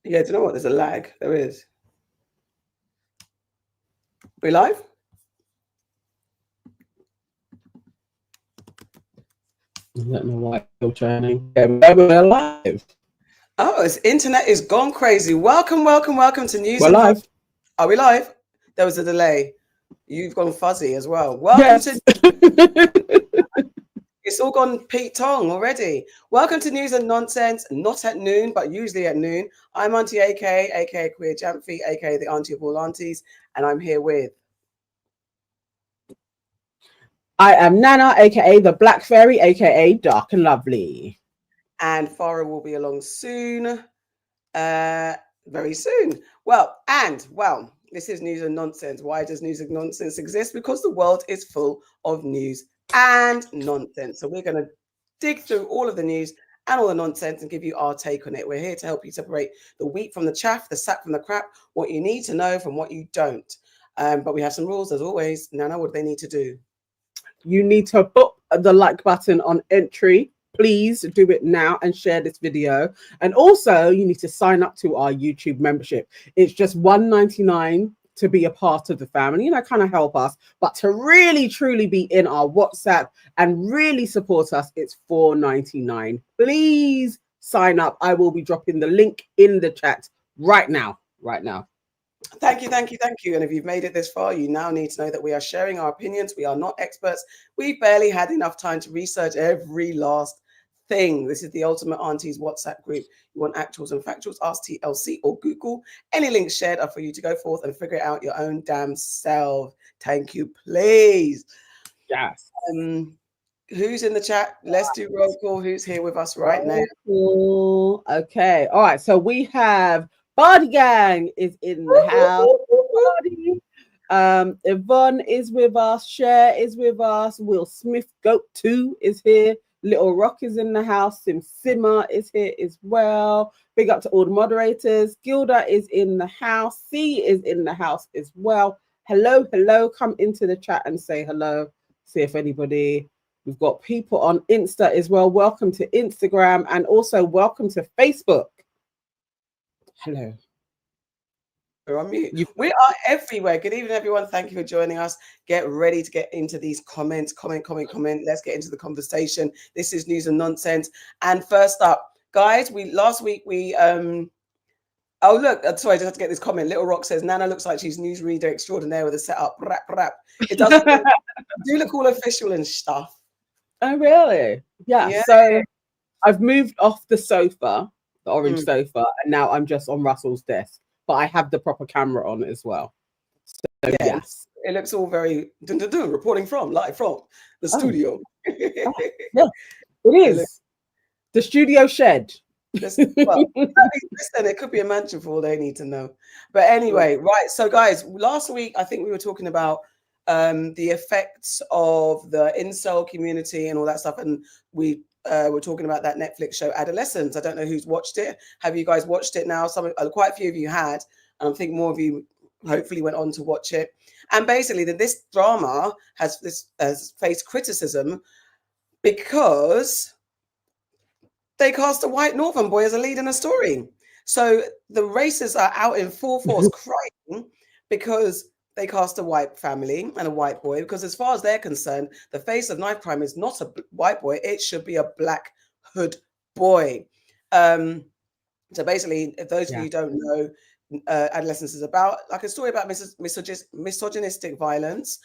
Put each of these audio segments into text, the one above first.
Yeah, do you know what? There's a lag. There is. We live? I don't know why it's still turning. Yeah, we're live. Oh, its internet is gone crazy. Welcome, welcome, welcome to News We're and live. Are we live? There was a delay. You've gone fuzzy as well. Welcome to Yes. It's all gone Pete Tong already. Welcome to News and Nonsense, not at noon, but usually at noon. I'm Auntie AK, aka Queer Jamfi, aka the Auntie of all aunties, and I'm here with. I am Nana, aka the Black Fairy, aka Dark and Lovely. And Farrah will be along soon. Very soon. Well, this is News and Nonsense. Why does News and Nonsense exist? Because the world is full of news and nonsense. So we're going to dig through all of the news and all the nonsense and give you our take on it. We're here to help you separate the wheat from the chaff, the sap from the crap, what you need to know from what you don't. But we have some rules as always. Nana, what do they need to do? You need to put the like button on entry. Please do it now and share this video. And also, you need to sign up to our YouTube membership. It's just $1.99 to be a part of the family, kind of help us. But to really, truly be in our WhatsApp and really support us, it's $4.99. Please sign up. I will be dropping the link in the chat right now. Right now. Thank you, thank you, thank you. And if you've made it this far, you now need to know that we are sharing our opinions. We are not experts. We barely had enough time to research every last thing. This is the Ultimate Aunties WhatsApp group. You want actuals and factuals, ask TLC or Google. Any links shared are for you to go forth and figure it out your own damn self. Thank you, please. Yes. Who's in the chat? Let's do roll call. Who's here with us right now? Cool. Okay. All right. So we have Body Gang is in the house. Yvonne is with us. Cher is with us. Will Smith Goat 2 is here. Little Rock is in the house. Sim Simmer is here as well. Big up to all the moderators. Gilda is in the house. C is in the house as well. Hello, hello. Come into the chat and say hello. See if anybody. We've got people on Insta as well. Welcome to Instagram and also welcome to Facebook. Hello. We're on mute. We are everywhere. Good evening, everyone. Thank you for joining us. Get ready to get into these comments. Comment. Let's get into the conversation. This is News and Nonsense. And first up, guys, last week we oh look, sorry, I just had to get this comment. Little Rock says Nana looks like she's newsreader extraordinaire with a setup. Rap. It does do look all official and stuff. Oh really? Yeah. So I've moved off the sofa, the orange sofa, and now I'm just on Russell's desk. But I have the proper camera on as well. So yes. It looks all very reporting live from the studio. Yeah, it is. The studio shed. Listen, it could be a mansion for all they need to know. But anyway, right. So guys, last week I think we were talking about the effects of the incel community and all that stuff. And we were talking about that Netflix show Adolescence. I don't know who's watched it. Have you guys watched it now? Quite a few of you had, and I think more of you hopefully went on to watch it. And basically, this drama has faced criticism because they cast a white Northern boy as a lead in a story. So the racists are out in full force crying because they cast a white family and a white boy, because as far as they're concerned, the face of knife crime is not a white boy. It should be a black hood boy. So basically, if those of you who don't know, Adolescence is about like a story about misogynistic violence,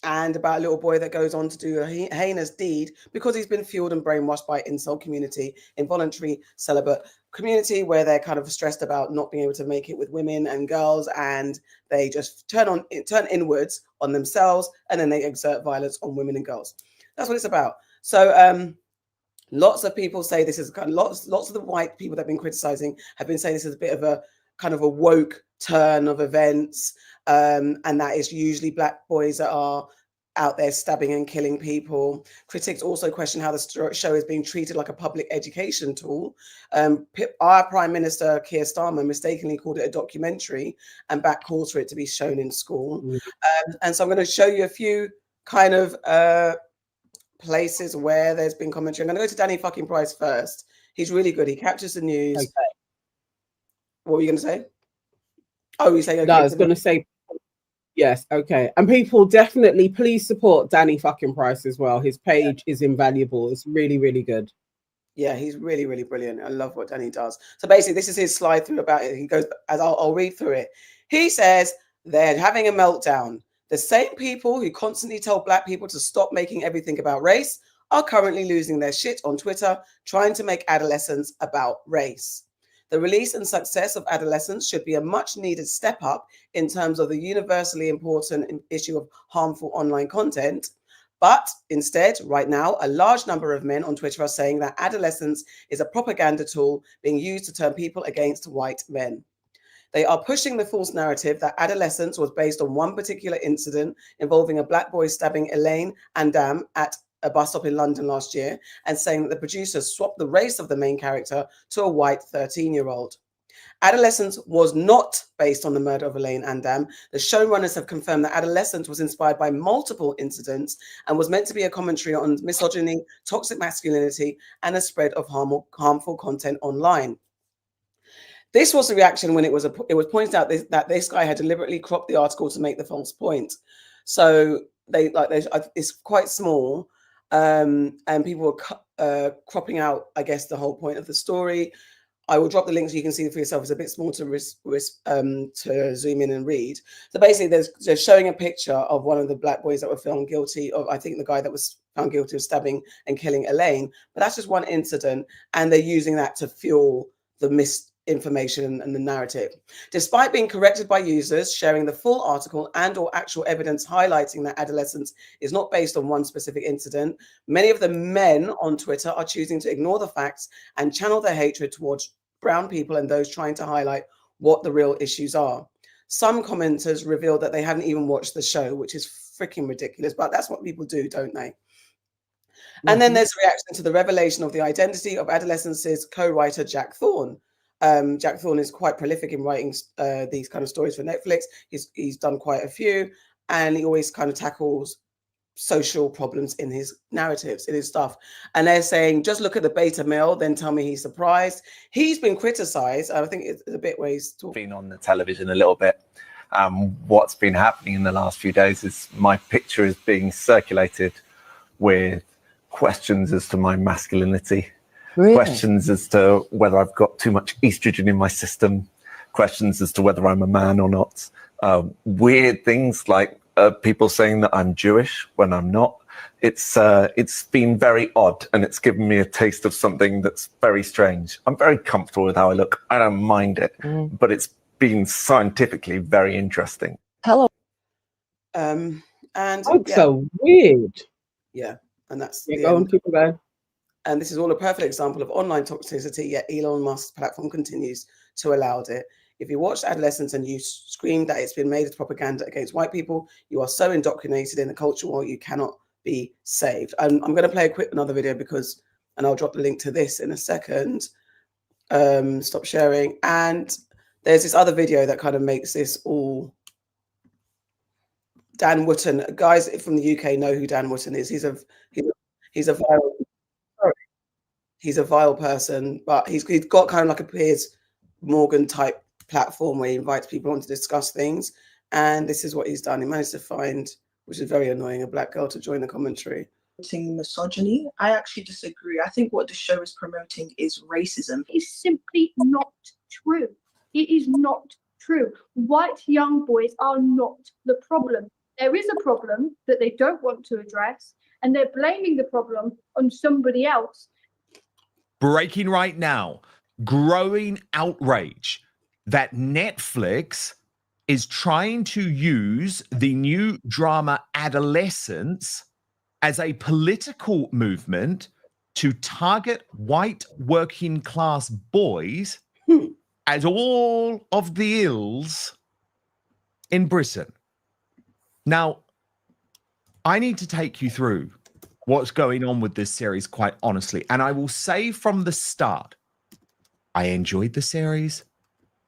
and about a little boy that goes on to do a heinous deed because he's been fueled and brainwashed by incel community, involuntary celibate community, where they're kind of stressed about not being able to make it with women and girls, and they just turn inwards on themselves, and then they exert violence on women and girls. That's what it's about. So lots of people say this is lots of the white people that have been criticizing have been saying this is a bit of a kind of a woke turn of events, and that is usually black boys that are out there stabbing and killing people. Critics also question how the show is being treated like a public education tool. Our Prime Minister Keir Starmer mistakenly called it a documentary and back calls for it to be shown in school. And so I'm going to show you a few kind of places where there's been commentary. I'm going to go to Danny fucking Price first. He's really good. He captures the news. What were you going to say? Oh, you're saying okay? No, I was going to say yes. Okay, and people definitely please support Danny fucking Price as well. His page is invaluable. It's really, really good. Yeah, he's really, really brilliant. I love what Danny does. So basically, this is his slide through about it. He goes, as I'll read through it. He says they're having a meltdown. The same people who constantly tell Black people to stop making everything about race are currently losing their shit on Twitter, trying to make Adolescence about race. The release and success of Adolescence should be a much needed step up in terms of the universally important issue of harmful online content. But instead, right now, a large number of men on Twitter are saying that Adolescence is a propaganda tool being used to turn people against white men. They are pushing the false narrative that Adolescence was based on one particular incident involving a Black boy stabbing Elaine Andam at a bus stop in London last year, and saying that the producers swapped the race of the main character to a white 13-year-old. Adolescence was not based on the murder of Elaine Andam. The showrunners have confirmed that Adolescence was inspired by multiple incidents and was meant to be a commentary on misogyny, toxic masculinity, and a spread of harmful content online. This was the reaction when it was pointed out that this guy had deliberately cropped the article to make the false point. So it's quite small, and people were cropping out, I guess, the whole point of the story. I will drop the link so you can see it for yourself. It's a bit small to zoom in and read. So basically, they're showing a picture of one of the Black boys that were found guilty of, I think the guy that was found guilty of stabbing and killing Elaine. But that's just one incident, and they're using that to fuel the misinformation and the narrative. Despite being corrected by users, sharing the full article and or actual evidence highlighting that Adolescence is not based on one specific incident, many of the men on Twitter are choosing to ignore the facts and channel their hatred towards brown people and those trying to highlight what the real issues are. Some commenters revealed that they hadn't even watched the show, which is freaking ridiculous, but that's what people do, don't they? And then there's a reaction to the revelation of the identity of Adolescence's co-writer, Jack Thorne. Jack Thorne is quite prolific in writing these kind of stories for Netflix. He's done quite a few, and he always kind of tackles social problems in his narratives, in his stuff. And they're saying, just look at the beta male, then tell me he's surprised. He's been criticized. I think it's a bit where he's been on the television a little bit. What's been happening in the last few days is my picture is being circulated with questions as to my masculinity, questions as to whether I've got too much estrogen in my system, questions as to whether I'm a man or not, weird things like people saying that I'm Jewish when I'm not. It's been very odd, and it's given me a taste of something that's very strange. I'm very comfortable with how I look. I don't mind it, but it's been scientifically very interesting. Hello. And That's so weird. Yeah, and that's go on, keep going. And this is all a perfect example of online toxicity, yet Elon Musk's platform continues to allow it. If you watch Adolescence and you scream that it's been made as propaganda against white people, you are so indoctrinated in the culture war, you cannot be saved. I'm going to play another video and I'll drop the link to this in a second. Stop sharing. And there's this other video that kind of makes this all. Dan Wootton, guys from the UK know who Dan Wootton is. He's a vile person, but he's got kind of like a Piers Morgan type platform where he invites people on to discuss things. And this is what he's done. He managed to find, which is very annoying, a Black girl to join the commentary. Misogyny. I actually disagree. I think what the show is promoting is racism. It's simply not true. It is not true. White young boys are not the problem. There is a problem that they don't want to address, and they're blaming the problem on somebody else. Breaking right now, growing outrage that Netflix is trying to use the new drama Adolescence as a political movement to target white working class boys as all of the ills in Britain. Now, I need to take you through what's going on with this series, quite honestly. And I will say from the start, I enjoyed the series.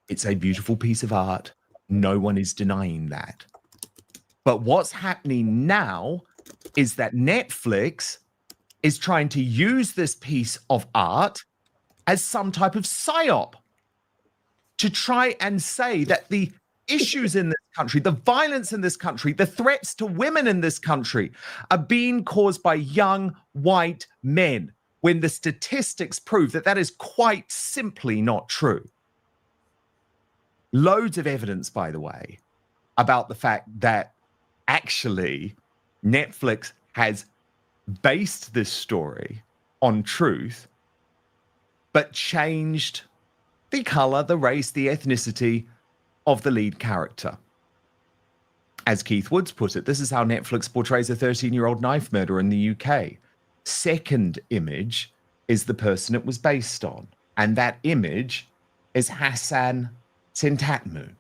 It's a beautiful piece of art. No one is denying that. But what's happening now is that Netflix is trying to use this piece of art as some type of psyop. to try and say that the issues in this country, the violence in this country, the threats to women in this country are being caused by young white men, when the statistics prove that that is quite simply not true. Loads of evidence, by the way, about the fact that actually Netflix has based this story on truth, but changed the color, the race, the ethnicity of the lead character. As Keith Woods put it, this is how Netflix portrays a 13-year-old knife murderer in the UK. Second image is the person it was based on. And that image is Hassan Sintatmu,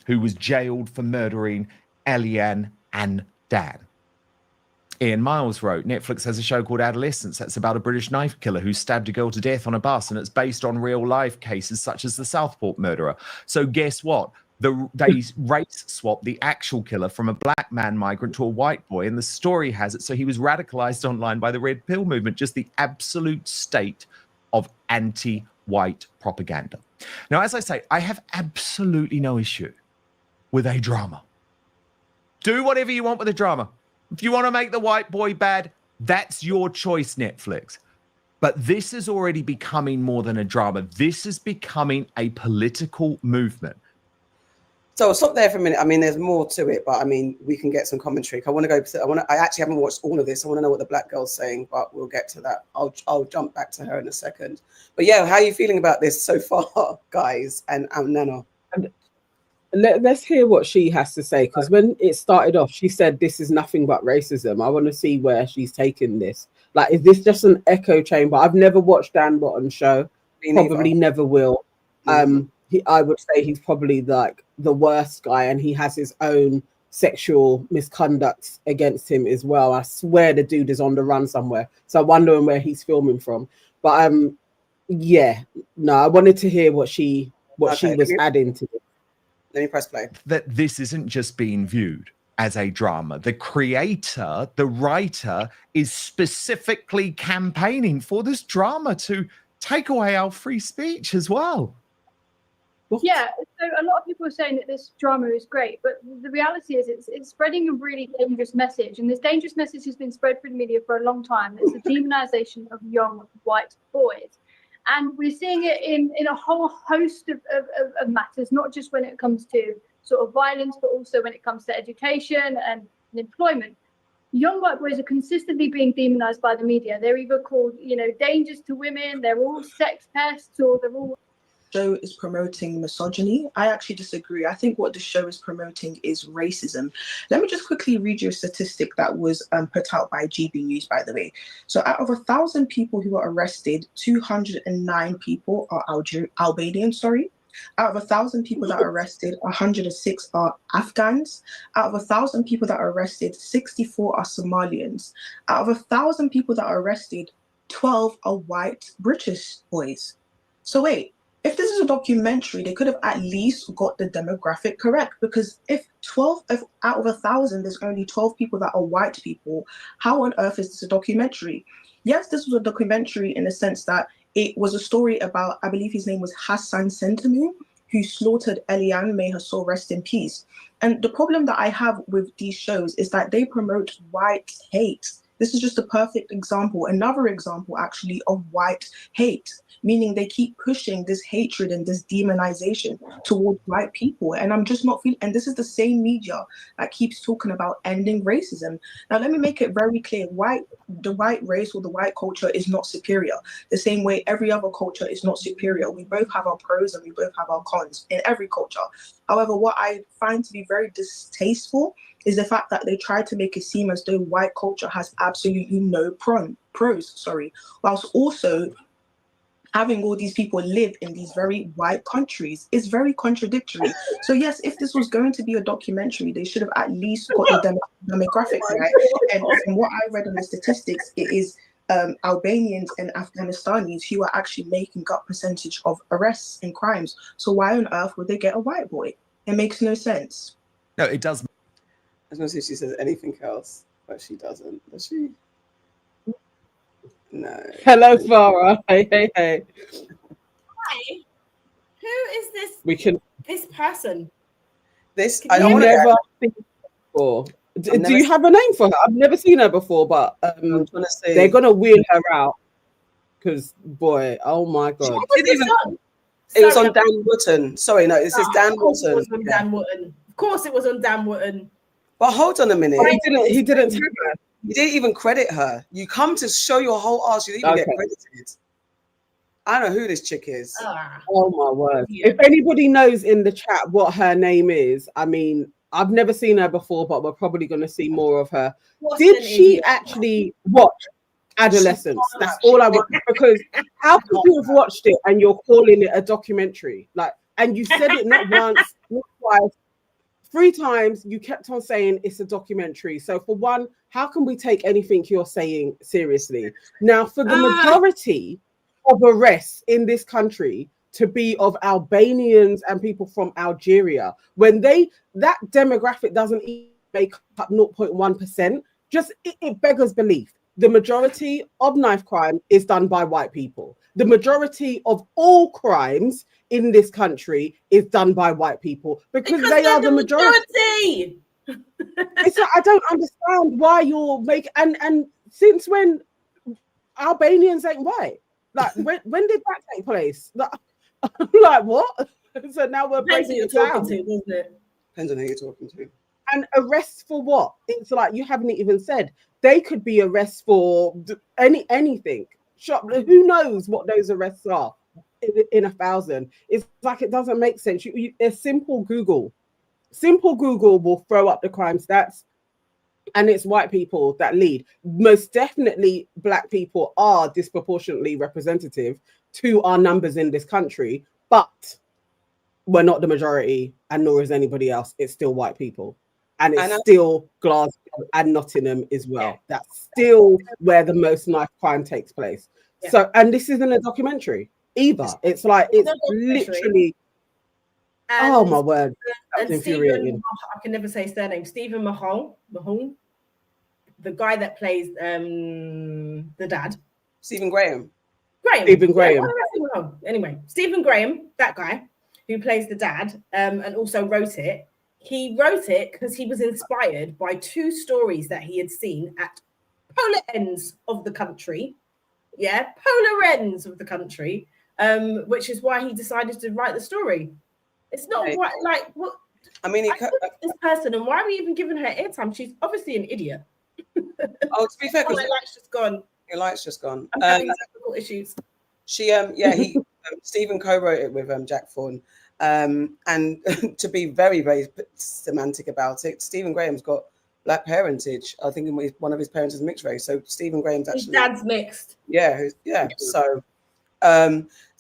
who was jailed for murdering Eliane and Dan. Ian Miles wrote, Netflix has a show called Adolescence that's about a British knife killer who stabbed a girl to death on a bus, and it's based on real life cases such as the Southport murderer. So guess what? They race swapped the actual killer from a black man migrant to a white boy, and the story has it so he was radicalized online by the Red Pill movement, just the absolute state of anti-white propaganda. Now, as I say, I have absolutely no issue with a drama. Do whatever you want with a drama. If you want to make the white boy bad, that's your choice, Netflix. But this is already becoming more than a drama. This is becoming a political movement. So stop there for a minute. I mean, there's more to it, but I mean, we can get some commentary. I actually haven't watched all of this. I want to know what the black girl's saying, but we'll get to that. I'll jump back to her in a second. But yeah, how are you feeling about this so far, guys? And Nana. Let's hear what she has to say, because when it started off, she said this is nothing but racism. I want to see where she's taking this. Like, is this just an echo chamber? I've never watched Dan Botton's show. Probably never will. I would say he's probably like the worst guy, and he has his own sexual misconduct against him as well. I swear the dude is on the run somewhere. So I'm wondering where he's filming from. But yeah, no, I wanted to hear what she was adding to it. Let me press play. That this isn't just being viewed as a drama. The creator, the writer, is specifically campaigning for this drama to take away our free speech as well. Yeah, so a lot of people are saying that this drama is great, but the reality is it's spreading a really dangerous message, and this dangerous message has been spread through the media for a long time. It's the demonization of young white boys. And we're seeing it in a whole host of matters, not just when it comes to sort of violence, but also when it comes to education and employment. Young white boys are consistently being demonized by the media. They're either called, dangers to women, they're all sex pests, or they're all... Show is promoting misogyny. I actually disagree. I think what the show is promoting is racism. Let me just quickly read you a statistic that was put out by GB News, by the way. So out of 1,000 people who were arrested, 209 people are Albanian, Out of 1,000 people that are arrested, 106 are Afghans. Out of 1,000 people that are arrested, 64 are Somalians. Out of 1,000 people that are arrested, 12 are white British boys. So wait, if this is a documentary, they could have at least got the demographic correct, because if out of 1,000, there's only 12 people that are white people, how on earth is this a documentary? Yes, this was a documentary in the sense that it was a story about, I believe his name was Hassan Sintatmu, who slaughtered Eliane, may her soul rest in peace. And the problem that I have with these shows is that they promote white hate. This is just a perfect example, another example actually of white hate, meaning they keep pushing this hatred and this demonization towards white people. And I'm just not feeling, and this is the same media that keeps talking about ending racism. Now, let me make it very clear, the white race or the white culture is not superior. The same way every other culture is not superior. We both have our pros and we both have our cons in every culture. However, what I find to be very distasteful is the fact that they try to make it seem as though white culture has absolutely no pros, whilst also having all these people live in these very white countries is very contradictory. So yes, if this was going to be a documentary, they should have at least got the demographic right. And from what I read in the statistics, it is Albanians and Afghanistanis who are actually making up percentage of arrests and crimes. So why on earth would they get a white boy? It makes no sense. No, it does. I was going to say if she says anything else, but she doesn't. Does she? No. Hello, Farrah. Hey. Hi. Who is this? We can This person? This Can I you want never to. see her before. I've Do never you have a name for her? I've never seen her before, but I'm trying to see. they're gonna wheel her out because boy, oh my god. What was didn't this even- on? It was Sorry, on Dan Wootton. Sorry, no, this is Dan of course it Wootton. was on Yeah. Dan Wootton. Of course it was on Dan Wootton. But hold on a minute. He didn't tag her. You didn't even credit her. You come to show your whole ass. You didn't even get Okay. credited. I don't know who this chick is. Ah. Oh my word. Yeah. If anybody knows in the chat what her name is, I mean, I've never seen her before, but we're probably going to see more of her. What Did an she idiot. actually watch Adolescence? That's all I want. Because how could you have watched it and you're calling it a documentary? Like, and you said it not once, not twice, 3 times. You kept on saying it's a documentary. So for one, how can we take anything you're saying seriously? Now, for the majority of arrests in this country to be of Albanians and people from Algeria, when that demographic doesn't even make up 0.1%, just it beggars belief. The majority of knife crime is done by white people. The majority of all crimes in this country is done by white people because they they're are the majority. It's like, I don't understand why you're making and since when Albanians ain't white? Like when did that take place? Like what? So now we're Depends who breaking you're it talking down. to, doesn't it? Depends on who you're talking to. And arrests for what? It's like you haven't even said. They could be arrests for anything. Who knows what those arrests are in 1,000? It's like it doesn't make sense. A simple Google will throw up the crime stats, and it's white people that lead. Most definitely, black people are disproportionately representative to our numbers in this country, but we're not the majority, and nor is anybody else. It's still white people. And it's still Glasgow and Nottingham as well. That's still where the most knife crime takes place. Yeah. So, and this isn't a documentary either. It's like, it's literally, And, oh my word. That's and infuriating. Stephen, I can never say his surname. Stephen Mahone, the guy that plays the dad. Stephen Graham. Stephen Graham. Yeah, anyway, Stephen Graham, that guy who plays the dad, and also wrote it. He wrote it because he was inspired by 2 stories that he had seen at polar ends of the country. Yeah, polar ends of the country, which is why he decided to write the story. It's not Right. right, like what. I mean, I look at this person, and why are we even giving her airtime? She's obviously an idiot. oh, to be fair, Oh, because my light's just gone. your light's just gone. I'm having technical issues. She, he, Stephen co-wrote it with Jack Thorne. And to be very, very semantic about it, Stephen Graham's got black parentage. I think one of his parents is mixed race. So Stephen Graham's actually His dad's mixed. Yeah. So,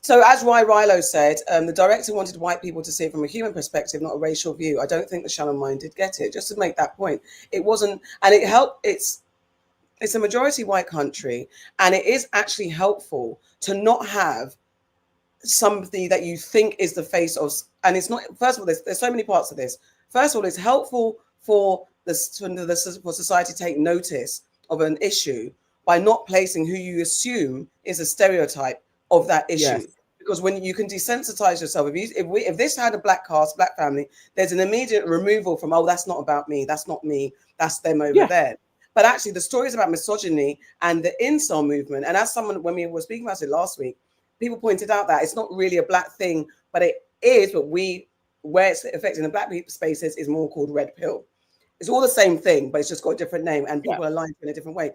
so as Rilo said, the director wanted white people to see it from a human perspective, not a racial view. I don't think the Shannon Mind did get it. Just to make that point, it wasn't, and it helped. It's a majority white country, and it is actually helpful to not have somebody that you think is the face of, and it's not. First of all, there's so many parts of this. First of all, it's helpful for society to take notice of an issue by not placing who you assume is a stereotype of that issue. Yes. Because when you can desensitize yourself, if this had a black cast, black family, there's an immediate removal from, oh, that's not about me, that's not me, that's them over there. But actually, the story is about misogyny and the incel movement. And as someone, when we were speaking about it last week, people pointed out that it's not really a black thing, but it is. But where it's affecting the black spaces is more called red pill. It's all the same thing, but it's just got a different name, and people are aligned in a different way.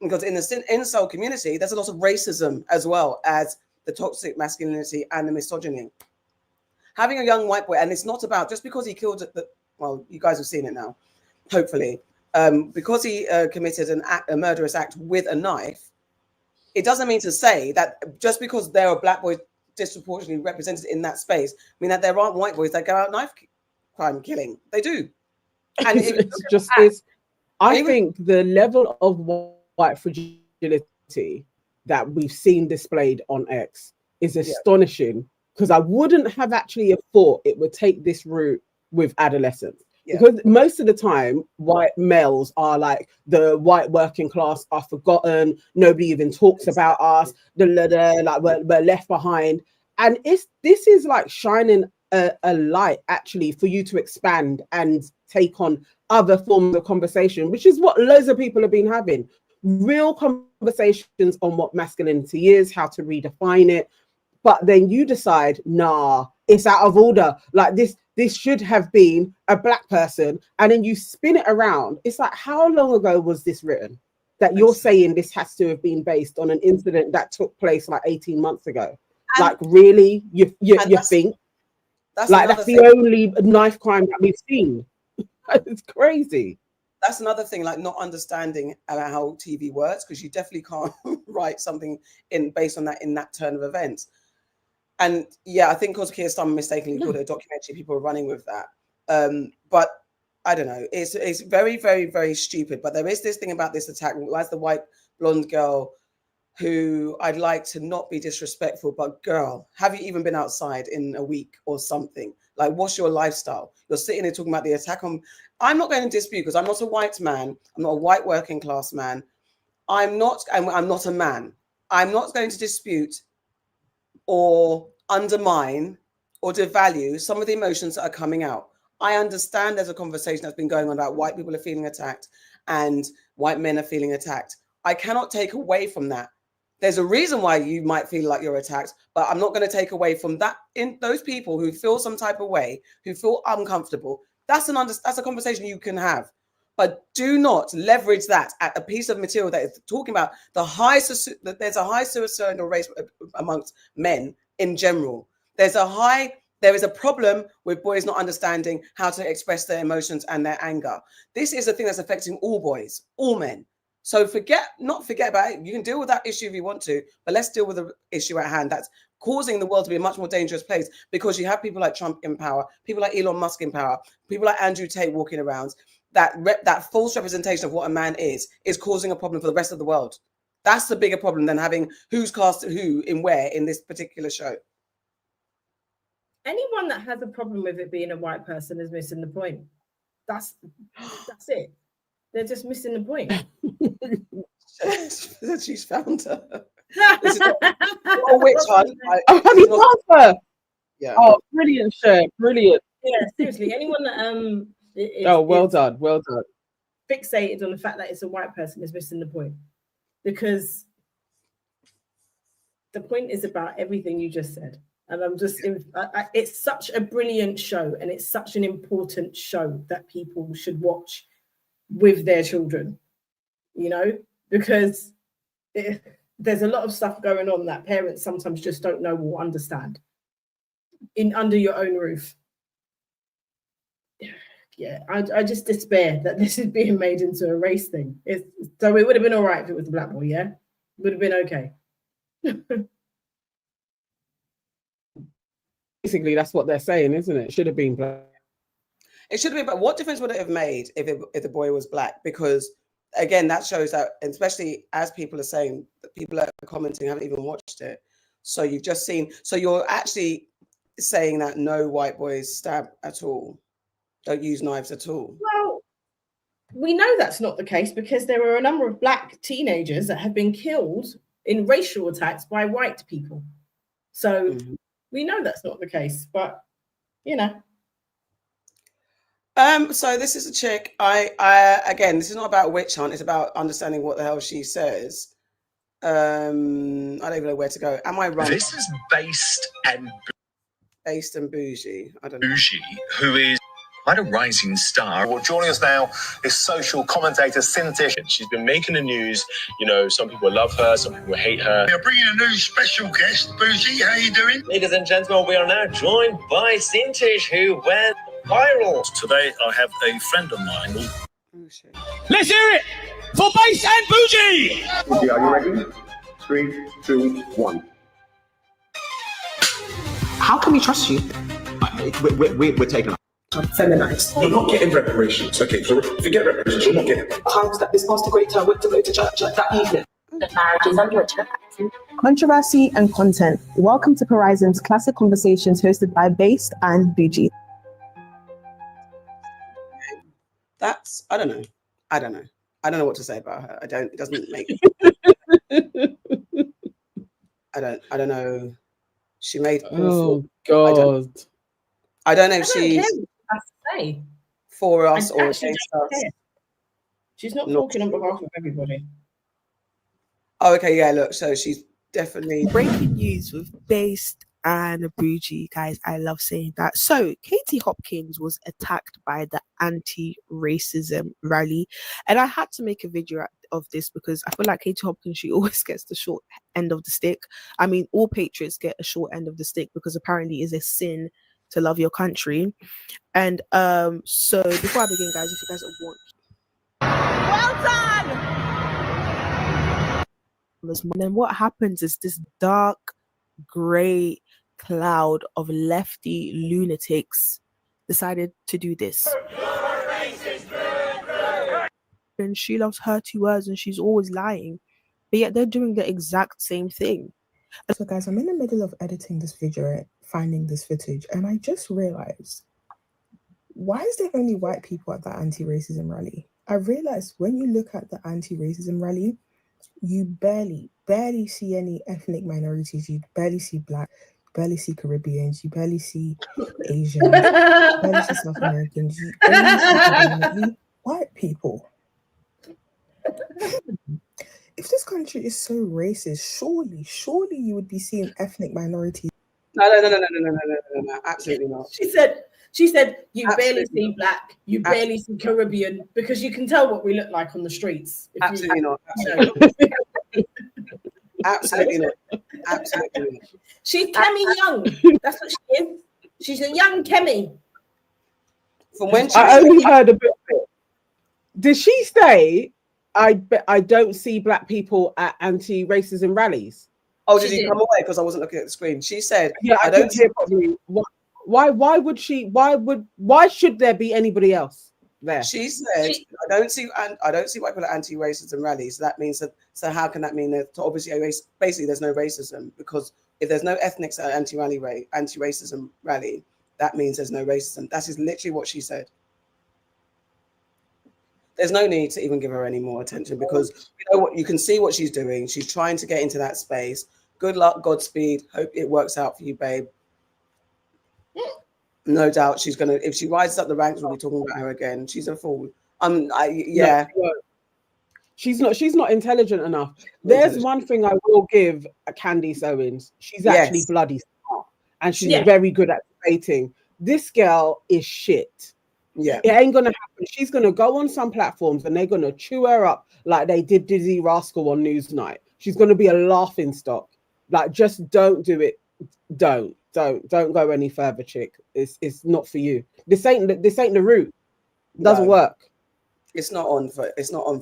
Because in the incel community, there's a lot of racism as well as the toxic masculinity and the misogyny. Having a young white boy, and it's not about just because he killed well, you guys have seen it now, hopefully, because he committed a murderous act with a knife, it doesn't mean to say that just because there are black boys disproportionately represented in that space, mean that there aren't white boys that go out knife crime killing. They do. And it's just this. I think the level of white fragility that we've seen displayed on X is astonishing, because I wouldn't have actually thought it would take this route with Adolescence. Because most of the time, white males are like, the white working class are forgotten. Nobody even talks about us. Like we're left behind. And this is like shining a light actually for you to expand and take on other forms of conversation, which is what loads of people have been having. Real conversations on what masculinity is, how to redefine it. But then you decide, nah, it's out of order. Like this should have been a black person. And then you spin it around. It's like, how long ago was this written? That you're saying this has to have been based on an incident that took place like 18 months ago. And like, really? You think? That's the only knife crime that we've seen. It's crazy. That's another thing, like not understanding how TV works, because you definitely can't write something based on that in that turn of events. And yeah, I think Keir Starmer mistakenly called it a documentary. People are running with that. But I don't know. It's very, very, very stupid. But there is this thing about this attack. As the white blonde girl, who I'd like to not be disrespectful, but girl, have you even been outside in a week or something? Like, what's your lifestyle? You're sitting there talking about the attack on. I'm not going to dispute, because I'm not a white man. I'm not a white working class man. I'm not a man. I'm not going to dispute or undermine or devalue some of the emotions that are coming out. I understand there's a conversation that's been going on about white people are feeling attacked and white men are feeling attacked. I cannot take away from that. There's a reason why you might feel like you're attacked, but I'm not going to take away from that. In those people who feel some type of way, who feel uncomfortable, that's a conversation you can have. But do not leverage that at a piece of material that is talking about that there's a high suicidal rate amongst men in general. There is a problem with boys not understanding how to express their emotions and their anger. This is a thing that's affecting all boys, all men. So not forget about it. You can deal with that issue if you want to, but let's deal with the issue at hand that's causing the world to be a much more dangerous place, because you have people like Trump in power, people like Elon Musk in power, people like Andrew Tate walking around. That false representation of what a man is causing a problem for the rest of the world. That's the bigger problem than having who's cast who in where in this particular show. Anyone that has a problem with it being a white person is missing the point. That's it. They're just missing the point. She's found her. This is not a witch hunt. Yeah. Oh, brilliant show. Brilliant. Yeah, seriously. Anyone that well done. fixated on the fact that it's a white person is missing the point. Because the point is about everything you just said. And it's such a brilliant show, and it's such an important show that people should watch with their children, because there's a lot of stuff going on that parents sometimes just don't know or understand under your own roof. Yeah, I just despair that this is being made into a race thing. So it would have been all right if it was a black boy, yeah? It would have been okay. Basically, that's what they're saying, isn't it? Should have been black. It should have been, but what difference would it have made if the boy was black? Because again, that shows that, especially as people are saying, that people are commenting haven't even watched it. So you've just seen. So you're actually saying that no white boys stab at all, don't use knives at all. Well, we know that's not the case, because there are a number of black teenagers that have been killed in racial attacks by white people. So we know that's not the case, but So this is a chick. Again, this is not about witch hunt. It's about understanding what the hell she says. I don't even know where to go. Am I wrong? This is Based and Bougie. I don't know. Bougie, who is quite a rising star. Well, joining us now is social commentator Cintish. She's been making the news. Some people love her, some people hate her. We're bringing a new special guest, Bougie. How you doing? Ladies and gentlemen, we are now joined by Cintish, who went viral. Today, I have a friend of mine. Let's hear it for Based and Bougie. Bougie, are you ready? 3, 2, 1. How can we trust you? We're taking Feminized. You're not getting reparations. Okay, so forget reparations. You're not getting them. Times that this pastor great time went to go to church that evening. The marriage is under attack. Controversy and content. Welcome to Horizon's Classic Conversations, hosted by Based and Bougie. That's I don't know. I don't know what to say about her. It doesn't make I don't know. She made Oh God. I don't know I if don't care she's what she has to say. for I us or actually against don't us. care. She's not Not talking on sure. behalf of everybody. Oh, okay, yeah, look, so she's definitely Breaking news with Based and Bougie, guys. I love saying that. So, Katie Hopkins was attacked by the anti-racism rally, and I had to make a video of this because I feel like Katie Hopkins, she always gets the short end of the stick. I mean, all patriots get a short end of the stick because apparently it's a sin to love your country. And so before I begin, guys, if you guys want, well done. And then what happens is this dark grey cloud of lefty lunatics decided to do this. And she loves hurty words and she's always lying, but yet they're doing the exact same thing. So guys, I'm in the middle of editing this video, finding this footage, and I just realized, why is there only white people at that anti-racism rally? I realized when you look at the anti-racism rally, you barely see any ethnic minorities. You barely see black, you barely see Caribbeans, you barely see Asians, you barely see South Americans. You only see predominantly white people. If this country is so racist, surely you would be seeing ethnic minorities. No, absolutely not. She said, you Absolutely barely see black, you barely see Caribbean, because you can tell what we look like on the streets. Absolutely not. Absolutely not. Absolutely not. She's Kemi Young. That's what she is. She's a young Kemi. From when I only heard a bit of it. Did she say, I don't see black people at anti-racism rallies? Oh, did you come away because I wasn't looking at the screen? She said, yeah, I don't hear properly. Why would she? Why should there be anybody else there? She said, I don't see white people at anti-racism rallies. So that means that. So how can that mean that obviously basically there's no racism, because if there's no ethnics at anti-racism rally, that means there's no racism. That is literally what she said. There's no need to even give her any more attention, because you know what, you can see what she's doing. She's trying to get into that space. Good luck, Godspeed. Hope it works out for you, babe. No doubt she's gonna. If she rises up the ranks, we'll be talking about her again. She's a fool. Yeah. No, she's not intelligent enough. There's one thing I will give Candice Owens. She's actually bloody smart, and she's very good at debating. This girl is shit. Yeah, it ain't gonna happen. She's gonna go on some platforms and they're gonna chew her up like they did Dizzy Rascal on Newsnight. She's gonna be a laughing stock. Like, just don't do it. Don't go any further, chick. It's not for you. This ain't the route. It doesn't work. It's not on for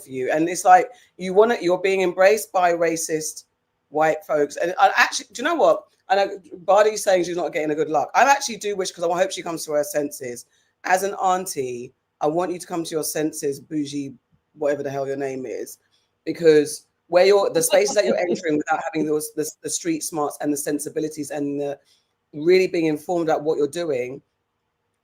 you. And it's like you're being embraced by racist white folks. And I actually, do you know what? I know Bardi's saying she's not getting a good luck. I actually do wish, because I hope she comes to her senses. As an auntie, I want you to come to your senses, bougie, whatever the hell your name is, because where the spaces that you're entering without having the street smarts and the sensibilities and the really being informed about what you're doing,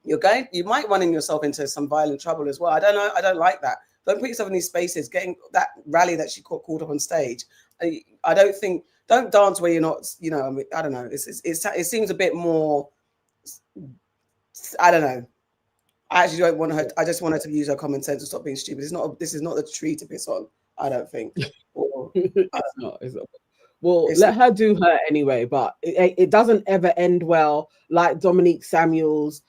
you might run yourself into some violent trouble as well. I don't know. I don't like that. Don't put yourself in these spaces. Getting that rally that she called up on stage. I don't think. Don't dance where you're not. You know. I mean, I don't know. It seems a bit more. I don't know. I actually don't want her. I just want her to use her common sense and stop being stupid. This is not the tree to piss on. I don't think. It's not. Well, let her do her anyway. But it doesn't ever end well. Like Dominique Samuels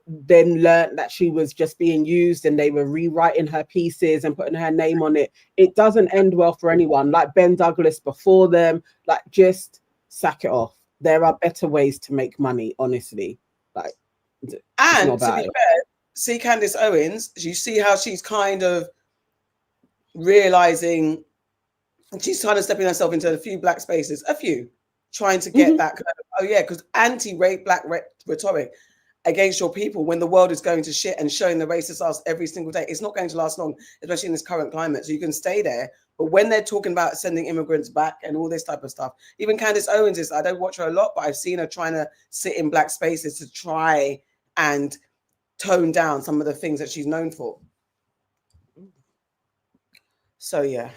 then learned that she was just being used and they were rewriting her pieces and putting her name on it. It doesn't end well for anyone. Like Ben Douglas before them. Like, just sack it off. There are better ways to make money, honestly. Like, and to be fair, see Candice Owens, you see how she's kind of realizing, she's kind of stepping herself into a few black spaces, trying to get that kind of, because anti-rape black rhetoric against your people when the world is going to shit and showing the racist ass every single day, it's not going to last long, especially in this current climate. So you can stay there, but when they're talking about sending immigrants back and all this type of stuff, even Candice Owens I don't watch her a lot, but I've seen her trying to sit in black spaces to try and tone down some of the things that she's known for. So yeah.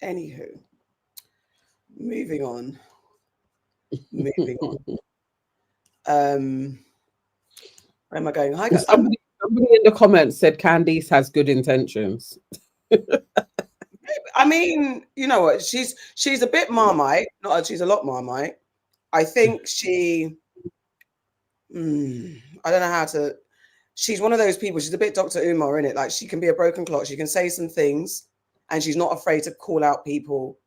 Anywho, moving on. Moving on. Where am I going? Hi, somebody in the comments said Candice has good intentions. I mean, you know what? She's a bit Marmite. She's a lot Marmite. I think she. I don't know how to. She's one of those people. She's a bit Dr. Umar, in it. Like, she can be a broken clock. She can say some things, and she's not afraid to call out people.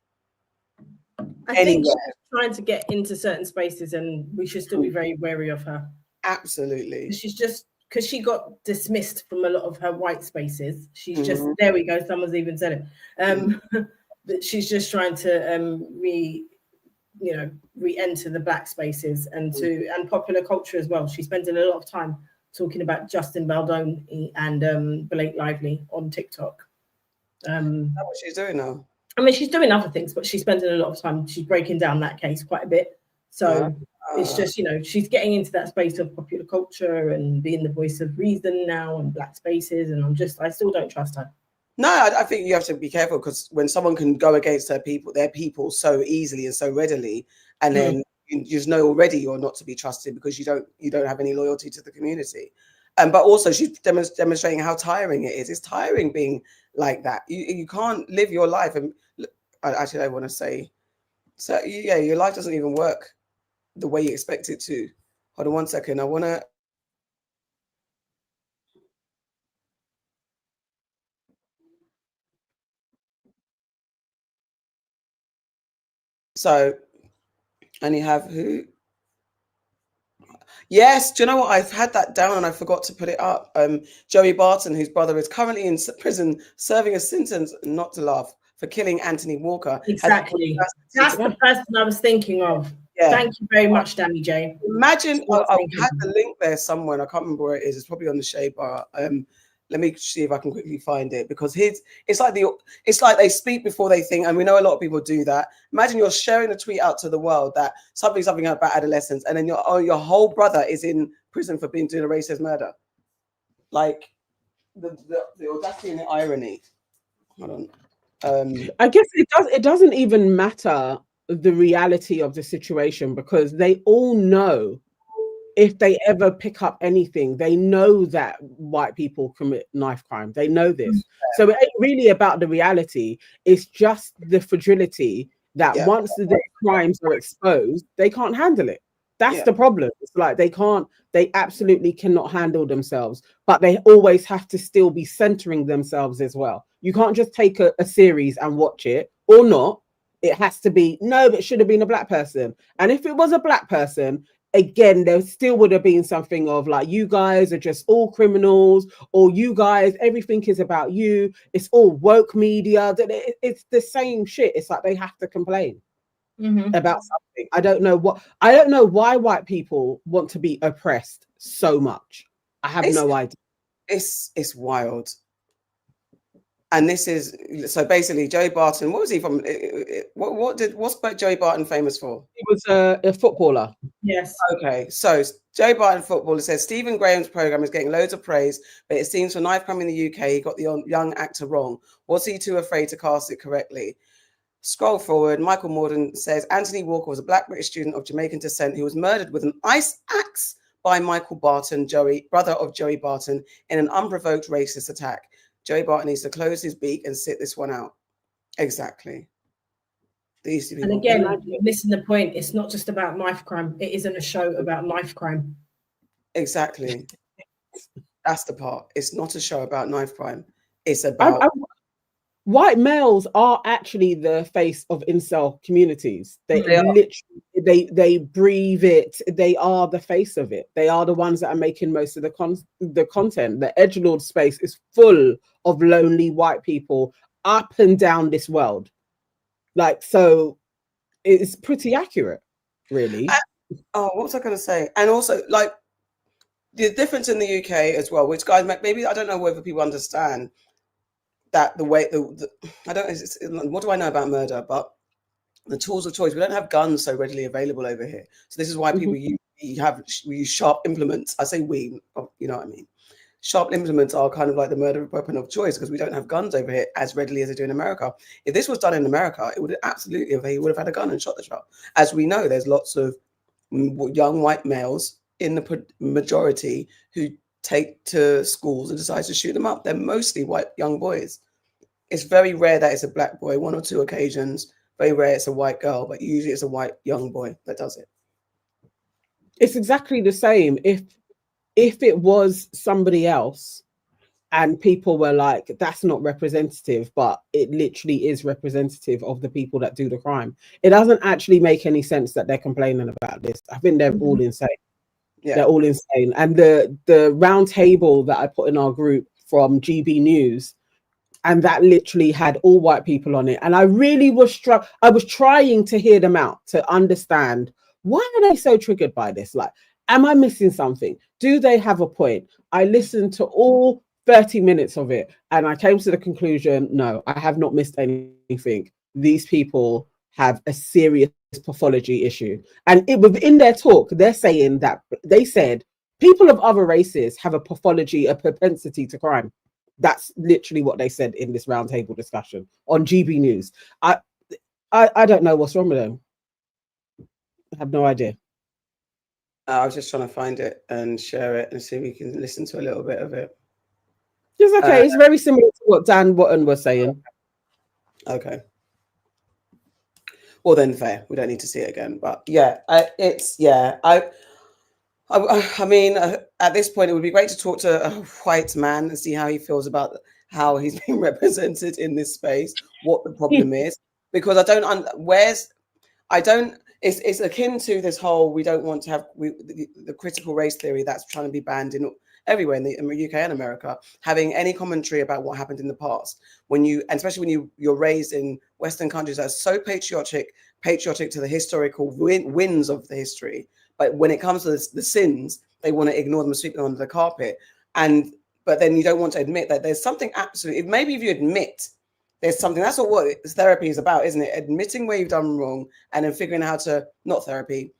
I think she's trying to get into certain spaces, and we should still be very wary of her. Absolutely. She's just, because she got dismissed from a lot of her white spaces. She's just, there we go. Someone's even said it. That she's just trying to re-enter the black spaces and popular culture as well. She's spending a lot of time talking about Justin Baldoni and Blake Lively on TikTok. That's what she's doing now. I mean, she's doing other things, but she's spending a lot of time. She's breaking down that case quite a bit. So it's just, she's getting into that space of popular culture and being the voice of reason now in black spaces. And I still don't trust her. No, I think you have to be careful, because when someone can go against their people so easily and so readily, and then you just know already you're not to be trusted because you don't have any loyalty to the community. But also she's demonstrating how tiring it is. It's tiring being like that. You can't live your life. And actually, I want to say, so yeah, your life doesn't even work the way you expect it to. Hold on one second. I want to. So, and you have who? Yes, do you know what? I've had that down and I forgot to put it up. Joey Barton, whose brother is currently in prison serving a sentence, not to laugh, for killing Anthony Walker. Exactly. That's the person I was thinking of. Yeah. Thank you very much, Danny J. Imagine, I had the link there somewhere, and I can't remember where it is. It's probably on the shade bar. Let me see if I can quickly find it, because it's like they speak before they think, and we know a lot of people do that. Imagine you're sharing a tweet out to the world that something about adolescence, and then your whole brother is in prison for doing a racist murder. Like the audacity and the irony. Hold on. I guess it doesn't even matter the reality of the situation, because they all know, if they ever pick up anything, they know that white people commit knife crime. They know this. So it ain't really about the reality. It's just the fragility that once the crimes are exposed, they can't handle it. That's the problem. It's like they absolutely cannot handle themselves, but they always have to still be centering themselves as well. You can't just take a series and watch it, or not. It has to be, no, but it should have been a black person. And if it was a black person, again, there still would have been something of like, you guys are just all criminals, or you guys, everything is about you. It's all woke media. It's the same shit. It's like they have to complain about something. I don't know why white people want to be oppressed so much. I have no idea. It's wild. And this is, so basically, Joey Barton, what was he from? What's Joey Barton famous for? He was a footballer. Yes. Okay, so Joey Barton, footballer, says Stephen Graham's program is getting loads of praise, but it seems for knife crime in the UK, he got the young actor wrong. Was he too afraid to cast it correctly? Scroll forward. Michael Morden says Anthony Walker was a black British student of Jamaican descent who was murdered with an ice axe by Michael Barton, brother of Joey Barton, in an unprovoked racist attack. Joey Barton needs to close his beak and sit this one out. Exactly. And again, you're missing the point. It's not just about knife crime. It isn't a show about knife crime. Exactly. That's the part. It's not a show about knife crime. It's about... White males are actually the face of incel communities. They breathe it. They are the face of it. They are the ones that are making most of the content. The edgelord space is full of lonely white people up and down this world. Like, so it's pretty accurate, really. What was I going to say? And also, like, the difference in the UK as well, which guys, maybe I don't know whether people understand that the way I don't. What do I know about murder? But the tools of choice. We don't have guns so readily available over here. So this is why people use sharp implements. I say we, you know what I mean. sharp implements are kind of like the murder weapon of choice because we don't have guns over here as readily as they do in America. If this was done in America, it would absolutely, he would have had a gun and shot the child. As we know, there's lots of young white males in the majority who take to schools and decide to shoot them up. They're mostly white young boys. It's very rare that it's a black boy, 1 or 2 occasions. Very rare it's a white girl, but usually it's a white young boy that does it. It's exactly the same. If it was somebody else and people were like, that's not representative, but it literally is representative of the people that do the crime, it doesn't actually make any sense that they're complaining about this. I think they're all insane. Yeah. They're all insane. And the round table that I put in our group from GB News, and that literally had all white people on it. And I really was I was trying to hear them out to understand, why are they so triggered by this? Like, am I missing something? Do they have a point? I listened to all 30 minutes of it and I came to the conclusion, no, I have not missed anything. These people have a serious pathology issue. And within their talk, they're saying that they said people of other races have a pathology, a propensity to crime. That's literally what they said in this roundtable discussion on GB News. I don't know what's wrong with them. I have no idea. I was just trying to find it and share it and see if we can listen to a little bit of it. It's okay. It's very similar to what Dan Watton was saying. Okay. Well, then fair. We don't need to see it again. But yeah, I mean, at this point, it would be great to talk to a white man and see how he feels about how he's being represented in this space, what the problem is, because it's akin to this whole, we don't want to have the critical race theory that's trying to be banned in everywhere in the UK and America, having any commentary about what happened in the past, and especially when you're raised in Western countries that are so patriotic to the historical wins of the history. But when it comes to the sins, they want to ignore them and sweep them under the carpet. But then you don't want to admit that there's something absolutely, maybe if you admit there's something, that's what therapy is about, isn't it? Admitting where you've done wrong and then figuring out how to, not therapy.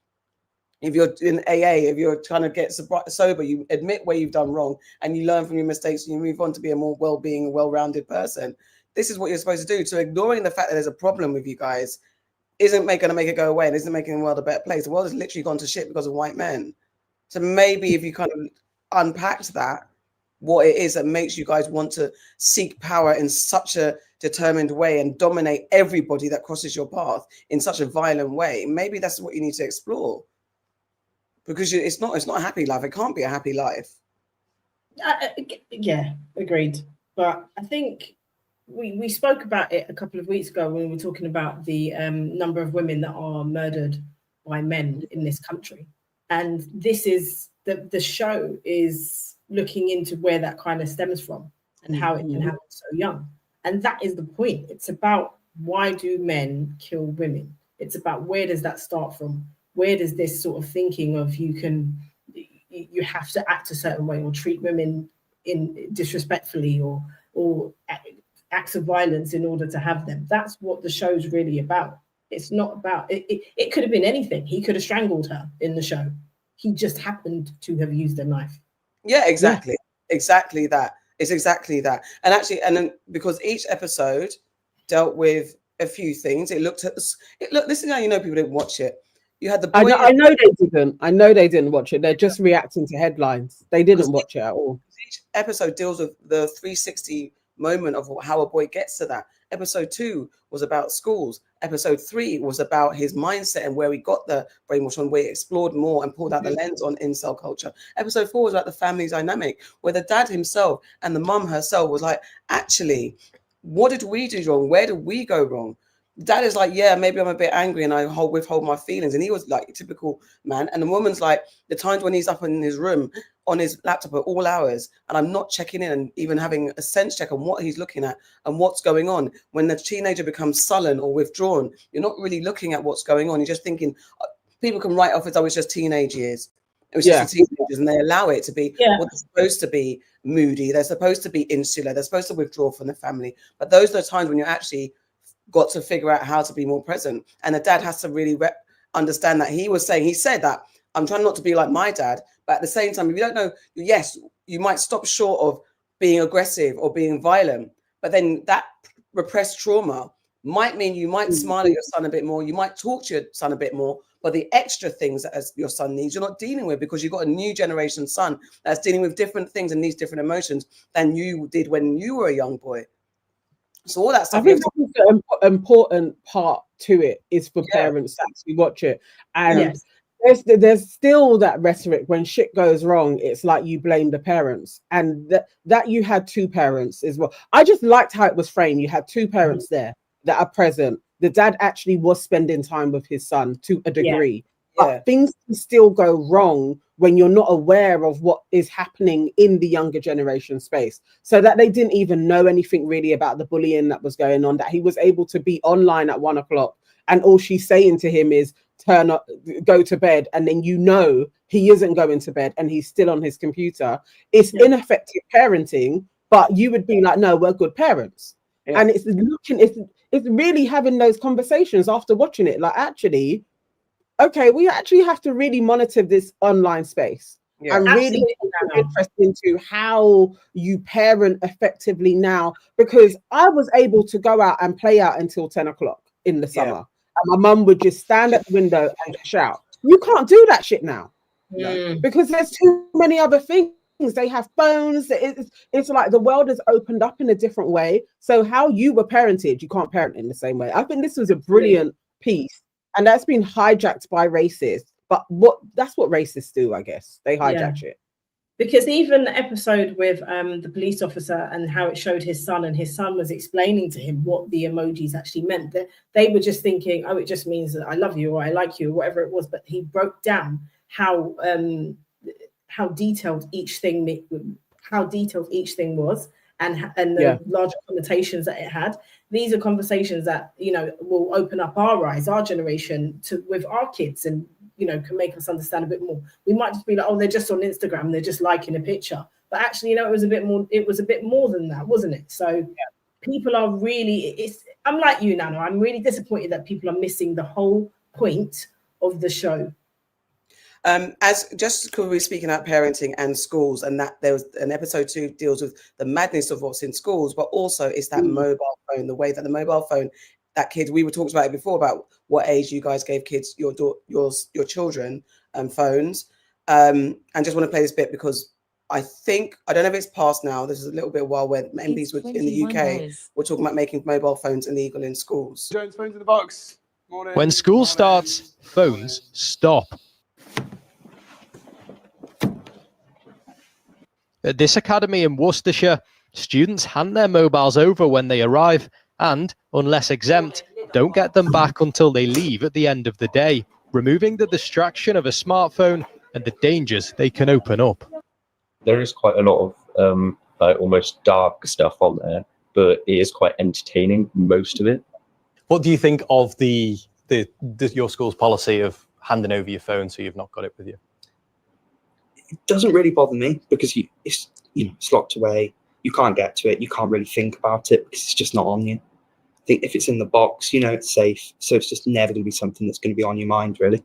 If you're in AA, if you're trying to get sober, you admit where you've done wrong and you learn from your mistakes and you move on to be a more well-being, well-rounded person. This is what you're supposed to do. So ignoring the fact that there's a problem with you guys isn't going to make it go away and isn't making the world a better place. The world has literally gone to shit because of white men. So maybe if you kind of unpacked that, what it is that makes you guys want to seek power in such a determined way and dominate everybody that crosses your path in such a violent way, maybe that's what you need to explore. Because it's not a happy life. It can't be a happy life. Yeah, agreed. But I think we spoke about it a couple of weeks ago when we were talking about the number of women that are murdered by men in this country. And this is the show is looking into where that kind of stems from and how it can happen so young. And that is the point. It's about, why do men kill women? It's about, where does that start from? Where does this sort of thinking of you have to act a certain way or treat women disrespectfully or acts of violence in order to have them? That's what the show's really about. It's not about it could have been anything. He could have strangled her in the show. He just happened to have used a knife. Yeah, exactly. Exactly that. It's exactly that. And actually, then because each episode dealt with a few things, it looked at this is how you know people didn't watch it. You had the boy. I know they didn't. I know they didn't watch it. They're just reacting to headlines. They didn't watch it at all. Each episode deals with the 360 moment of how a boy gets to that. Episode 2 was about schools. Episode 3 was about his mindset and where we got the brainwash on, where he explored more and pulled out the lens on incel culture. Episode 4 was about the family dynamic, where the dad himself and the mum herself was like, actually, what did we do wrong? Where did we go wrong? Dad is like, yeah, maybe I'm a bit angry and I withhold my feelings. And he was like a typical man. And the woman's like, the times when he's up in his room on his laptop at all hours, and I'm not checking in and even having a sense check on what he's looking at and what's going on. When the teenager becomes sullen or withdrawn, you're not really looking at what's going on. You're just thinking, people can write off as, oh, it's just teenage years. It was just the teenagers, and they allow it to be what they're supposed to be, moody. They're supposed to be insular. They're supposed to withdraw from the family. But those are the times when you're actually got to figure out how to be more present. And the dad has to really understand that. He said that, I'm trying not to be like my dad, but at the same time, if you don't know, yes, you might stop short of being aggressive or being violent, but then that repressed trauma might mean you might smile at your son a bit more, you might talk to your son a bit more, but the extra things that your son needs, you're not dealing with, because you've got a new generation son that's dealing with different things and needs different emotions than you did when you were a young boy. So all that stuff. I think the important part to it is for parents to actually watch it. And there's still that rhetoric when shit goes wrong, it's like you blame the parents, and that you had two parents as well. I just liked how it was framed. You had two parents there that are present. The dad actually was spending time with his son to a degree. But things can still go wrong when you're not aware of what is happening in the younger generation space. So that they didn't even know anything really about the bullying that was going on, that he was able to be online at 1 o'clock and all she's saying to him is turn up, go to bed, and then he isn't going to bed and he's still on his computer. It's ineffective parenting, but you would be like, no, we're good parents. And it's really having those conversations after watching it, like, actually, okay, we actually have to really monitor this online space and really get interested into how you parent effectively now, because I was able to go out and play out until 10 o'clock in the summer. And my mum would just stand at the window and shout. You can't do that shit now because there's too many other things. They have phones. It's like the world has opened up in a different way. So how you were parented, you can't parent in the same way. I think this was a brilliant piece. And that's been hijacked by racists. But that's what racists do, I guess. They hijack shit. Because even the episode with the police officer and how it showed his son, and his son was explaining to him what the emojis actually meant, that they were just thinking, oh, it just means that I love you or I like you or whatever it was. But he broke down how detailed each thing was, and the larger connotations that it had. These are conversations that, will open up our eyes, our generation, with our kids, and, can make us understand a bit more. We might just be like, oh, they're just on Instagram, they're just liking a picture. But actually, it was a bit more than that, wasn't it? So people are really, I'm like you, Nana. I'm really disappointed that people are missing the whole point of the show. As just because we're speaking about parenting and schools, and that there was an episode 2 deals with the madness of what's in schools, but also it's that mobile phone, the way that the mobile phone, that kids, we were talking about it before, about what age you guys gave kids, your children, phones. And just want to play this bit because I don't know if it's passed now. This is a little bit while where MPs in the UK were talking about making mobile phones illegal in schools. Jones, phones in the box. Morning. When school starts, phones stop. At this academy in Worcestershire, students hand their mobiles over when they arrive and, unless exempt, don't get them back until they leave at the end of the day, removing the distraction of a smartphone and the dangers they can open up. There is quite a lot of almost dark stuff on there, but it is quite entertaining, most of it. What do you think of your school's policy of handing over your phone so you've not got it with you? It doesn't really bother me because it's locked away. You can't get to it. You can't really think about it because it's just not on you. I think if it's in the box, it's safe. So it's just never going to be something that's going to be on your mind, really.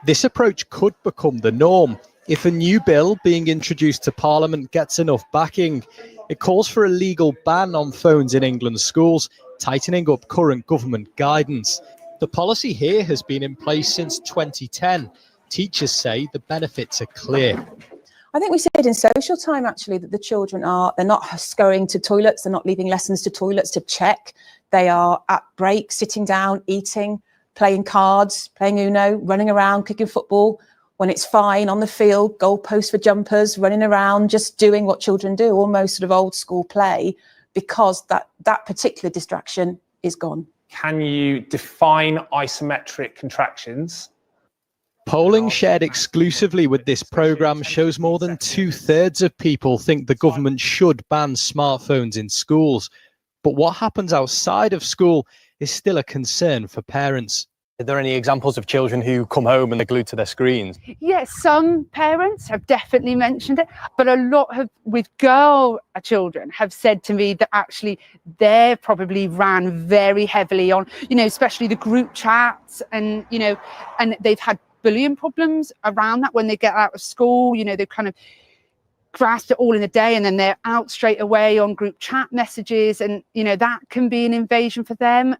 This approach could become the norm if a new bill being introduced to Parliament gets enough backing. It calls for a legal ban on phones in England's schools, tightening up current government guidance. The policy here has been in place since 2010. Teachers say the benefits are clear. I think we said in social time, actually, that the children they're not scurrying to toilets, they're not leaving lessons to toilets to check. They are at break, sitting down, eating, playing cards, playing Uno, running around, kicking football. When it's fine, on the field, goalposts for jumpers, running around, just doing what children do, almost sort of old school play, because that particular distraction is gone. Can you define isometric contractions? Polling shared exclusively with this programme shows more than 2/3 of people think the government should ban smartphones in schools. But what happens outside of school is still a concern for parents. Are there any examples of children who come home and they're glued to their screens? Yes, some parents have definitely mentioned it, but a lot with girl children have said to me that actually they probably ran very heavily on, especially the group chats, and, and they've had bullying problems around that when they get out of school. They've kind of grasp it all in a day, and then they're out straight away on group chat messages, and that can be an invasion for them.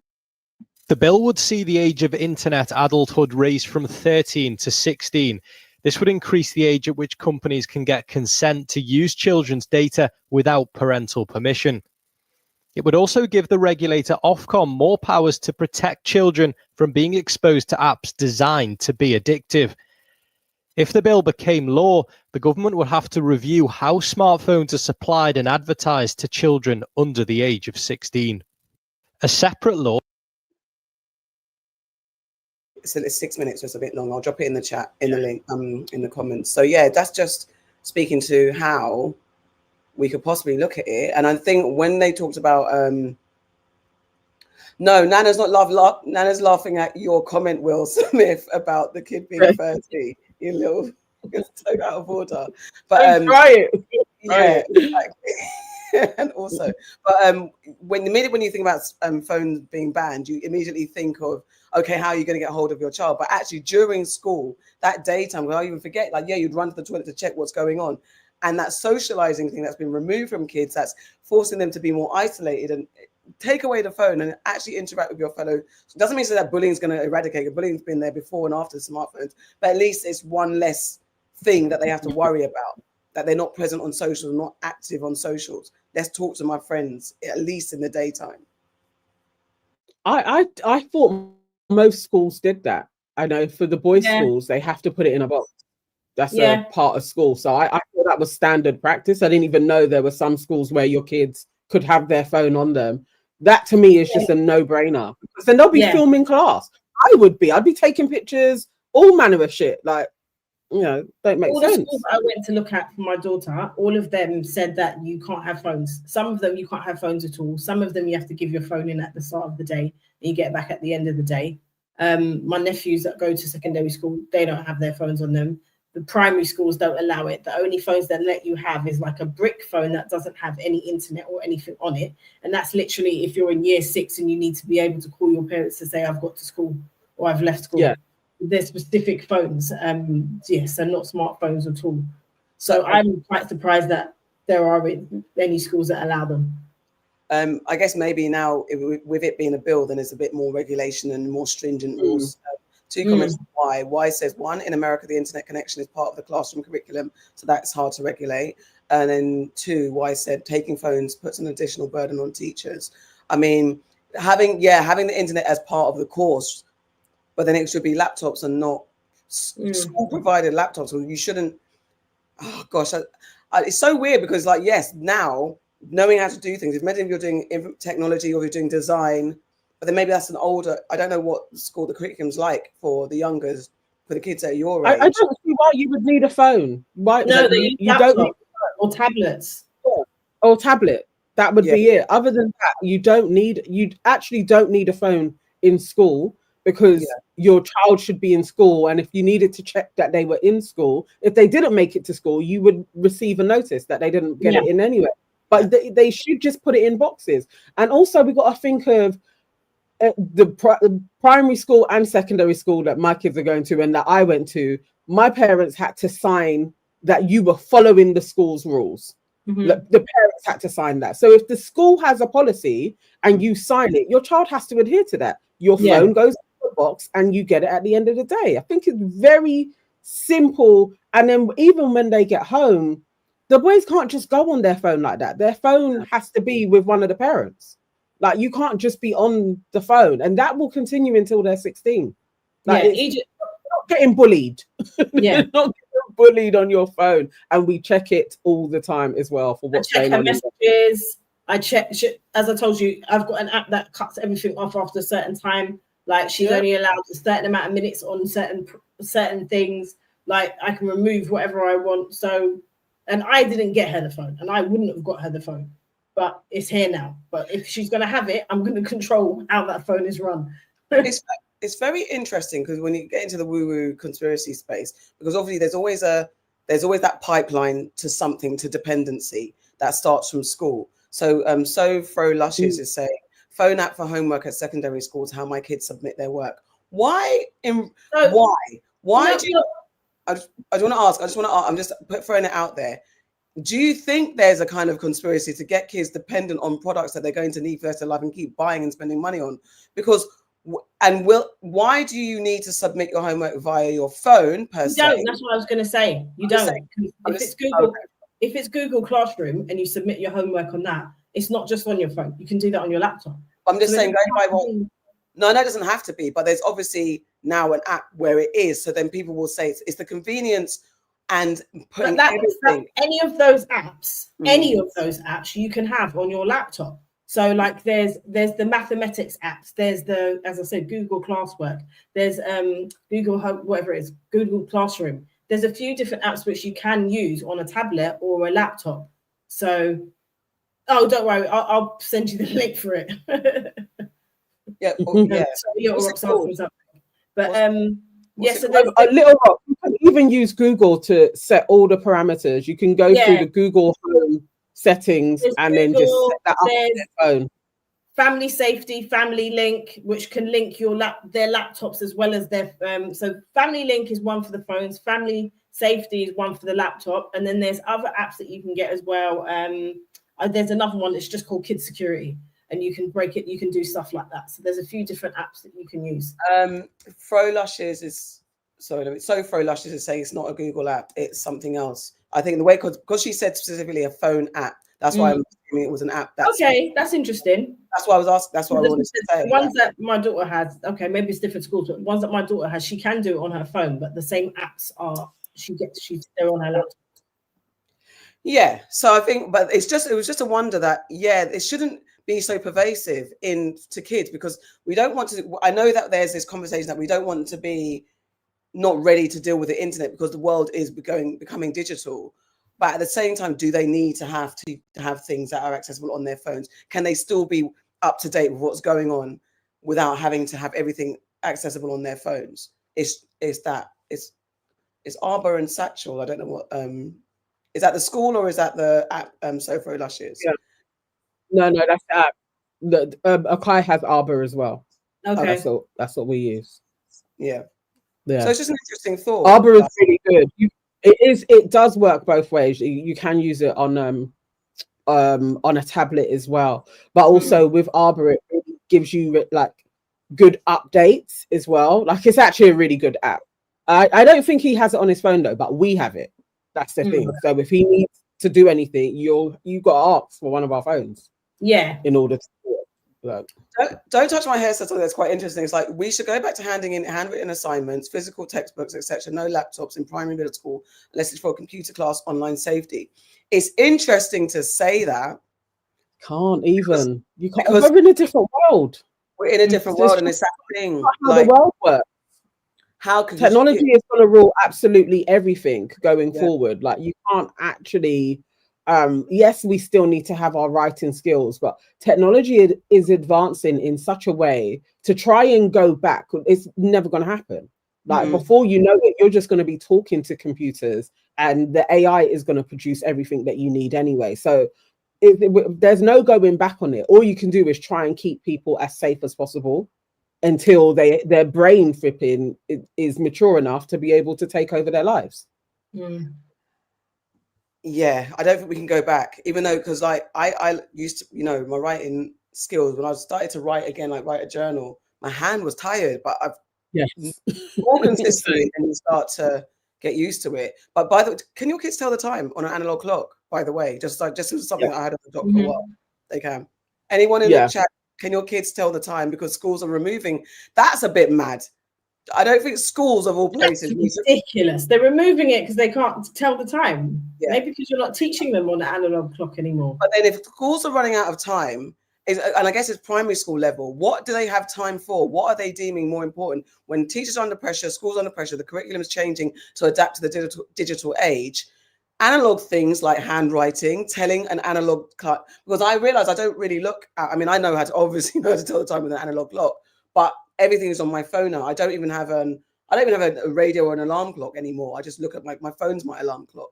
The bill would see the age of internet adulthood raised from 13 to 16. This would increase the age at which companies can get consent to use children's data without parental permission. It would also give the regulator Ofcom more powers to protect children from being exposed to apps designed to be addictive. If the bill became law, the government would have to review how smartphones are supplied and advertised to children under the age of 16. A separate law. So it's 6 minutes, so it's a bit long. I'll drop it in the chat, in the link, in the comments. So yeah, that's just speaking to how we could possibly look at it. And I think when they talked about no, Nana's not Nana's laughing at your comment, Will Smith, about the kid being 30. You little so out of order. But try it. Yeah, exactly. And also, but when you think about phones being banned, you immediately think of, okay, how are you going to get hold of your child? But actually, during school, that daytime, I even forget, like, yeah, you'd run to the toilet to check what's going on. And that socializing thing that's been removed from kids, that's forcing them to be more isolated and take away the phone and actually interact with your fellow. It doesn't mean that bullying is going to eradicate it. Bullying's been there before and after smartphones, but at least it's one less thing that they have to worry about, that they're not present on socials, not active on socials. Let's talk to my friends, at least in the daytime. I thought most schools did that. I know for the boys' schools, they have to put it in a box. That's a part of school. So I thought that was standard practice. I didn't even know there were some schools where your kids could have their phone on them. That to me is just a no-brainer, because then they'll be filming class. I'd be taking pictures, all manner of shit. Like, don't make all sense. The schools I went to look at for my daughter, all of them said that you can't have phones. Some of them you can't have phones at all. Some of them you have to give your phone in at the start of the day and you get back at the end of the day. My nephews that go to secondary school, they don't have their phones on them. The primary schools don't allow it. The only phones that let you have is like a brick phone that doesn't have any internet or anything on it. And that's literally if you're in year 6 and you need to be able to call your parents to say, I've got to school or I've left school. Yeah. They're specific phones. So not smartphones at all. So I'm quite surprised that there are any schools that allow them. I guess maybe now with it being a bill, then there's a bit more regulation and more stringent rules. 2 comments on why. Why says, 1, in America, the internet connection is part of the classroom curriculum, so that's hard to regulate. And then 2, why said taking phones puts an additional burden on teachers. I mean, having the internet as part of the course, but then it should be laptops and not school provided laptops. So you shouldn't. Oh gosh, it's so weird because, like, yes, now knowing how to do things. Imagine if you're doing technology or you're doing design. But then maybe that's an older, I don't know what school the curriculum's like for the youngers, for the kids at your age. I don't see why you would need a phone. Why? No, you don't need or tablets. Or tablet. That would be it. Other than that, you actually don't need a phone in school, because your child should be in school. And if you needed to check that they were in school, if they didn't make it to school, you would receive a notice that they didn't get it in anyway. But they should just put it in boxes. And also we got to think of the primary school and secondary school that my kids are going to and that I went to. My parents had to sign that you were following the school's rules. The parents had to sign that. So if the school has a policy and you sign it, your child has to adhere to that. Your phone goes in the box and you get it at the end of the day. I think it's very simple. And then even when they get home, the boys can't just go on their phone like that. Their phone has to be with one of the parents. Like, you can't just be on the phone, and that will continue until they're 16. Like, Egypt, not getting bullied. You're not getting bullied on your phone, and we check it all the time as well for what's going on. Messages. I check, as I told you, I've got an app that cuts everything off after a certain time. Like, she's only allowed a certain amount of minutes on certain things. Like, I can remove whatever I want. So, and I didn't get her the phone, and I wouldn't have got her the phone. But it's here now. But if she's going to have it, I'm going to control how that phone is run. It's very interesting because when you get into the woo-woo conspiracy space, because obviously there's always that pipeline to something, to dependency that starts from school. So Fro Luscious is saying, phone app for homework at secondary schools, how my kids submit their work. Why do you? I just want to ask. I'm just throwing it out there. do you think there's a kind of conspiracy to get kids dependent on products that they're going to need for the rest of their life and keep buying and spending money on? Because why do you need to submit your homework via your phone per se? Don't. That's what I was going to say. You don't. If it's Google Classroom and you submit your homework on that, it's not just on your phone. You can do that on your laptop. I'm just saying, going by what. No, it doesn't have to be, but there's obviously now an app where it is. So then people will say it's the convenience and putting everything. Any of those apps, you can have on your laptop. So like there's the mathematics apps, there's the, as I said, Google Classwork, there's Google whatever it is, Google Classroom. There's a few different apps which you can use on a tablet or a laptop. So, oh, don't worry, I'll send you the link for it. Yeah, but yes, so there's a little. You can even use Google to set all the parameters. You can go through the Google Home settings and then just set that up on your phone. Family Safety, Family Link, which can link their laptops as well as their so Family Link is one for the phones, Family Safety is one for the laptop, and then there's other apps that you can get as well. There's another one that's just called Kid Security, and you can break it, you can do stuff like that. So there's a few different apps that you can use. Frolushes is Frolushes is saying it's not a Google app, it's something else. I think the way, because she said specifically a phone app, that's why I'm assuming it was an app. That's interesting. That's why I was asking. That's what I wanted to say. The ones that my daughter has, okay, maybe it's different schools, but ones that my daughter has, she can do it on her phone, but the same apps they're on her laptop. Yeah, so I think, but it was just a wonder that it shouldn't be so pervasive to kids, because we don't want to. I know that there's this conversation that we don't want to be not ready to deal with the internet because the world is becoming digital. But at the same time, do they need to have things that are accessible on their phones? Can they still be up to date with what's going on without having to have everything accessible on their phones? It's Arbor and Satchel. I don't know what is that the school or is that the app? Sofro Lushes. Yeah. No, that's the app. Akai has Arbor as well. Okay, that's what we use. Yeah. Yeah. So it's just an interesting thought. Arbor is really good. It does work both ways. You can use it on a tablet as well, but also with Arbor it really gives you like good updates as well. Like it's actually a really good app. I don't think he has it on his phone though, but we have it. That's the thing. So if he needs to do anything, you got to ask for one of our phones. Yeah. In order to do it. Like, don't touch my hair. Something that's quite interesting. It's like we should go back to handing in handwritten assignments, physical textbooks, etc. No laptops in primary, middle school unless it's for computer class, online safety. It's interesting to say that. You can't. Because we're in a different world. We're in a different world, and it's that thing. How the world works. How can technology is going to rule absolutely everything going forward? Like you can't actually. Yes, we still need to have our writing skills, but technology is advancing in such a way to try and go back. It's never going to happen. Like before you know it, you're just going to be talking to computers and the AI is going to produce everything that you need anyway. So there's no going back on it. All you can do is try and keep people as safe as possible until their brain flipping is mature enough to be able to take over their lives. Yeah, I don't think we can go back, even though, because like I used to, my writing skills, when I started to write again, like write a journal, my hand was tired, but I've more consistently and you start to get used to it. But by the way, can your kids tell the time on an analog clock, by the way? Just something that I had at the doc for a while. They can. Anyone in the chat, can your kids tell the time? Because schools are removing, that's a bit mad. I don't think schools of all places. That's ridiculous. They're removing it because they can't tell the time. Yeah. Maybe because you're not teaching them on the analog clock anymore. But then if schools are running out of time, and I guess it's primary school level, what do they have time for? What are they deeming more important? When teachers are under pressure, schools are under pressure, the curriculum is changing to adapt to the digital age. Analog things like handwriting, telling an analog clock, because I realize I don't really look at, I mean, I know how to obviously know how to tell the time with an analog clock, but everything is on my phone now. I don't even have a radio or an alarm clock anymore. I just look at my phone's my alarm clock.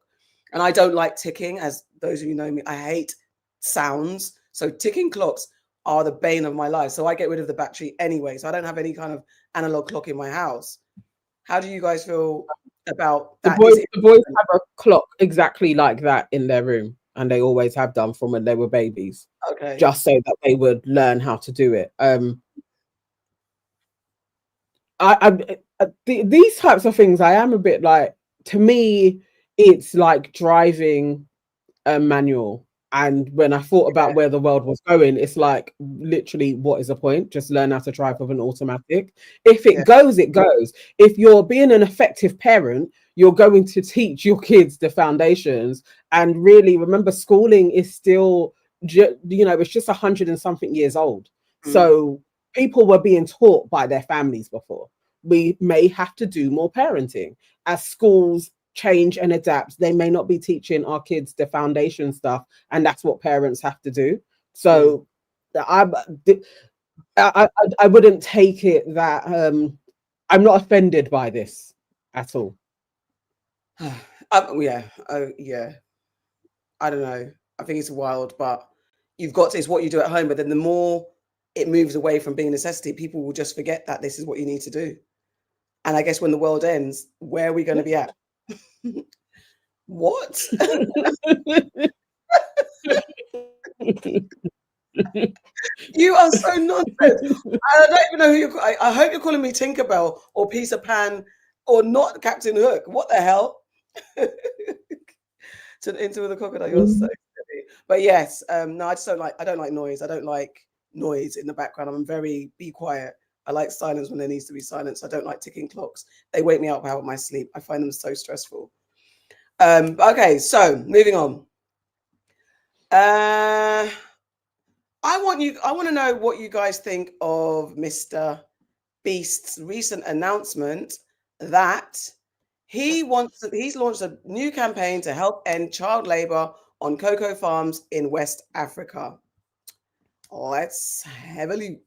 And I don't like ticking, as those of you know me, I hate sounds. So ticking clocks are the bane of my life. So I get rid of the battery anyway. So I don't have any kind of analog clock in my house. How do you guys feel about the that. boys have a clock exactly like that in their room, and they always have done from when they were babies. Okay. Just so that they would learn how to do it. These types of things, I am a bit like, to me, it's like driving a manual. And when I thought about where the world was going, it's like, literally, what is the point? Just learn how to drive with an automatic. If it goes, it goes. If you're being an effective parent, you're going to teach your kids the foundations. And really, remember, schooling is still, it's just 100 and something years old. So people were being taught by their families before. We may have to do more parenting as schools change and adapt. They may not be teaching our kids the foundation stuff, and that's what parents have to do. So I wouldn't take it that I'm not offended by this at all. Yeah, I don't know. I think it's wild, but you've got to, it's what you do at home. But then the more it moves away from being a necessity, people will just forget that this is what you need to do. And I guess when the world ends, where are we going to be at? What? You are so nonsense. I don't even know who you're. I hope you're calling me Tinkerbell or Peter Pan or not Captain Hook. What the hell? Into the crocodile. You're so silly. But yes, no, I just don't like. I don't like noise. I don't like noise in the background. I'm very be quiet. I like silence when there needs to be silence. I don't like ticking clocks. They wake me up out of my sleep. I find them so stressful. Okay, so moving on. I want to know what you guys think of MrBeast's recent announcement that he's launched a new campaign to help end child labor on cocoa farms in West Africa. Let's have a look.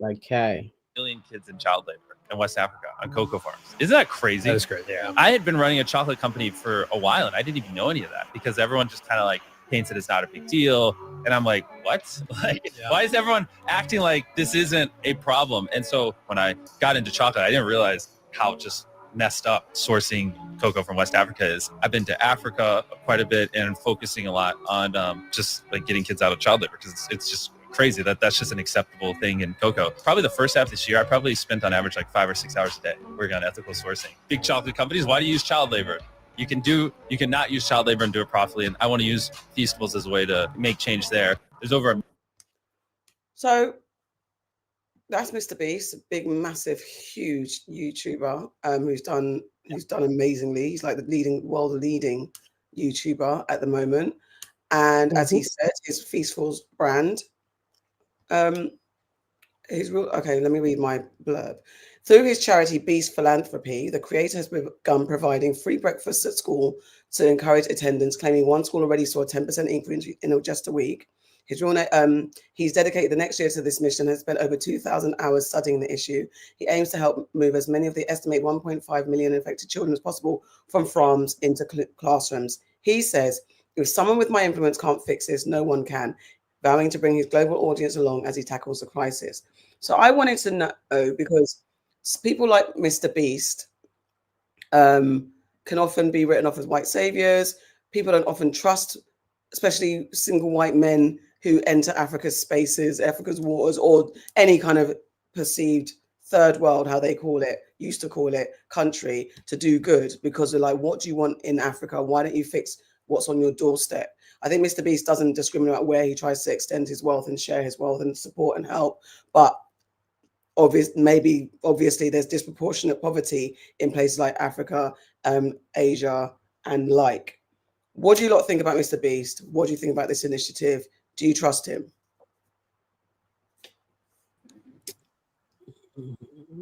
Okay. Million kids in child labor in West Africa on cocoa farms. Isn't that crazy? That is crazy, yeah. I had been running a chocolate company for a while and I didn't even know any of that because everyone just kind of like paints it as not a big deal. And I'm like, what? Like, why is everyone acting like this isn't a problem? And so when I got into chocolate, I didn't realize how just messed up sourcing cocoa from West Africa is. I've been to Africa quite a bit and focusing a lot on just like getting kids out of child labor because it's just crazy that's just an acceptable thing in cocoa. Probably the first half of this year, I probably spent on average like 5 or 6 hours a day working on ethical sourcing. Big chocolate companies, why do you use child labor? You can not use child labor and do it properly. And I want to use Feastables as a way to make change there. There's over So that's MrBeast, a big, massive, huge YouTuber who's done amazingly. He's like the world leading YouTuber at the moment. And as he said, his Feastables brand. Okay, let me read my blurb. Through his charity Beast Philanthropy, the creator has begun providing free breakfasts at school to encourage attendance, claiming one school already saw a 10% increase in just a week. He's dedicated the next year to this mission and has spent over 2,000 hours studying the issue. He aims to help move as many of the estimated 1.5 million infected children as possible from farms into classrooms. He says, if someone with my influence can't fix this, no one can, vowing to bring his global audience along as he tackles the crisis. So I wanted to know, because people like MrBeast can often be written off as white saviors. People don't often trust, especially single white men who enter Africa's spaces, Africa's waters, or any kind of perceived third world, how they used to call it, country, to do good, because they're like, what do you want in Africa? Why don't you fix what's on your doorstep? I think MrBeast doesn't discriminate about where he tries to extend his wealth and share his wealth and support and help, but obviously there's disproportionate poverty in places like Africa, Asia, and like. What do you lot think about MrBeast? What do you think about this initiative? Do you trust him?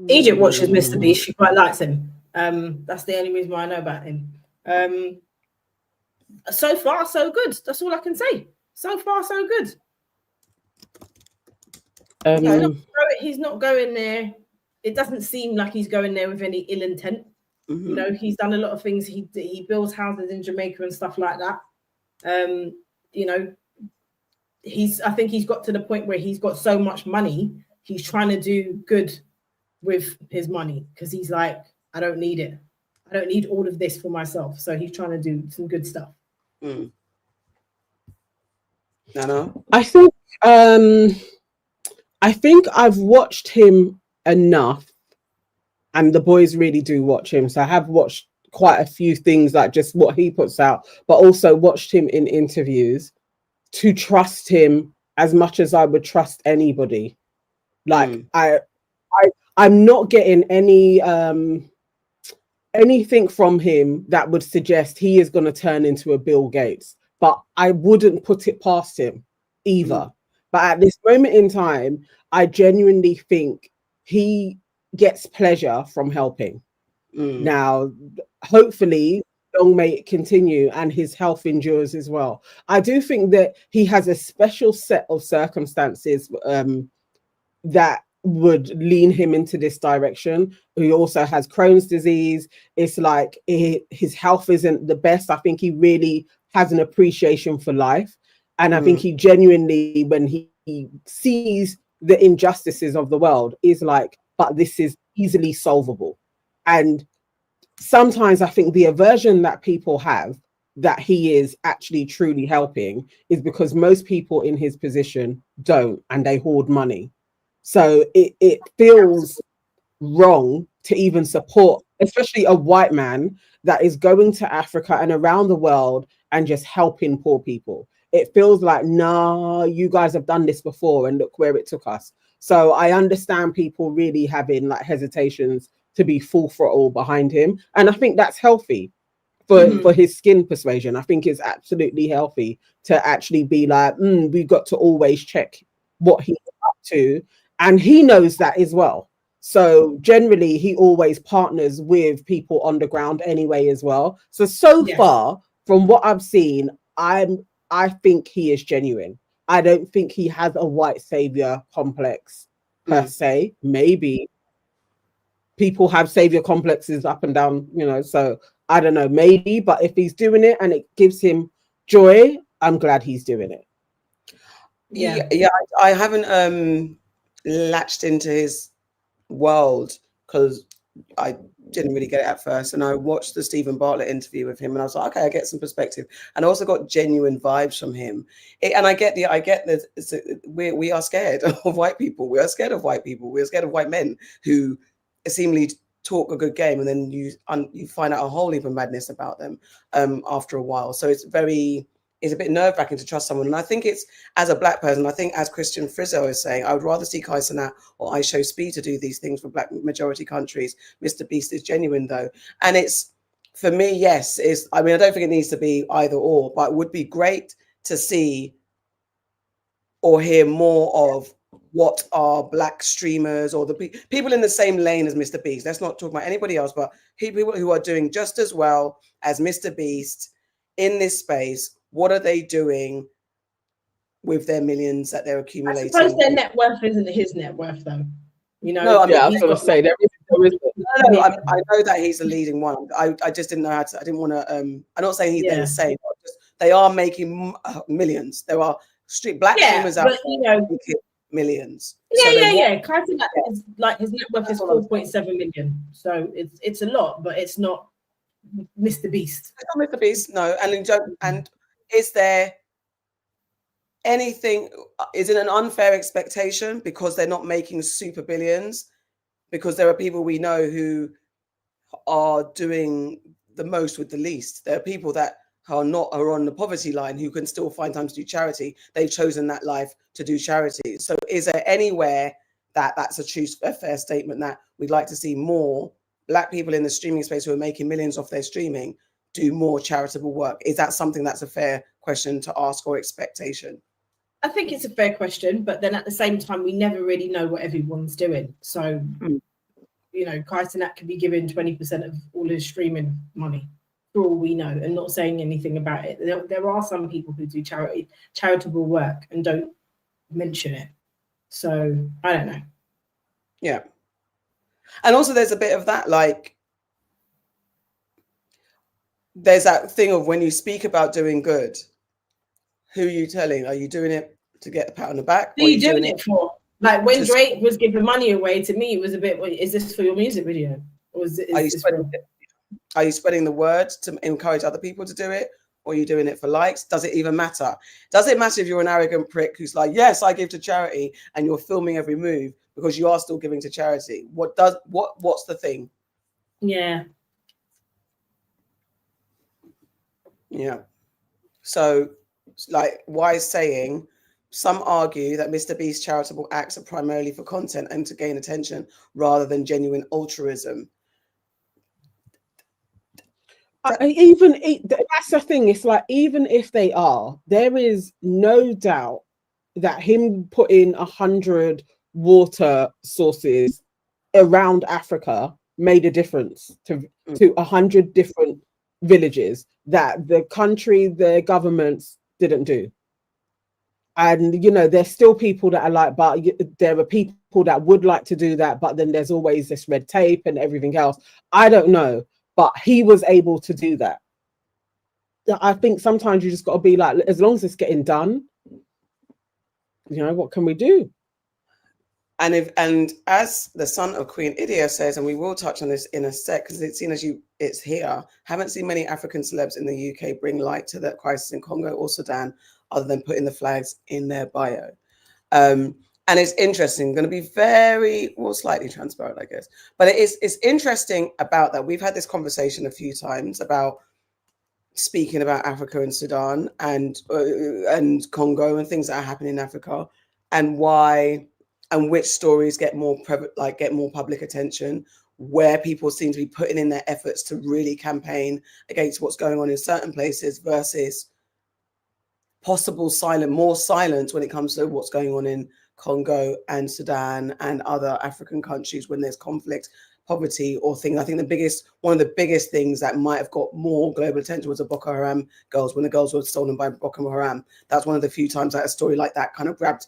Egypt watches MrBeast. She quite likes him. That's the only reason why I know about him. So far, so good. That's all I can say. So far, so good. He's not going there. It doesn't seem like he's going there with any ill intent. You know, he's done a lot of things. He builds houses in Jamaica and stuff like that. You know, I think he's got to the point where he's got so much money, he's trying to do good with his money because he's like, I don't need it. I don't need all of this for myself. So he's trying to do some good stuff. Mm. No. I think I've watched him enough, and the boys really do watch him. So I have watched quite a few things, like just what he puts out, but also watched him in interviews to trust him as much as I would trust anybody. Like I'm not getting anything from him that would suggest he is going to turn into a Bill Gates, but I wouldn't put it past him either. But at this moment in time, I genuinely think he gets pleasure from helping. Now, hopefully, long may it continue and his health endures as well. I do think that he has a special set of circumstances that would lean him into this direction. He also has Crohn's disease. It's like his health isn't the best. I think he really has an appreciation for life. And I think he genuinely, when he sees the injustices of the world, is like, but this is easily solvable. And sometimes I think the aversion that people have that he is actually truly helping is because most people in his position don't, and they hoard money. So it feels wrong to even support, especially a white man that is going to Africa and around the world and just helping poor people. It feels like, nah, you guys have done this before and look where it took us. So I understand people really having like hesitations to be full throttle behind him. And I think that's healthy for his skin persuasion. I think it's absolutely healthy to actually be like, we've got to always check what he's up to. And he knows that as well. So generally, he always partners with people on the ground anyway as well. So far, from what I've seen, I think he is genuine. I don't think he has a white savior complex per se. Maybe people have savior complexes up and down, so I don't know, maybe. But if he's doing it and it gives him joy, I'm glad he's doing it. Yeah, I haven't latched into his world because I didn't really get it at first, and I watched the Stephen Bartlett interview with him and I was like, okay, I get some perspective, and I also got genuine vibes from him. And I get that we are scared of white people. We are scared of white people. We're scared of white men who seemingly talk a good game, and then you find out a whole heap of madness about them after a while. So it's a bit nerve-wracking to trust someone. And I think it's, as a black person, I think as Christian Frizzo is saying, I would rather see Kai Cenat or I Show Speed to do these things for black majority countries. MrBeast is genuine though. And it's, for me, yes, I don't think it needs to be either or, but it would be great to see or hear more of what are black streamers or the people in the same lane as MrBeast. Let's not talk about anybody else, but people who are doing just as well as MrBeast in this space. What are they doing with their millions that they're accumulating? I suppose their net worth isn't his net worth, though. No, I was going to say there is. No, I know that he's the leading one. I just didn't know how to. I didn't want to. I'm not saying he's the same. They are making millions. There are black streamers out there making millions. Yeah. Kai Cenat is like, his net worth is 4.7 million. So it's a lot, but it's not MrBeast. It's not MrBeast, no. And is there anything? Is it an unfair expectation because they're not making super billions? Because there are people we know who are doing the most with the least. There are people that are on the poverty line who can still find time to do charity. They've chosen that life to do charity. So is there anywhere that's a fair statement that we'd like to see more black people in the streaming space who are making millions off their streaming do more charitable work? Is that something that's a fair question to ask or expectation? I think it's a fair question, but then at the same time, we never really know what everyone's doing. So, Kai Cenat could be given 20% of all his streaming money, for all we know, and not saying anything about it. There are some people who do charitable work and don't mention it. So, I don't know. Yeah. And also there's a bit of that, like, there's that thing of when you speak about doing good, who are you telling? Are you doing it to get a pat on the back? Who are you doing it for? Like when Drake was giving money away, to me, it was a bit, is this for your music video? Or is it? Are you spreading the word to encourage other people to do it? Or are you doing it for likes? Does it even matter? Does it matter if you're an arrogant prick who's like, yes, I give to charity, and you're filming every move because you are still giving to charity? What's the thing? Yeah. Yeah. So, like, wise saying, some argue that MrBeast's charitable acts are primarily for content and to gain attention rather than genuine altruism. That's the thing. It's like, even if they are, there is no doubt that him putting 100 water sources around Africa made a difference to 100 different villages that the country, the governments didn't do. And there's still people that are like, but there are people that would like to do that, but then there's always this red tape and everything else. I don't know, but he was able to do that. I think sometimes you just got to be like, as long as it's getting done, what can we do? And as the son of Queen Idia says, and we will touch on this in a sec, because it's here, haven't seen many African celebs in the UK bring light to the crisis in Congo or Sudan, other than putting the flags in their bio. And it's interesting, going to be slightly transparent, I guess. But it's interesting about that. We've had this conversation a few times about speaking about Africa and Sudan and Congo and things that are happening in Africa, and why and which stories get more public attention, where people seem to be putting in their efforts to really campaign against what's going on in certain places versus possible more silence when it comes to what's going on in Congo and Sudan and other African countries when there's conflict, poverty, or things. I think one of the biggest things that might have got more global attention was the Boko Haram girls, when the girls were stolen by Boko Haram. That's one of the few times that a story like that kind of grabbed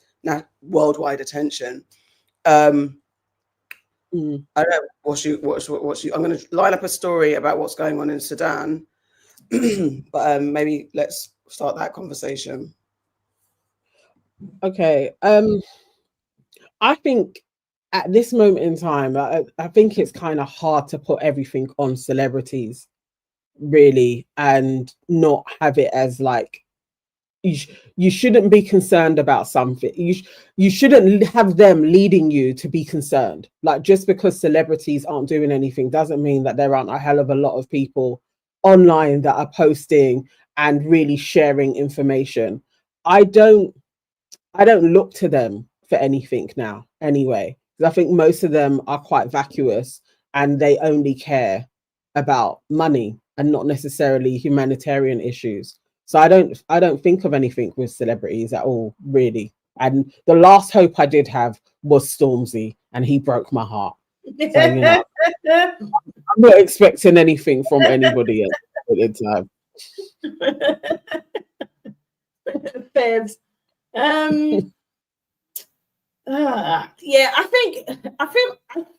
worldwide attention. I don't know what you. I'm going to line up a story about what's going on in Sudan, but maybe let's start that conversation. Okay. I think at this moment in time, I think it's kind of hard to put everything on celebrities, really, and not have it as like, you shouldn't be concerned about something. You shouldn't have them leading you to be concerned. Like, just because celebrities aren't doing anything doesn't mean that there aren't a hell of a lot of people online that are posting and really sharing information. I don't look to them for anything now anyway. I think most of them are quite vacuous and they only care about money and not necessarily humanitarian issues. So I don't think of anything with celebrities at all, really. And the last hope I did have was Stormzy, and he broke my heart. So, I'm not expecting anything from anybody else at the time. Feds. Yeah, I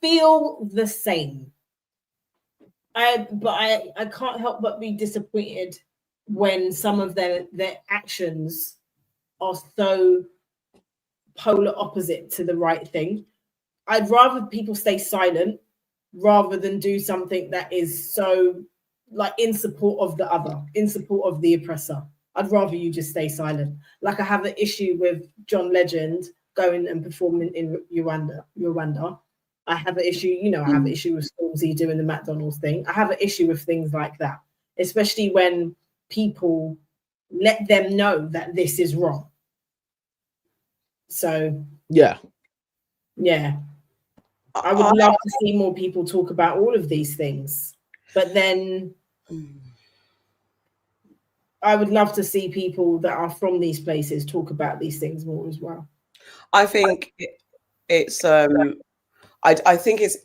feel the same. I can't help but be disappointed when some of their actions are so polar opposite to the right thing. I'd rather people stay silent rather than do something that is so like in support of the other, in support of the oppressor. I'd rather you just stay silent. Like, I have an issue with John Legend going and performing in Rwanda. I have an issue, I have an issue with Stormzy doing the McDonald's thing. I have an issue with things like that, especially when people let them know that this is wrong. So, yeah. I would love to see more people talk about all of these things, but then I would love to see people that are from these places talk about these things more as well. I think it's I think it's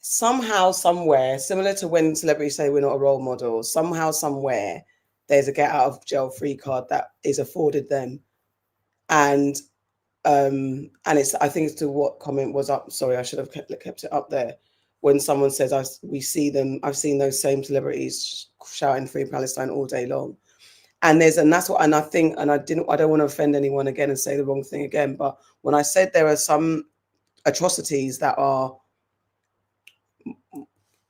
somehow, somewhere, similar to when celebrities say we're not a role model, somehow, somewhere, there's a get out of jail free card that is afforded them. And it's, I think it's to what comment was up. Sorry, I should have kept it up there. When someone says, I've seen those same celebrities shouting Free Palestine all day long. And I don't want to offend anyone again and say the wrong thing again, but when I said there are some atrocities that are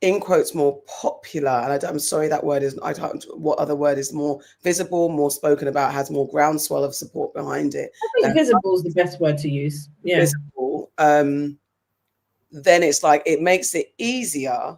in quotes, more popular, and I'm sorry that word is, I don't, what other word is more visible, more spoken about, has more groundswell of support behind it. I think visible is the best word to use. Yeah. Visible, then it's like, it makes it easier.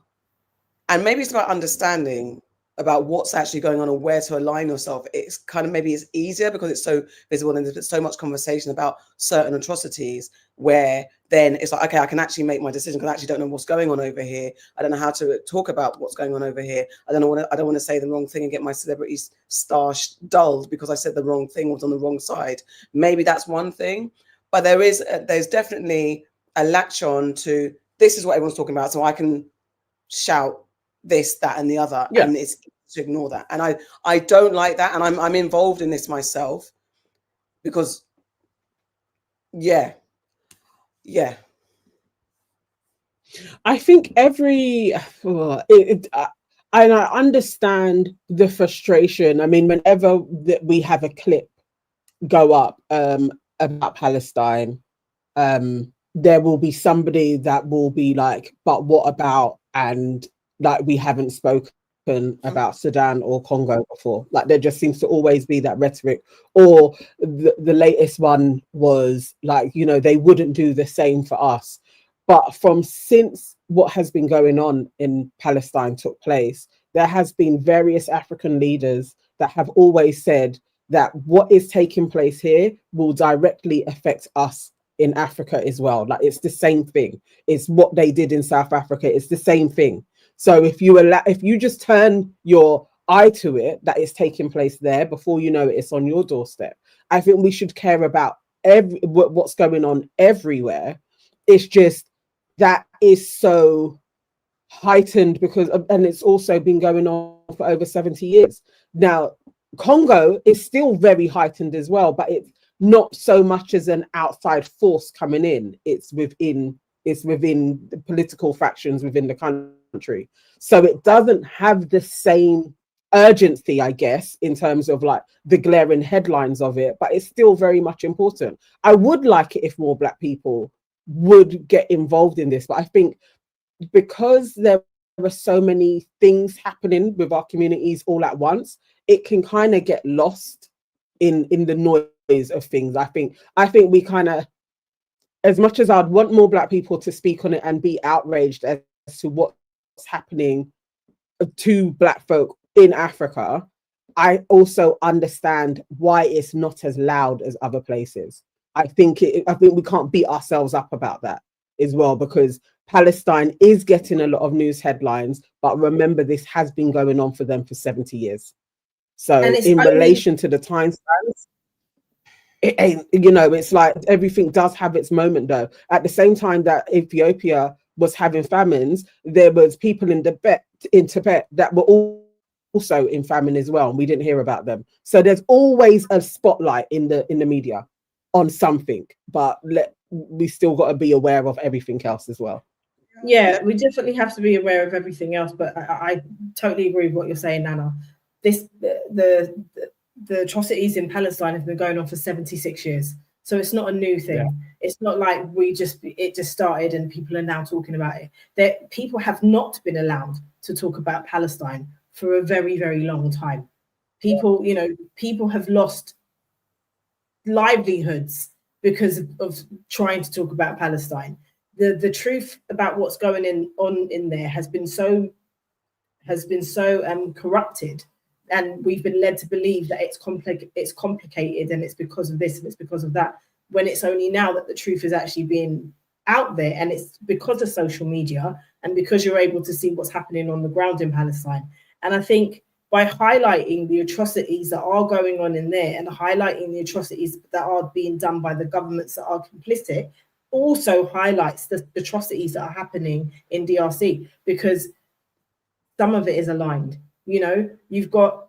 And maybe it's about understanding about what's actually going on and where to align yourself. It's kind of, maybe it's easier because it's so visible and there's so much conversation about certain atrocities, where then it's like, okay, I can actually make my decision because I actually don't know what's going on over here. I don't know how to talk about what's going on over here. I don't want to say the wrong thing and get my celebrity star dulled because I said the wrong thing, was on the wrong side. Maybe that's one thing, but there's definitely a latch on to, this is what everyone's talking about, so I can shout this, that, and the other, and it's to ignore that. And I don't like that, and I'm involved in this myself because yeah. I think and I understand the frustration. I mean, whenever we have a clip go up about Palestine, there will be somebody that will be like, but what about, and like, we haven't spoken about Sudan or Congo before. Like, there just seems to always be that rhetoric. Or the latest one was like, you know, they wouldn't do the same for us. But since what has been going on in Palestine took place, there has been various African leaders that have always said that what is taking place here will directly affect us in Africa as well. Like, it's the same thing. It's what they did in South Africa. It's the same thing. So if you just turn your eye to it, that is taking place there, before you know it, it's on your doorstep. I think we should care about what's going on everywhere. It's just that is so heightened because, and it's also been going on for over 70 years. Now, Congo is still very heightened as well, but it's not so much as an outside force coming in. It's within the political factions within the country. So it doesn't have the same urgency, I guess, in terms of like the glaring headlines of it, but it's still very much important. I would like it if more Black people would get involved in this, but I think because there are so many things happening with our communities all at once, it can kind of get lost in the noise of things. I think we kind of, as much as I'd want more Black people to speak on it and be outraged as to what's happening to Black folk in Africa, I also understand why it's not as loud as other places. I think we can't beat ourselves up about that as well, because Palestine is getting a lot of news headlines, but remember, this has been going on for them for 70 years. So in relation to the time spans, it ain't, you know, it's like everything does have its moment though. At the same time that Ethiopia was having famines, there was people in Tibet that were also in famine as well, and we didn't hear about them. So there's always a spotlight in the media on something, but we still got to be aware of everything else as well. Yeah, we definitely have to be aware of everything else, but I totally agree with what you're saying, Nana. The atrocities in Palestine have been going on for 76 years. So it's not a new thing. Yeah. It's not like it just started and people are now talking about it. That people have not been allowed to talk about Palestine for a very, very long time. People have lost livelihoods because of trying to talk about Palestine. The truth about what's going on in there has been so corrupted, and we've been led to believe that it's complicated and it's because of this and it's because of that, when it's only now that the truth is actually being out there, and it's because of social media and because you're able to see what's happening on the ground in Palestine. And I think by highlighting the atrocities that are going on in there and highlighting the atrocities that are being done by the governments that are complicit, also highlights the atrocities that are happening in DRC, because some of it is aligned. You know, you've got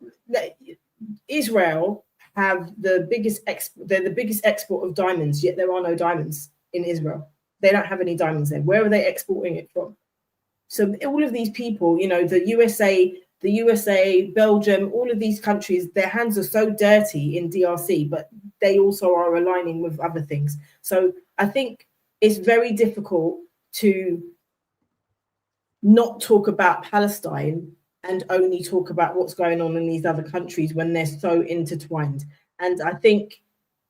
Israel have the biggest export of diamonds, yet there are no diamonds in Israel. They don't have any diamonds there. Where are they exporting it from? So all of these people, you know, the USA, Belgium, all of these countries, their hands are so dirty in DRC, but they also are aligning with other things. So I think it's very difficult to not talk about Palestine and only talk about what's going on in these other countries when they're so intertwined. And I think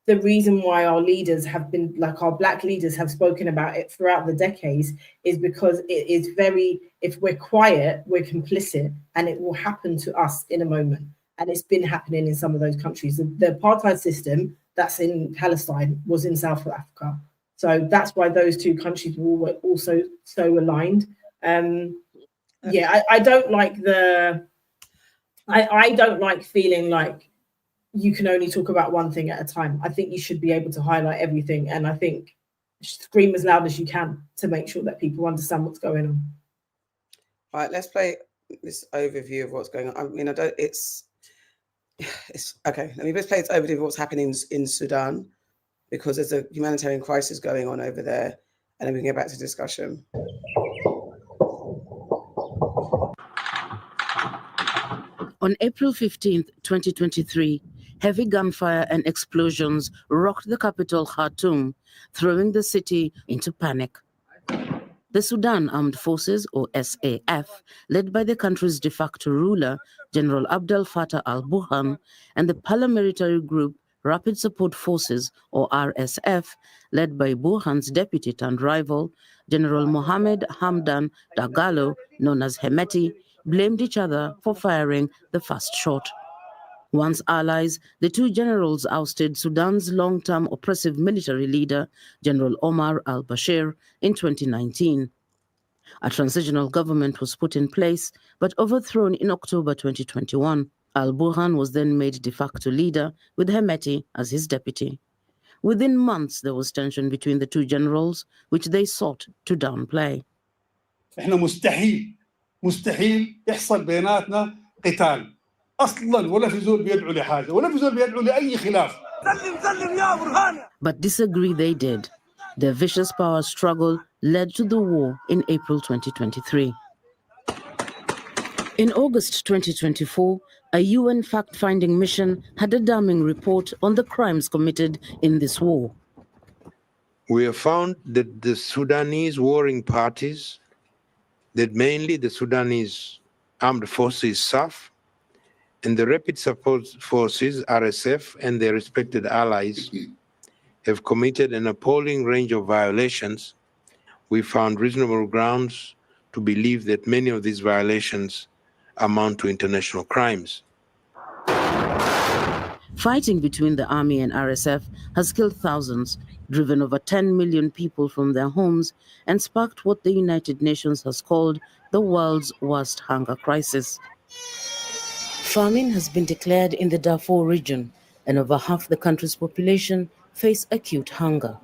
the reason why our leaders have been, like our Black leaders have spoken about it throughout the decades, is because it is very, if we're quiet, we're complicit, and it will happen to us in a moment. And it's been happening in some of those countries. The apartheid system that's in Palestine was in South Africa. So that's why those two countries were also so aligned. Yeah, I don't like I don't like feeling like you can only talk about one thing at a time. I think you should be able to highlight everything, and I think scream as loud as you can to make sure that people understand what's going on. All right, let's play this overview of what's going on. I mean, it's okay. Let me just play this overview of what's happening in Sudan, because there's a humanitarian crisis going on over there, and then we can get back to discussion. On April 15th, 2023, heavy gunfire and explosions rocked the capital, Khartoum, throwing the city into panic. The Sudan Armed Forces, or SAF, led by the country's de facto ruler, General Abdel Fattah al-Burhan, and the paramilitary group Rapid Support Forces, or RSF, led by Burhan's deputy turned rival, General Mohamed Hamdan Dagalo, known as Hemeti, blamed each other for firing the first shot. Once allies, the two generals ousted Sudan's long-term oppressive military leader, General Omar al-Bashir, in 2019. A transitional government was put in place, but overthrown in October 2021. Al-Burhan was then made de facto leader, with Hemeti as his deputy. Within months, there was tension between the two generals, which they sought to downplay. مستحيل يحصل بيناتنا قتال اصلا ولا في زول بيدعو لحاجه ولا في زول بيدعو لاي خلاف. But disagree they did. Their vicious power struggle led to the war in April 2023. In August 2024, a UN fact-finding mission had a damning report on the crimes committed in this war. We have found that the Sudanese warring parties, that mainly the Sudanese Armed Forces, SAF, and the Rapid Support Forces, RSF, and their respected allies, have committed an appalling range of violations. We found reasonable grounds to believe that many of these violations amount to international crimes. Fighting between the army and RSF has killed thousands, driven over 10 million people from their homes, and sparked what the United Nations has called the world's worst hunger crisis. Famine has been declared in the Darfur region, and over half the country's population face acute hunger.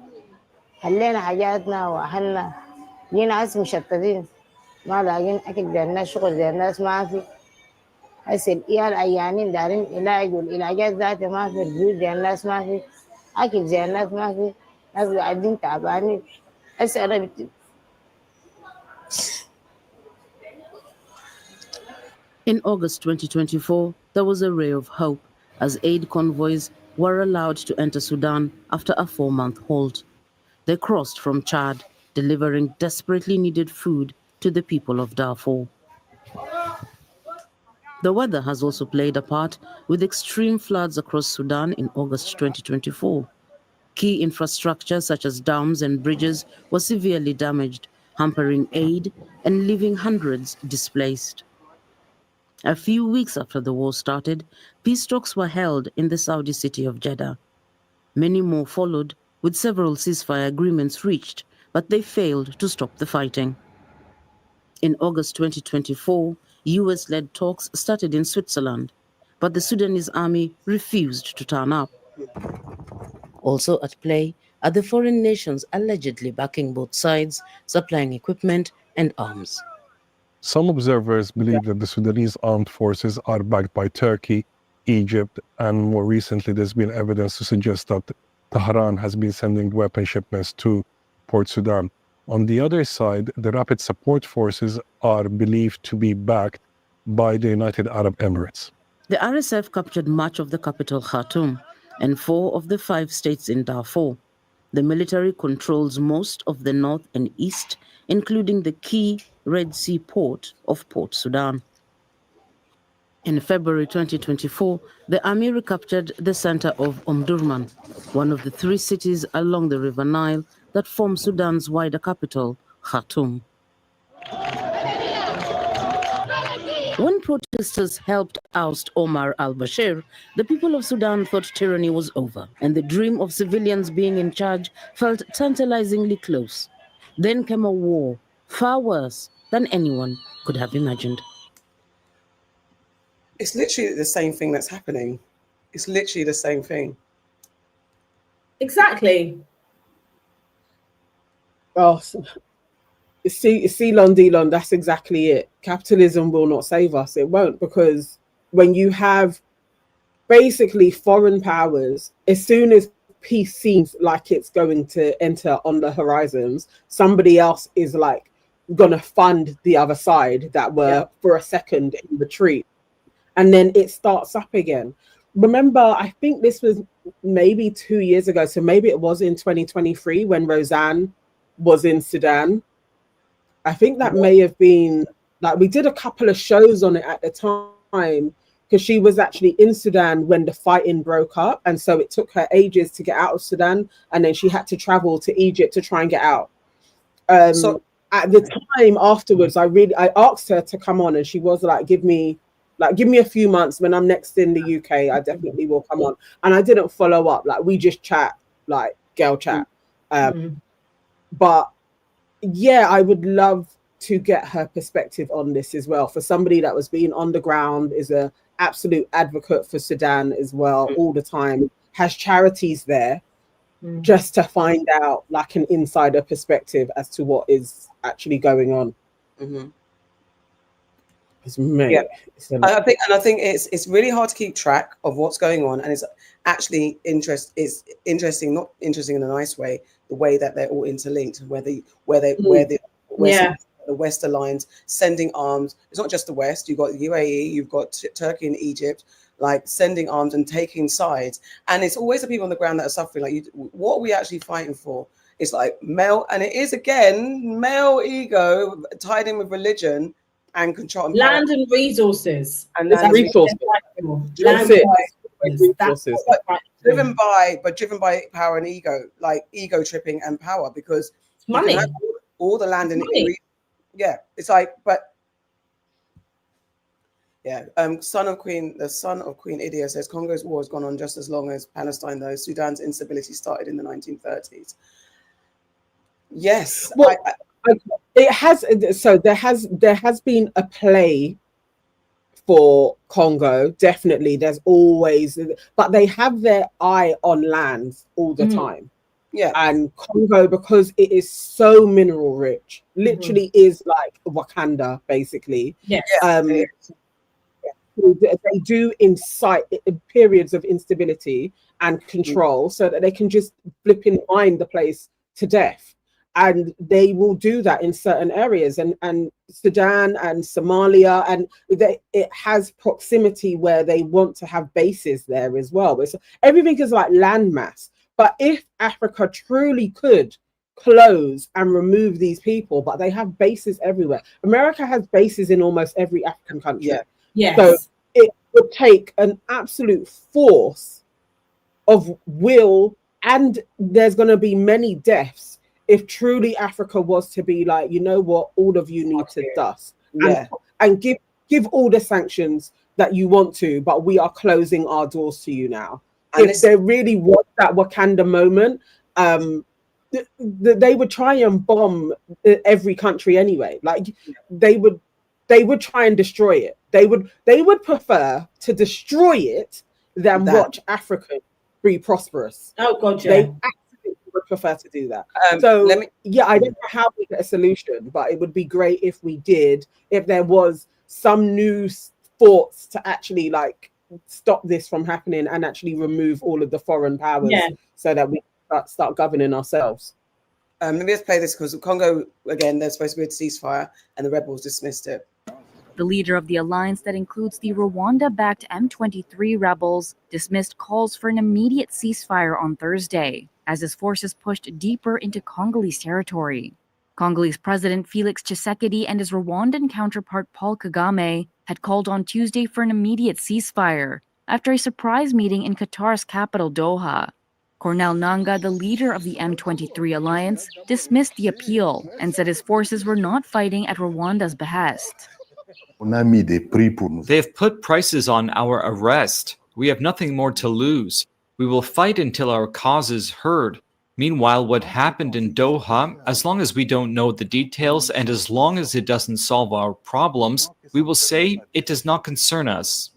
In August 2024, there was a ray of hope as aid convoys were allowed to enter Sudan after a 4-month halt. They crossed from Chad, delivering desperately needed food to the people of Darfur. The weather has also played a part, with extreme floods across Sudan in August 2024. Key infrastructure such as dams and bridges was severely damaged, hampering aid and leaving hundreds displaced. A few weeks after the war started, peace talks were held in the Saudi city of Jeddah. Many more followed, with several ceasefire agreements reached, but they failed to stop the fighting. In August 2024, US-led talks started in Switzerland, but the Sudanese army refused to turn up. Also at play are the foreign nations allegedly backing both sides, supplying equipment and arms. Some observers believe that the Sudanese armed forces are backed by Turkey, Egypt, and more recently there's been evidence to suggest that Tehran has been sending weapon shipments to Port Sudan. On the other side, the Rapid Support Forces are believed to be backed by the United Arab Emirates. The RSF captured much of the capital, Khartoum, and 4 of the 5 states in Darfur. The military controls most of the north and east, including the key Red Sea port of Port Sudan. In February 2024, the army recaptured the center of Omdurman, one of the 3 cities along the River Nile that form Sudan's wider capital, Khartoum. When protesters helped oust Omar al-Bashir, the people of Sudan thought tyranny was over, and the dream of civilians being in charge felt tantalizingly close. Then came a war, far worse than anyone could have imagined. It's literally the same thing that's happening. It's literally the same thing. Exactly. Oh, see, Lon, that's exactly it. Capitalism will not save us. It won't, because when you have basically foreign powers, as soon as peace seems like it's going to enter on the horizons, somebody else is like gonna fund the other side that were for a second in retreat, and then it starts up again. Remember, I think this was maybe 2 years ago, so maybe it was in 2023 when Roseanne was in Sudan. I think that may have been, like, we did a couple of shows on it at the time, because she was actually in Sudan when the fighting broke up, and so it took her ages to get out of Sudan, and then she had to travel to Egypt to try and get out. So at the time afterwards, I asked her to come on, and she was like, give me a few months. When I'm next in the UK, I definitely will come on. And I didn't follow up. Like, we just chat, like girl chat. But yeah, I would love to get her perspective on this as well. For somebody that was being on the ground, is a absolute advocate for Sudan as well, all the time, has charities there, just to find out like an insider perspective as to what is actually going on. Yeah, I think it's really hard to keep track of what's going on, and it's actually interesting, not interesting in a nice way, the way that they're all interlinked, where the West aligns, sending arms. It's not just the West. You've got the UAE, you've got Turkey and Egypt, like sending arms and taking sides, and it's always the people on the ground that are suffering. Like, what are we actually fighting for? It's like male, and it is again male ego tied in with religion and control and land and resources, and resources. Driven by power and ego, like ego tripping and power, because money, you can have all the land and it's like, but yeah. The son of Queen Idia says Congo's war has gone on just as long as Palestine, though. Sudan's instability started in the 1930s. Yes, well, it has. So there has been a play for Congo, definitely. There's always, but they have their eye on lands all the time. Yeah, and Congo, because it is so mineral rich, literally is like Wakanda, basically. Yes. They do incite periods of instability and control, so that they can just flip and mine the place to death. And they will do that in certain areas, and Sudan and Somalia, and it has proximity where they want to have bases there as well. It's, everything is like landmass. But if Africa truly could close and remove these people, but they have bases everywhere. America has bases in almost every African country. Yes. So it would take an absolute force of will, and there's going to be many deaths if truly Africa was to be like, you know what, all of you need to dust and give all the sanctions that you want to, but we are closing our doors to you now. And if there really was that Wakanda moment, they would try and bomb every country anyway. Like they would try and destroy it. They would prefer to destroy it than watch Africa be prosperous. Oh God, yeah. They absolutely would prefer to do that. I don't know how we get a solution, but it would be great if we did. If there was some new thoughts to actually like stop this from happening and actually remove all of the foreign powers, so that we start governing ourselves. Let me just play this, because Congo, again, there's supposed to be a ceasefire and the rebels dismissed it. The leader of the alliance that includes the Rwanda-backed M23 rebels dismissed calls for an immediate ceasefire on Thursday. as his forces pushed deeper into Congolese territory. Congolese President Felix Tshisekedi and his Rwandan counterpart Paul Kagame had called on Tuesday for an immediate ceasefire after a surprise meeting in Qatar's capital Doha. Cornel Nangaa, the leader of the M23 alliance, dismissed the appeal and said his forces were not fighting at Rwanda's behest. They've put prices on our arrest. We have nothing more to lose. We will fight until our cause is heard. Meanwhile, what happened in Doha, as long as we don't know the details and as long as it doesn't solve our problems, we will say it does not concern us.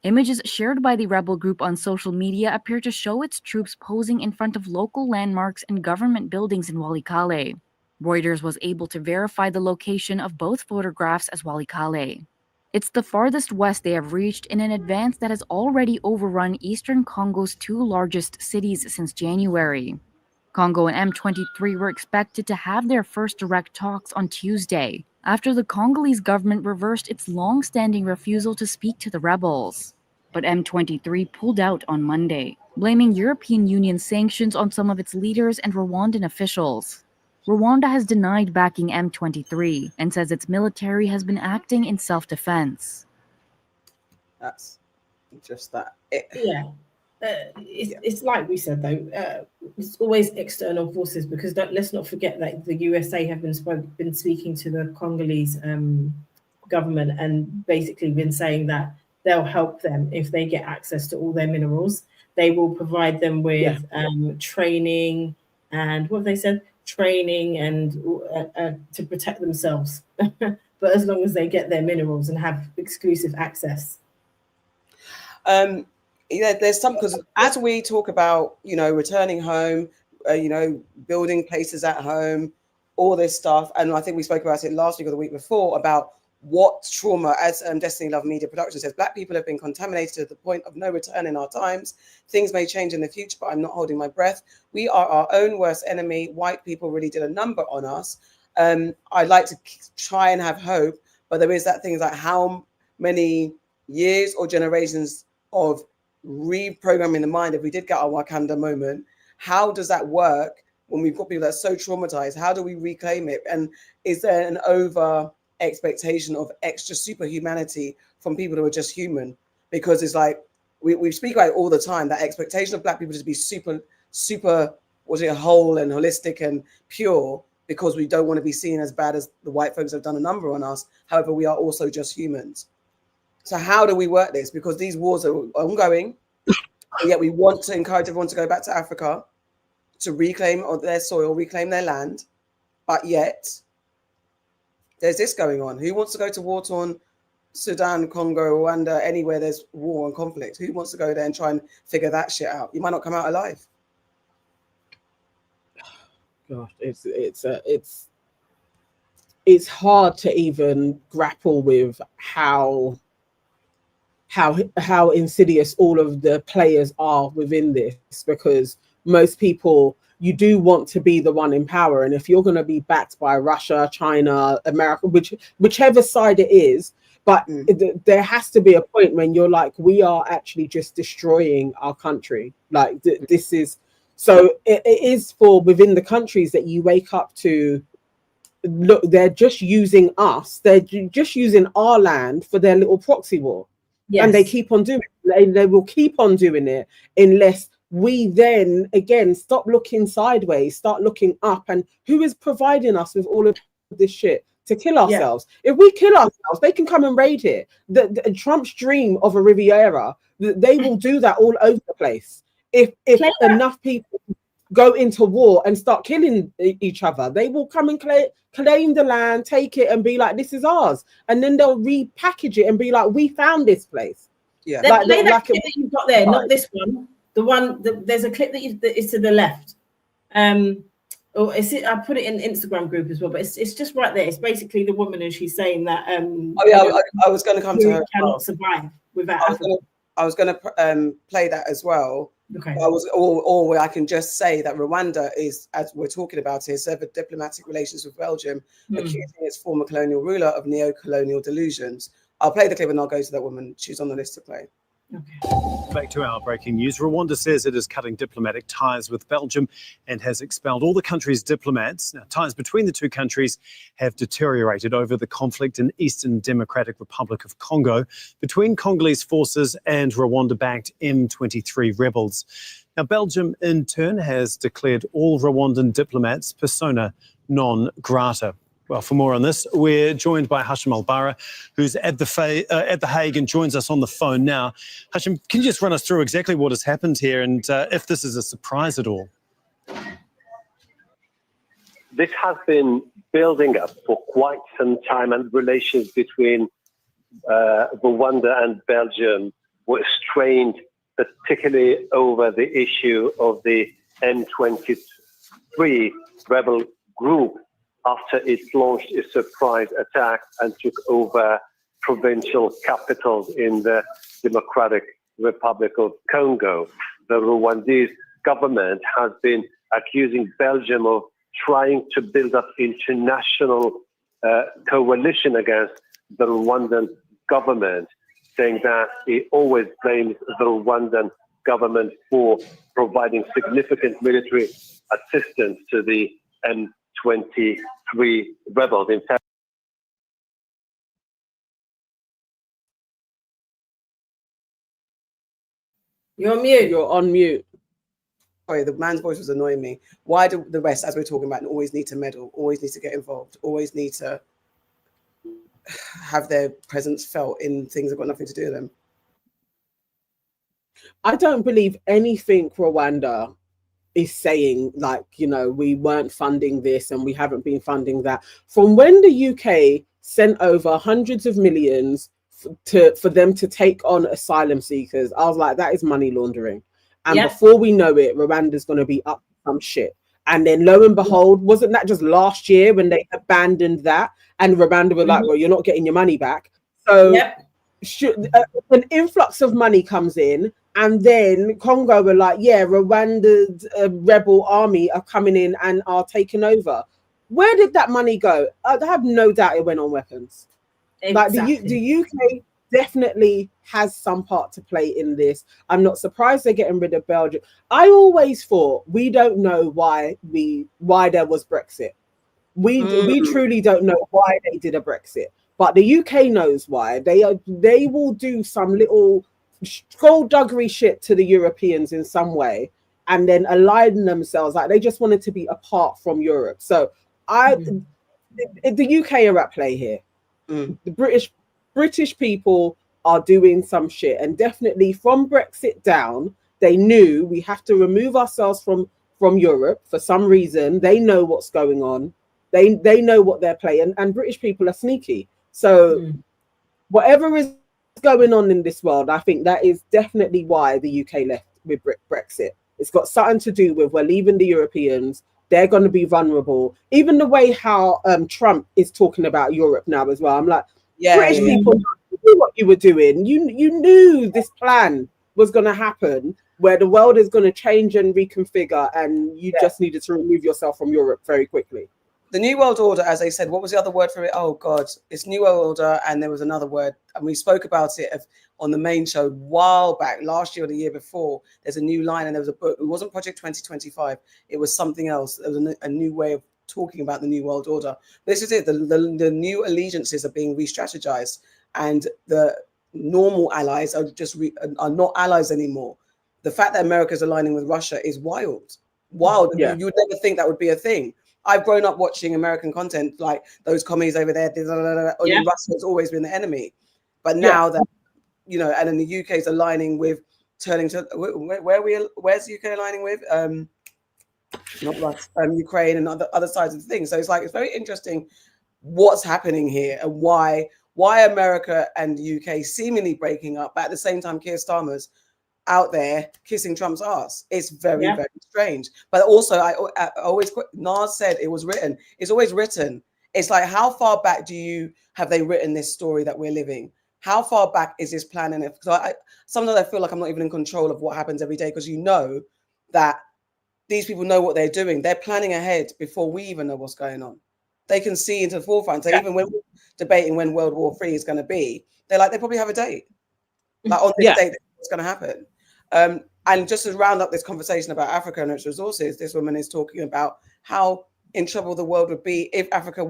Images shared by the rebel group on social media appear to show its troops posing in front of local landmarks and government buildings in Walikale. Reuters was able to verify the location of both photographs as Walikale. It's the farthest west they have reached in an advance that has already overrun eastern Congo's two largest cities since January. Congo and M23 were expected to have their first direct talks on Tuesday, after the Congolese government reversed its long-standing refusal to speak to the rebels. But M23 pulled out on Monday, blaming European Union sanctions on some of its leaders and Rwandan officials. Rwanda has denied backing M23 and says its military has been acting in self-defense. That's just that. Yeah. It's like we said though, it's always external forces, because let's not forget that the USA have been speaking to the Congolese government and basically been saying that they'll help them if they get access to all their minerals. They will provide them with training and what have they said? Training and to protect themselves, but as long as they get their minerals and have exclusive access. There's some, because as we talk about, returning home, building places at home, all this stuff, and I think we spoke about it last week or the week before about what trauma, as Destiny Love Media Production says, Black people have been contaminated to the point of no return in our times. Things may change in the future, but I'm not holding my breath. We are our own worst enemy. White people really did a number on us. I like to try and have hope, but there is that thing like how many years or generations of reprogramming the mind, if we did get our Wakanda moment, how does that work when we've got people that are so traumatized? How do we reclaim it? And is there an over expectation of extra superhumanity from people who are just human? Because it's like we speak about it all the time, that expectation of Black people to be super whole and holistic and pure, because we don't want to be seen as bad as the white folks have done a number on us. However, we are also just humans. So how do we work this? Because these wars are ongoing, and yet we want to encourage everyone to go back to Africa to reclaim their soil, reclaim their land, but yet there's this going on. Who wants to go to war-torn Sudan, Congo, Rwanda, anywhere there's war and conflict? Who wants to go there and try and figure that shit out? You might not come out alive. Gosh, it's hard to even grapple with how insidious all of the players are within this, because most people, you do want to be the one in power, and if you're going to be backed by Russia, China, America, whichever side it is, but there has to be a point when you're like, we are actually just destroying our country. Like this is, so it is for within the countries that you wake up to, look, they're just using us, they're just using our land for their little proxy war. Yes. And they keep on doing it. They will keep on doing it unless we then again stop looking sideways, start looking up. And who is providing us with all of this shit to kill ourselves? If we kill ourselves, they can come and raid it. The Trump's dream of a Riviera, they will do that all over the place. If enough people go into war and start killing each other, they will come and claim the land, take it, and be like, "This is ours." And then they'll repackage it and be like, "We found this place." Yeah, that clip that you've got there, not this one. The one there's a clip that is to the left. I put it in the Instagram group as well, but it's just right there. It's basically the woman, and she's saying that. I was going to come to her. Cannot survive without. I was going to play that as well. Okay. Or I can just say that Rwanda is, as we're talking about here, severed diplomatic relations with Belgium, accusing its former colonial ruler of neo-colonial delusions. I'll play the clip and I'll go to that woman. She's on the list to play. Back to our breaking news. Rwanda says it is cutting diplomatic ties with Belgium and has expelled all the country's diplomats. Now, ties between the two countries have deteriorated over the conflict in Eastern Democratic Republic of Congo between Congolese forces and Rwanda-backed M23 rebels. Now, Belgium, in turn, has declared all Rwandan diplomats persona non grata. Well, for more on this, we're joined by Hashim Al-Bara, who's at the Hague and joins us on the phone now. Hashim, can you just run us through exactly what has happened here and if this is a surprise at all? This has been building up for quite some time, and relations between Rwanda and Belgium were strained, particularly over the issue of the M23 rebel group, after it launched a surprise attack and took over provincial capitals in the Democratic Republic of Congo. The Rwandese government has been accusing Belgium of trying to build up international coalition against the Rwandan government, saying that it always blames the Rwandan government for providing significant military assistance to the M23 rebels. In fact, you're on mute. You're on mute. Sorry, the man's voice was annoying me. Why do the West, as we're talking about, always need to meddle, always need to get involved, always need to have their presence felt in things that got nothing to do with them? I don't believe anything Rwanda is saying, like, you know, we weren't funding this and we haven't been funding that. From when the UK sent over hundreds of millions for them to take on asylum seekers, I was like, that is money laundering. And before we know it, Rwanda's going to be up some shit. And then lo and behold, wasn't that just last year when they abandoned that and Rwanda were like, well, you're not getting your money back. So an influx of money comes in, and then Congo were like, yeah, Rwanda's rebel army are coming in and are taking over. Where did that money go? I have no doubt it went on weapons. Exactly. Like the UK definitely has some part to play in this. I'm not surprised they're getting rid of Belgium. I always thought we don't know why there was Brexit. We truly don't know why they did a Brexit, but the UK knows why. They will do some little skullduggery shit to the Europeans in some way and then align themselves, like they just wanted to be apart from Europe. So the UK are at play here. The British people are doing some shit, and definitely from Brexit down, they knew we have to remove ourselves from Europe for some reason. They know what's going on. They know what they're playing, and British people are sneaky. So whatever is going on in this world, I think that is definitely why the UK left with Brexit. It's got something to do with we're leaving the Europeans. They're going to be vulnerable. Even the way how Trump is talking about Europe now as well. I'm like, British people knew what you were doing. You knew this plan was going to happen, where the world is going to change and reconfigure, and you just needed to remove yourself from Europe very quickly. The New World Order, as they said, what was the other word for it? Oh, God, it's New World Order, and there was another word, and we spoke about it on the main show a while back, last year or the year before. There's a new line, and there was a book. It wasn't Project 2025. It was something else. There was a new way of talking about the New World Order. This is it. The new allegiances are being re-strategized, and the normal allies are are not allies anymore. The fact that America's aligning with Russia is wild. Yeah. You would never think that would be a thing. I've grown up watching American content, like those commies over there. Russia's always been the enemy, but now that and then the UK is aligning with turning to where's the UK aligning with? Not Russia, Ukraine and other sides of things. So it's very interesting what's happening here and why America and the UK seemingly breaking up, but at the same time Keir Starmer's out there kissing Trump's ass. It's very, very strange. But also, I always, Nas said it was written. It's always written. It's like, how far back have they written this story that we're living? How far back is this plan? And sometimes I feel like I'm not even in control of what happens every day, because you know that these people know what they're doing. They're planning ahead before we even know what's going on. They can see into the forefront. So even when we're debating when World War III is going to be, they probably have a date. Like on this date, what's going to happen. And just to round up this conversation about Africa and its resources, this woman is talking about how in trouble the world would be if Africa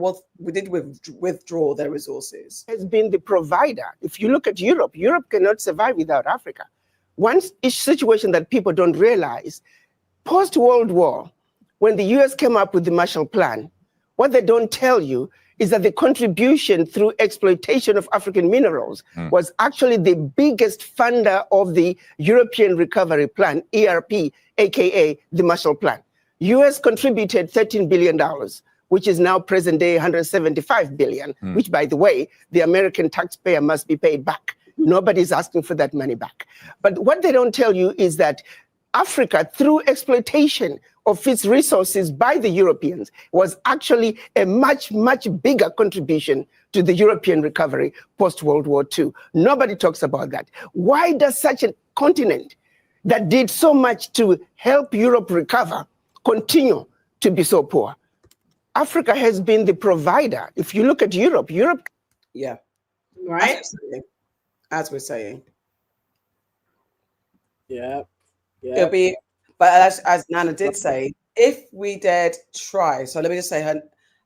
did withdraw their resources. Has been the provider. If you look at Europe, Europe cannot survive without Africa. One situation that people don't realize, post-World War, when the US came up with the Marshall Plan, what they don't tell you is that the contribution through exploitation of African minerals was actually the biggest funder of the European Recovery Plan, ERP, aka the Marshall Plan. US contributed $13 billion, which is now present day $175 billion, which, by the way, the American taxpayer must be paid back. Nobody's asking for that money back. But what they don't tell you is that Africa, through exploitation of its resources by the Europeans, was actually a much, much bigger contribution to the European recovery post-World War II. Nobody talks about that. Why does such a continent that did so much to help Europe recover continue to be so poor? Africa has been the provider. If you look at Europe, yeah, right, as we're saying, yeah. It'll be, but as Nana did say, if we dared try. So let me just say her,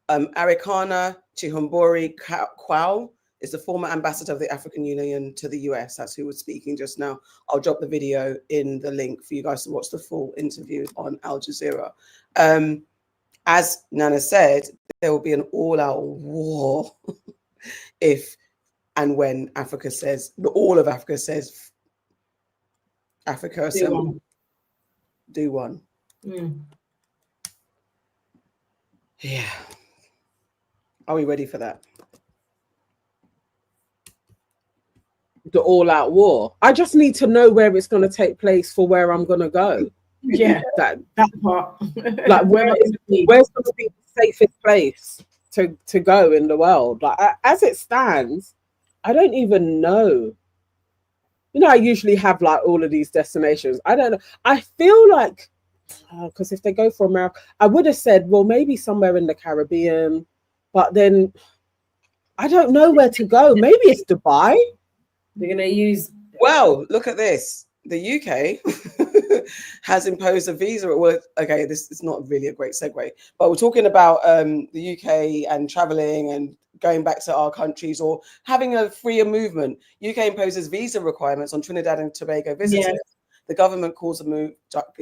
Arikana Chihumbori Kwao is the former ambassador of the African Union to the US. That's who was speaking just now. I'll drop the video in the link for you guys to watch the full interview on Al Jazeera. As Nana said, there will be an all-out war if and when Africa says, all of Africa says, Africa assemble, do one. Yeah. Are we ready for that? The all-out war. I just need to know where it's going to take place for where I'm going to go. Yeah, that part. Like where's going to be the safest place to go in the world? Like as it stands, I don't even know. You know, I usually have like all of these destinations. I don't know. I feel like, because if they go for America, I would have said, well, maybe somewhere in the Caribbean, but then I don't know where to go. Maybe it's Dubai. They're going to use. Well, look at this. The UK has imposed a visa. Well, okay, this is not really a great segue, but we're talking about the UK and traveling and going back to our countries or having a freer movement. UK imposes visa requirements on Trinidad and Tobago visitors. Yeah. The government calls the move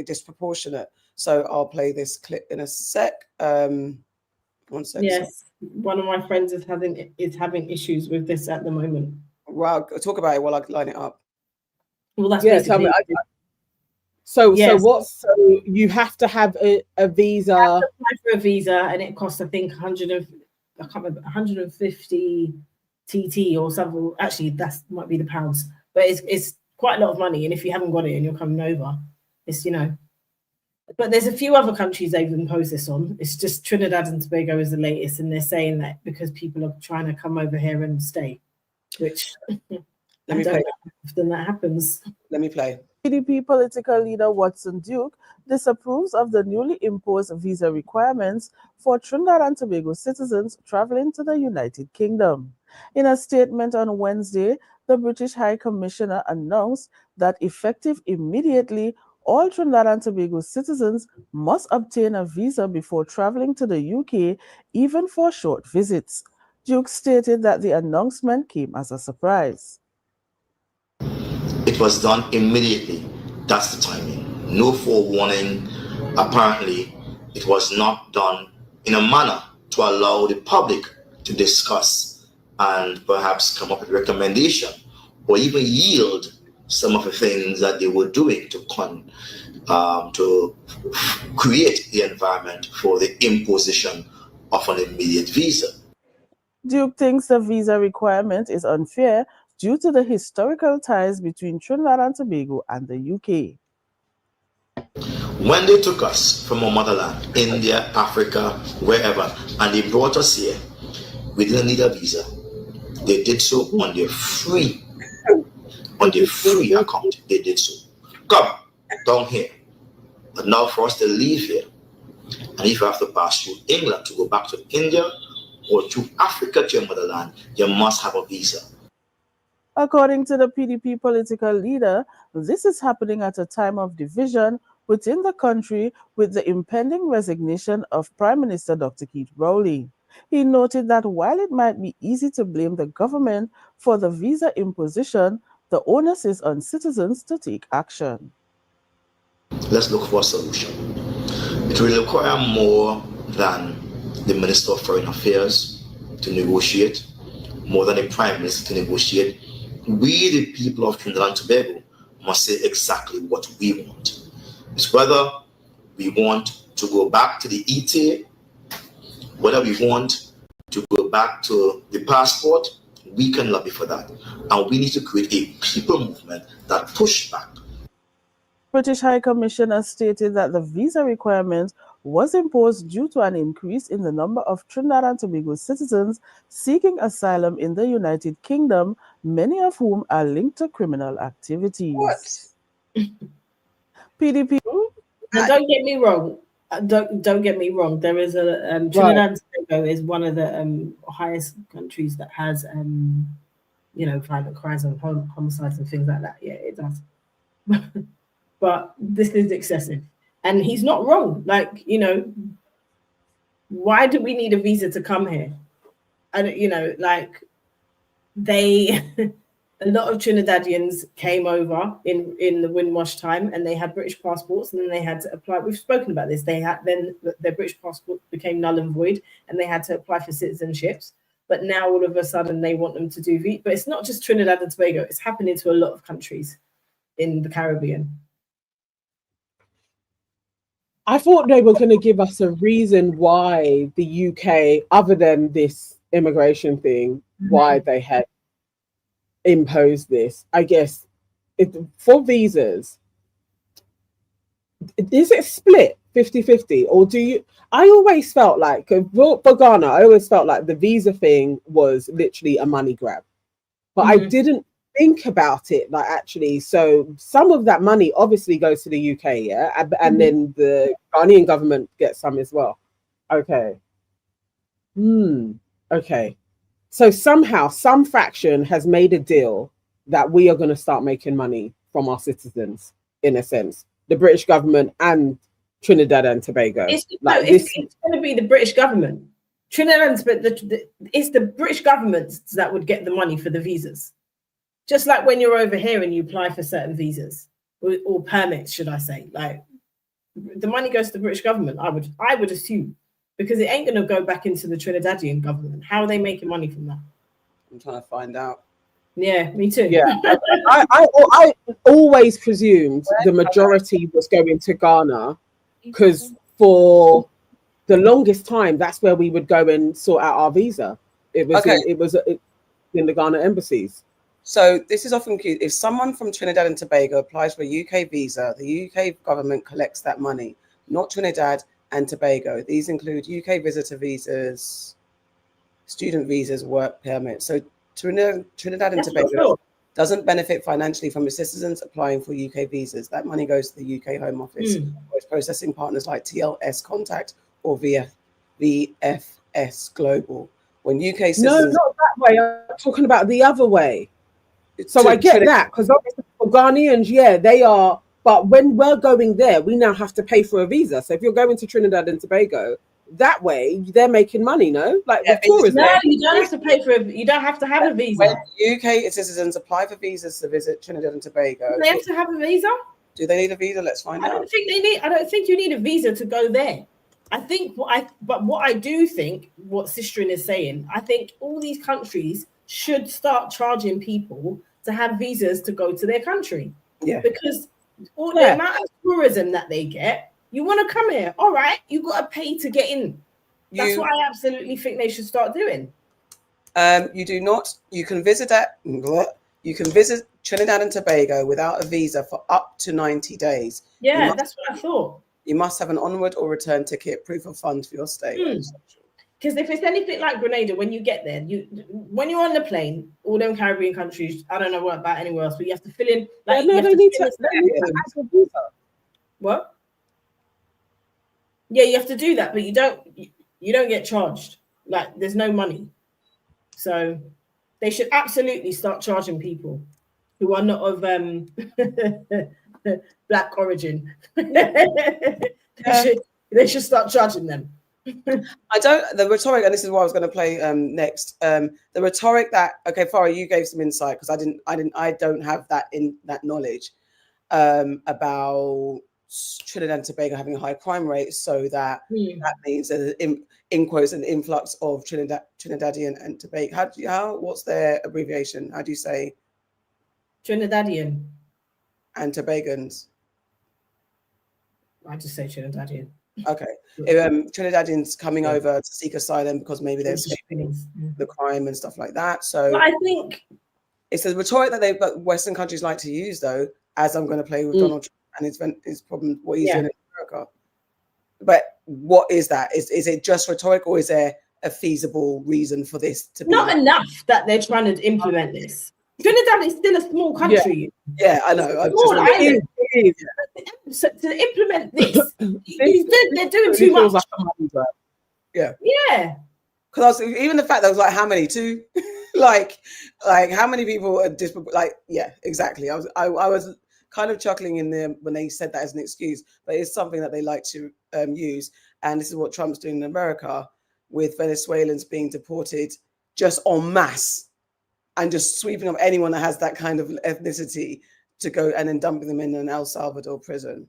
disproportionate. So I'll play this clip in a sec. 1 second. Yes, one of my friends is having issues with this at the moment. Well, I'll talk about it while I line it up. Well, that's basically. So you have to have a visa. You have to apply for a visa, and it costs, I think, 150 TT or something. Actually, that might be the pounds, but it's quite a lot of money. And if you haven't got it and you're coming over, it's, you know. But there's a few other countries they've imposed this on. It's just Trinidad and Tobago is the latest, and they're saying that because people are trying to come over here and stay, which Let me play. Often that happens. Let me play. PDP political leader Watson Duke disapproves of the newly imposed visa requirements for Trinidad and Tobago citizens traveling to the United Kingdom. In a statement on Wednesday, the British High Commissioner announced that effective immediately, all Trinidad and Tobago citizens must obtain a visa before traveling to the UK, even for short visits. Duke stated that the announcement came as a surprise. It was done immediately. That's the timing. No forewarning. Apparently, it was not done in a manner to allow the public to discuss and perhaps come up with a recommendation or even yield some of the things that they were doing to create the environment for the imposition of an immediate visa. Duke thinks the visa requirement is unfair due to the historical ties between Trinidad and Tobago and the UK. When they took us from our motherland, India, Africa, wherever, and they brought us here, we didn't need a visa. They did so on their free account. They did so. Come down here. But now for us to leave here, and if you have to pass through England to go back to India or to Africa to your motherland, you must have a visa. According to the PDP political leader, this is happening at a time of division within the country with the impending resignation of Prime Minister Dr. Keith Rowley. He noted that while it might be easy to blame the government for the visa imposition, the onus is on citizens to take action. Let's look for a solution. It will require more than the Minister of Foreign Affairs to negotiate, more than the Prime Minister to negotiate. We, the people of Trinidad and Tobago, must say exactly what we want. It's whether we want to go back to the ETA, whether we want to go back to the passport. We can lobby for that. And we need to create a people movement that push back. British High Commissioner stated that the visa requirement was imposed due to an increase in the number of Trinidad and Tobago citizens seeking asylum in the United Kingdom, many of whom are linked to criminal activities. What? PDP. Now, don't get me wrong. Don't get me wrong. There is a Trinidad and Tobago is one of the highest countries that has violent crimes and homicides and things like that. Yeah, it does. But this is excessive, and he's not wrong. Like, why do we need a visa to come here? And a lot of Trinidadians came over in the Windwash time, and they had British passports, and then they had to apply. We've spoken about this. Then their British passport became null and void, and they had to apply for citizenships. But now all of a sudden they want them to do visa. But it's not just Trinidad and Tobago. It's happening to a lot of countries in the Caribbean. I thought they were going to give us a reason why the UK, other than this immigration thing, why they had imposed this. I guess for visas, is it split 50-50, or do you? I always felt like for Ghana, I always felt like the visa thing was literally a money grab, but I didn't think about it like actually. So some of that money obviously goes to the UK, yeah, and then the Ghanaian government gets some as well. Okay. Okay. So somehow some fraction has made a deal that we are going to start making money from our citizens, in a sense, the British government and Trinidad and Tobago. It's going to be the British government. Trinidad and Tobago, it's the British government that would get the money for the visas. Just like when you're over here and you apply for certain visas or permits, should I say, like the money goes to the British government. I would assume, because it ain't going to go back into the Trinidadian government. How are they making money from that? I'm trying to find out. Yeah, me too. Yeah, I always presumed the majority was going to Ghana, because for the longest time that's where we would go and sort out our visa. It was in the Ghana embassies. So this is often cute. If someone from Trinidad and Tobago applies for a UK visa, the UK government collects that money, not Trinidad and Tobago. These include UK visitor visas, student visas, work permits. So Trinidad and Tobago doesn't benefit financially from its citizens applying for UK visas. That money goes to the UK Home Office, or its processing partners like TLS Contact or VFS Global. When UK citizens... No, not that way. I'm talking about the other way. So I get that, because obviously for Ghanaians, yeah, they are. But when we're going there, we now have to pay for a visa. So if you're going to Trinidad and Tobago, that way they're making money, no? Like tourism. No, you don't have to pay for you don't have to have a visa. When UK citizens apply for visas to visit Trinidad and Tobago, they have to have a visa. Do they need a visa? Let's find out. I don't think you need a visa to go there. But what I do think, what Sistrin is saying, I think all these countries should start charging people to have visas to go to their country. Yeah. Because all the amount of tourism that they get, you want to come here, all right, you got to pay to get in. That's what I absolutely think they should start doing. You do not. You can visit Trinidad and Tobago without a visa for up to 90 days. Yeah, that's what I thought. You must have an onward or return ticket, proof of funds for your stay. Because if it's anything like Grenada, when you get there, when you're on the plane, all them Caribbean countries, I don't know what about anywhere else, but you have to fill in. Like, they need to ask a visa. What? Yeah, you have to do that, but you don't get charged. Like, there's no money. So they should absolutely start charging people who are not of black origin. They should start charging them. The rhetoric, and this is what I was going to play next. The rhetoric that, okay, Farrah, you gave some insight because I don't have that knowledge about Trinidad and Tobago having a high crime rate, so that means that in quotes an influx of Trinidadian and Tobago. What's their abbreviation? How do you say Trinidadian and Tobagans? I just say Trinidadian. Okay. Trinidadians coming over to seek asylum because maybe they're escaping the crime and stuff like that. So I think it's a rhetoric that Western countries like to use, though, as I'm going to play with Donald Trump and his problem, what he's doing in America. But what is that? Is it just rhetoric, or is there a feasible reason for this to be? Not enough that they're trying to implement this. Trinidad is still a small country. Yeah, I know. Small island. So to implement this, they're doing too much. Yeah. Yeah. Because even the fact that I was like, how many? 2? like how many people are yeah, exactly. I was kind of chuckling in there when they said that as an excuse, but it's something that they like to use. And this is what Trump's doing in America with Venezuelans being deported just en masse and just sweeping up anyone that has that kind of ethnicity to go and then dumping them in an El Salvador prison.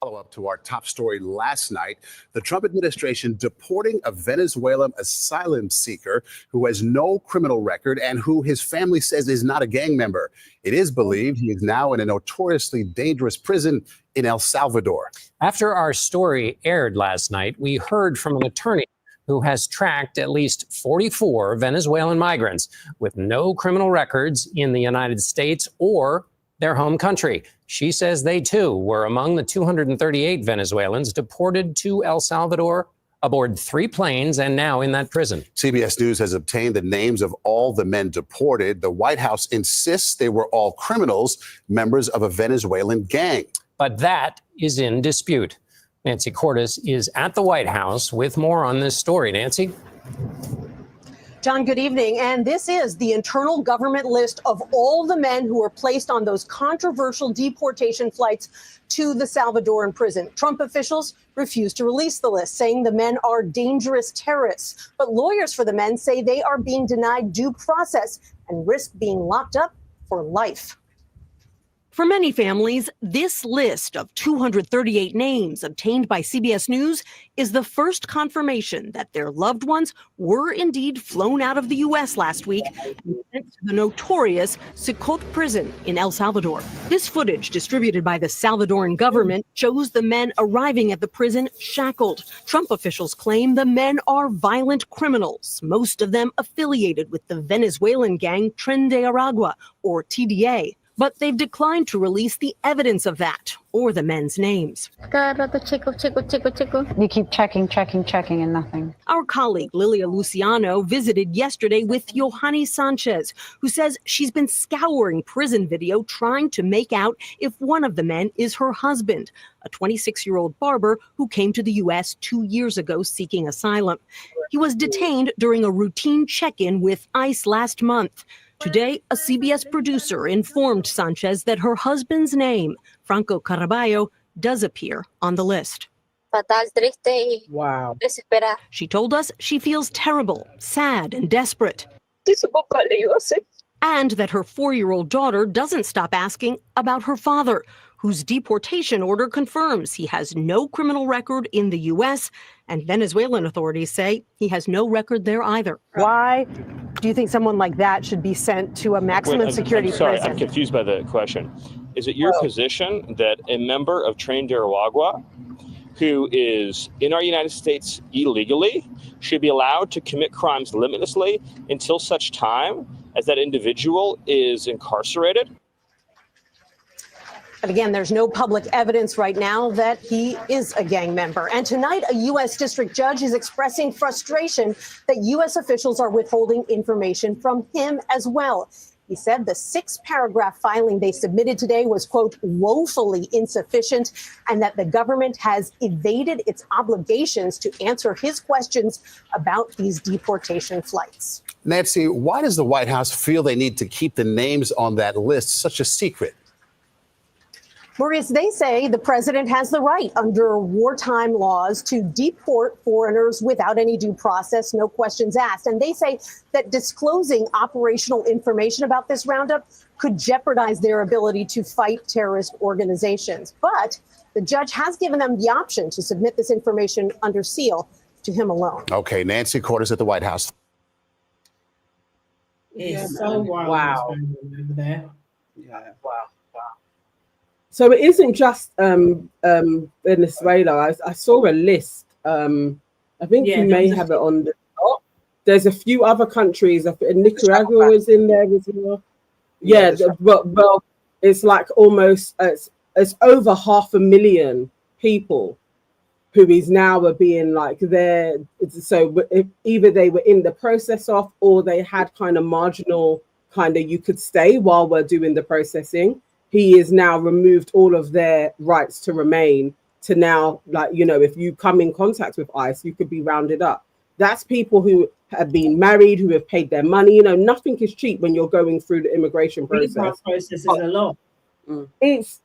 Follow up to our top story last night, the Trump administration deporting a Venezuelan asylum seeker who has no criminal record and who his family says is not a gang member. It is believed he is now in a notoriously dangerous prison in El Salvador. After our story aired last night, we heard from an attorney who has tracked at least 44 Venezuelan migrants with no criminal records in the United States or their home country. She says they too were among the 238 Venezuelans deported to El Salvador aboard 3 planes and now in that prison. CBS News has obtained the names of all the men deported. The White House insists they were all criminals, members of a Venezuelan gang. But that is in dispute. Nancy Cordes is at the White House with more on this story. Nancy? John, good evening. And this is the internal government list of all the men who were placed on those controversial deportation flights to the Salvadoran prison. Trump officials refuse to release the list, saying the men are dangerous terrorists. But lawyers for the men say they are being denied due process and risk being locked up for life. For many families, this list of 238 names obtained by CBS News is the first confirmation that their loved ones were indeed flown out of the U.S. last week and sent to the notorious Sicotte prison in El Salvador. This footage, distributed by the Salvadoran government, shows the men arriving at the prison shackled. Trump officials claim the men are violent criminals, most of them affiliated with the Venezuelan gang Tren de Aragua, or TDA. But they've declined to release the evidence of that or the men's names. You keep checking, and nothing. Our colleague Lilia Luciano visited yesterday with Yohani Sanchez, who says she's been scouring prison video trying to make out if one of the men is her husband, a 26-year-old barber who came to the U.S. 2 years ago seeking asylum. He was detained during a routine check-in with ICE last month. Today, a CBS producer informed Sanchez that her husband's name, Franco Caraballo, does appear on the list. Wow. She told us she feels terrible, sad, and desperate. And that her 4-year-old daughter doesn't stop asking about her father, whose deportation order confirms he has no criminal record in the U.S., and Venezuelan authorities say he has no record there either. Why do you think someone like that should be sent to a maximum security I'm sorry, prison? I'm confused by the question. Is it your position that a member of Tren de Aragua who is in our United States illegally should be allowed to commit crimes limitlessly until such time as that individual is incarcerated? But again, there's no public evidence right now that he is a gang member. And tonight, a U.S. district judge is expressing frustration that U.S. officials are withholding information from him as well. He said the 6-paragraph filing they submitted today was, quote, woefully insufficient, and that the government has evaded its obligations to answer his questions about these deportation flights. Nancy, why does the White House feel they need to keep the names on that list such a secret? Maurice, they say the president has the right under wartime laws to deport foreigners without any due process, no questions asked. And they say that disclosing operational information about this roundup could jeopardize their ability to fight terrorist organizations. But the judge has given them the option to submit this information under seal to him alone. Okay, Nancy Cordes at the White House. It's so wild. Wow. What's going on over there. Yeah. Wow. So it isn't just Venezuela. I saw a list. I think you may have it on the top. There's a few other countries. Nicaragua is in there as well. Yeah, but it's like almost it's over 500,000 people who is now are being like there. So if either they were in the process of, or they had kind of marginal kind of you could stay while we're doing the processing. He is now removed all of their rights to remain to now, like, you know, if you come in contact with ICE, you could be rounded up. That's people who have been married, who have paid their money. You know, nothing is cheap when you're going through the immigration process. The process is a lot. It's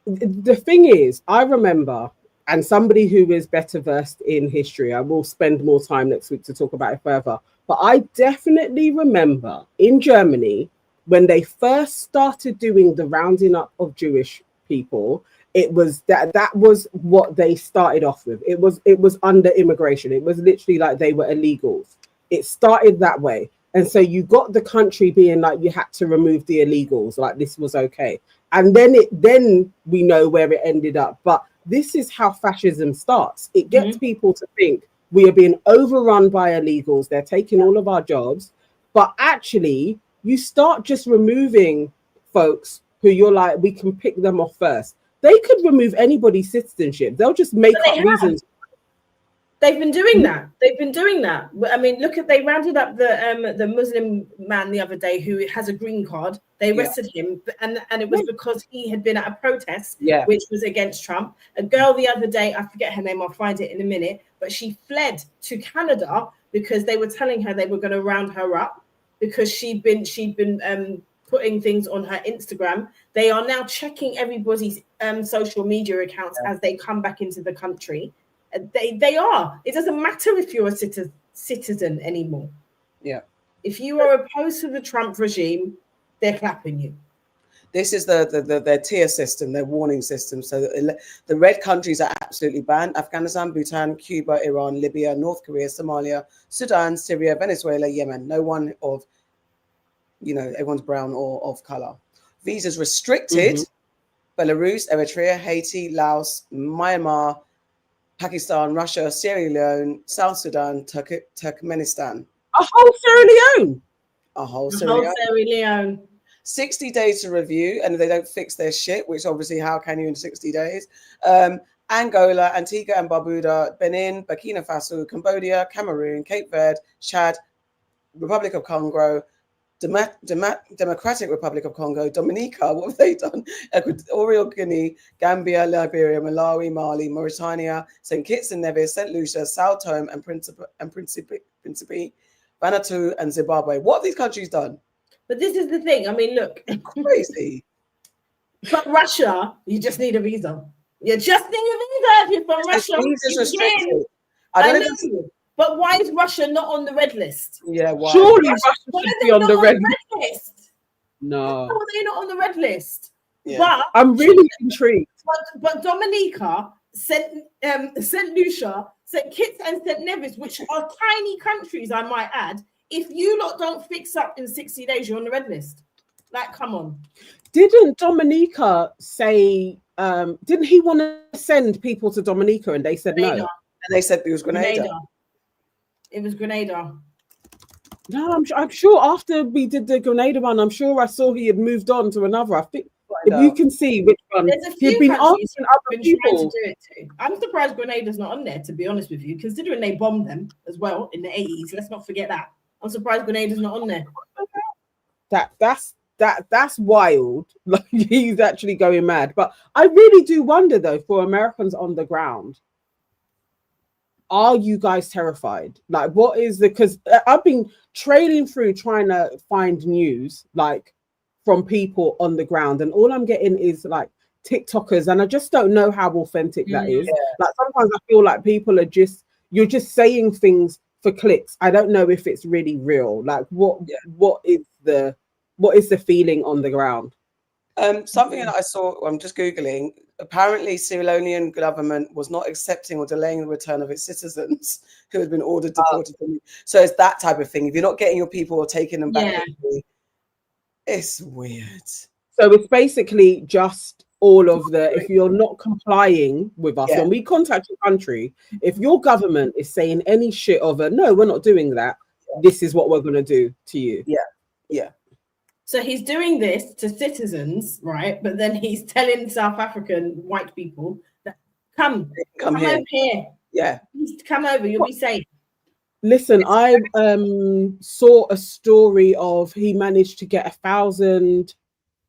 the thing is, I remember, and somebody who is better versed in history, I will spend more time next week to talk about it further. But I definitely remember in Germany, when they first started doing the rounding up of Jewish people, it was that was what they started off with. It was under immigration. It was literally like they were illegals. It started that way. And so you got the country being like you had to remove the illegals, like this was okay. And then we know where it ended up. But this is how fascism starts. It gets people to think we are being overrun by illegals. They're taking all of our jobs. But actually, you start just removing folks who you're like, we can pick them off first. They could remove anybody's citizenship. They'll just make up reasons. They've been doing that. They've been doing that. I mean, they rounded up the Muslim man the other day who has a green card. They arrested him, and it was because he had been at a protest, which was against Trump. A girl the other day, I forget her name, I'll find it in a minute, but she fled to Canada because they were telling her they were going to round her up because she'd been putting things on her Instagram. They are now checking everybody's social media accounts as they come back into the country. They are. It doesn't matter if you're a citizen anymore. Yeah. If you are opposed to the Trump regime, they're clapping you. This is their tier system, their warning system. So the red countries are absolutely banned: Afghanistan, Bhutan, Cuba, Iran, Libya, North Korea, Somalia, Sudan, Syria, Venezuela, Yemen. No one of, everyone's brown or of color. Visas restricted: Belarus, Eritrea, Haiti, Laos, Myanmar, Pakistan, Russia, Sierra Leone, South Sudan, Turkmenistan. A whole Sierra Leone. A whole Sierra Leone. 60 days to review, and if they don't fix their shit, which obviously, how can you in 60 days? Angola, Antigua and Barbuda, Benin, Burkina Faso, Cambodia, Cameroon, Cape Verde, Chad, Republic of Congo, Democratic Republic of Congo, Dominica, what have they done? Equatorial Guinea, Gambia, Liberia, Malawi, Mali, Mauritania, St. Kitts and Nevis, St. Lucia, Sao Tome and Principe, Vanuatu, and Zimbabwe. What have these countries done? But this is the thing. I mean, look. Crazy. But Russia, you just need a visa. You just need a visa if you're from Russia. Visas restricted. I know. But why is Russia not on the red list? Yeah, why? Surely Russia should be on the red list. No. How are they not on the red list? Yeah. But I'm really intrigued. But Dominica, St. Lucia, St. Kitts and St. Nevis, which are tiny countries, I might add, if you lot don't fix up in 60 days, you're on the red list. Like, come on. Didn't Dominica say, didn't he want to send people to Dominica and they said Grenada. no? And they said it was Grenada. It was Grenada. No, I'm sure after we did the Grenada one, I'm sure I saw he had moved on to another. I think if you can see which one, there's a few he'd been countries asking who've other been people. trying to do it too. I'm surprised Grenada's not on there, to be honest with you, considering they bombed them as well in the 80s. Let's not forget that. I'm surprised Grenada's not on there. That's wild. Like, he's actually going mad. But I really do wonder, though, for Americans on the ground, are you guys terrified? Like, what is the, because I've been trailing through trying to find news, like, from people on the ground, and all I'm getting is like TikTokers, and I just don't know how authentic that is. Like, sometimes I feel like people are just, you're just saying things for clicks. I don't know if it's really real. Like, what is the feeling on the ground? Something that I saw, I'm just Googling, apparently Sierra Leonean government was not accepting or delaying the return of its citizens who had been ordered deported. So it's that type of thing. If you're not getting your people or taking them back, it's weird. So it's basically just all of the, if you're not complying with us, when we contact your country, if your government is saying any shit of a, no, we're not doing that, this is what we're going to do to you. Yeah. So he's doing this to citizens, right? But then he's telling South African white people that come here. Over here. Yeah. Come over, you'll be safe. Listen, I saw a story of he managed to get 1,000.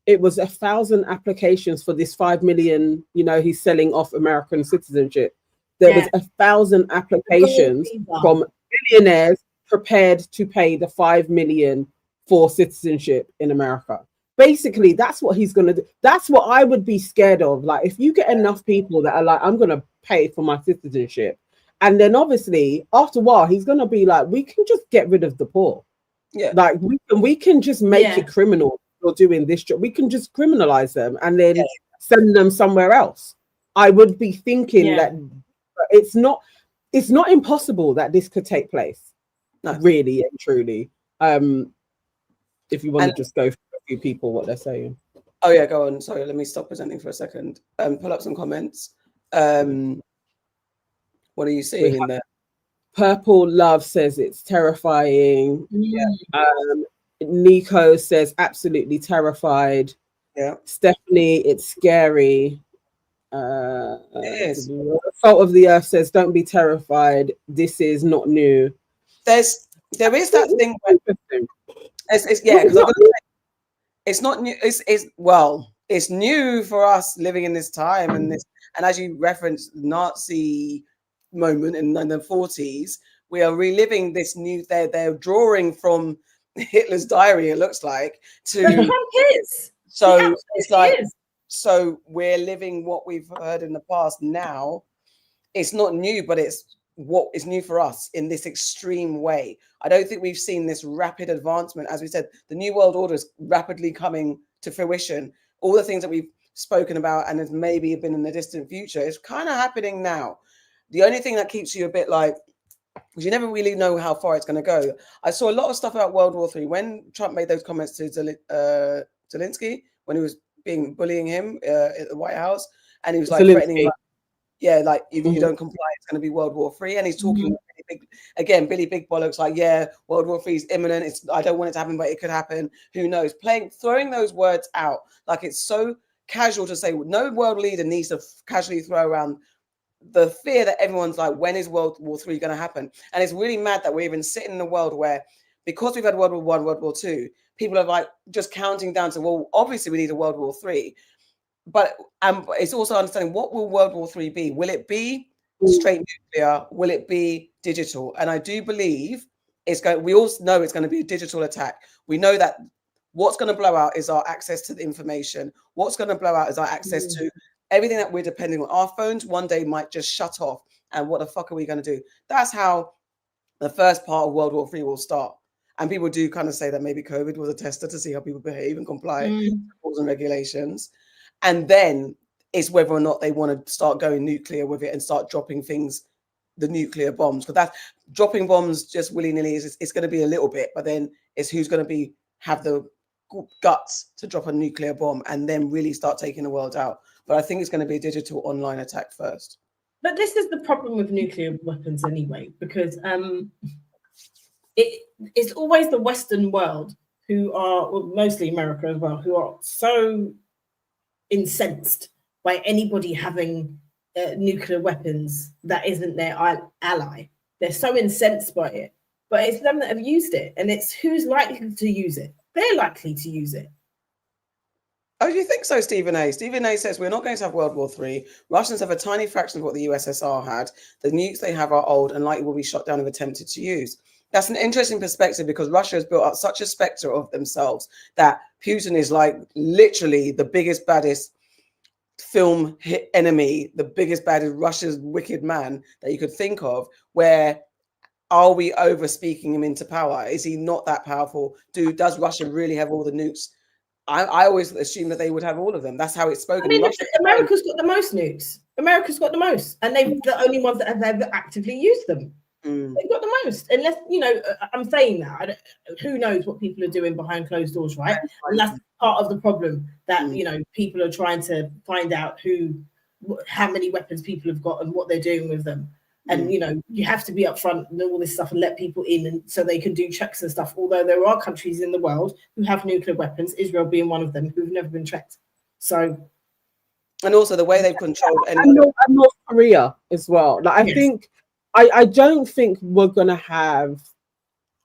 It was 1,000 applications for this 5 million. You know, he's selling off American citizenship. There was 1,000 applications from billionaires prepared to pay the 5 million for citizenship in America. Basically, that's what he's going to do. That's what I would be scared of. Like, if you get enough people that are like, I'm going to pay for my citizenship. And then obviously, after a while, he's going to be like, we can just get rid of the poor. Yeah. Like, we can just make it criminal for doing this job. We can just criminalize them and then send them somewhere else. I would be thinking that it's not impossible that this could take place. Really and truly. If you want to just go for a few people, what they're saying. Oh yeah, go on. Sorry, let me stop presenting for a second. Pull up some comments. What are you seeing in there? Purple Love says it's terrifying. Nico says absolutely terrified. Stephanie, it's scary. It is. Salt of the Earth says don't be terrified. This is not new. There is that thing. It's not new. It's new for us living in this time, and as you referenced, Nazi moment in the 40s, we are reliving this new. They're drawing from Hitler's diary. It looks like to. So it's like so we're living what we've heard in the past. Now, it's not new, but it's what is new for us in this extreme way. I don't think we've seen this rapid advancement. As we said, the New World Order is rapidly coming to fruition. All the things that we've spoken about and has maybe been in the distant future is kind of happening now. The only thing that keeps you a bit like, because you never really know how far it's going to go. I saw a lot of stuff about World War III when Trump made those comments to Zelensky when he was bullying him at the White House, and he was like threatening, like if you don't comply, it's going to be World War III. And he's talking Billy Big Bollocks, like, World War III is imminent. I don't want it to happen, but it could happen. Who knows? Throwing those words out like it's so casual to say. No world leader needs to casually throw around the fear that everyone's like, when is World War III going to happen? And it's really mad that we're even sitting in a world where, because we've had World War I, World War II, people are like just counting down to, well, obviously we need a World War III. But it's also understanding, what will World War III be? Will it be straight nuclear? Will it be digital? And I do believe it's going. We all know it's going to be a digital attack. We know that what's going to blow out is our access to the information. What's going to blow out is our access to everything that we're depending on. Our phones one day might just shut off. And what the fuck are we going to do? That's how the first part of World War III will start. And people do kind of say that maybe COVID was a tester to see how people behave and comply with rules and regulations. And then it's whether or not they want to start going nuclear with it and start dropping things, the nuclear bombs. Because that's dropping bombs just willy-nilly it's going to be a little bit, but then it's who's going to have the guts to drop a nuclear bomb and then really start taking the world out. But I think it's going to be a digital online attack first. But this is the problem with nuclear weapons anyway, because it's always the Western world who are, well, mostly America as well, who are so incensed by anybody having nuclear weapons that isn't their ally. They're so incensed by it, but it's them that have used it, and it's who's likely to use it. they're likely to use it. Oh, do you think so, Stephen A? Stephen A says we're not going to have World War III. Russians have a tiny fraction of what the USSR had. The nukes they have are old and likely will be shot down if attempted to use. That's an interesting perspective because Russia has built up such a spectre of themselves that Putin is like literally the biggest, baddest film hit enemy, the biggest, baddest Russia's wicked man that you could think of. Where are we over speaking him into power? Is he not that powerful? Does Russia really have all the nukes? I always assumed that they would have all of them. That's how it's spoken. I mean, America's got the most nukes. America's got the most, and they're the only ones that have ever actively used them. They've got the most. Unless, you know, I'm saying that. Who knows what people are doing behind closed doors, right? And that's part of the problem that, you know, people are trying to find out how many weapons people have got and what they're doing with them. And, you know, you have to be upfront and all this stuff and let people in and so they can do checks and stuff. Although there are countries in the world who have nuclear weapons, Israel being one of them, who've never been checked. So, and also the way they've controlled and North Korea as well. Like, I think, I don't think we're going to have,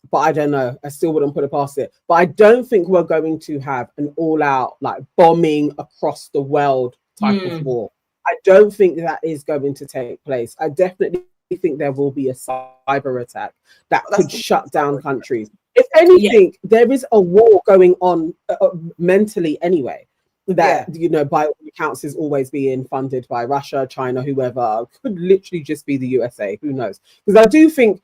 but I don't know, I still wouldn't put it past it, but I don't think we're going to have an all-out like bombing across the world type of war. I don't think that is going to take place. I definitely think there will be a cyber attack that could shut down countries. If anything, there is a war going on mentally anyway, that, you know, by all accounts is always being funded by Russia, China, whoever. Could literally just be the USA, who knows? Because I do think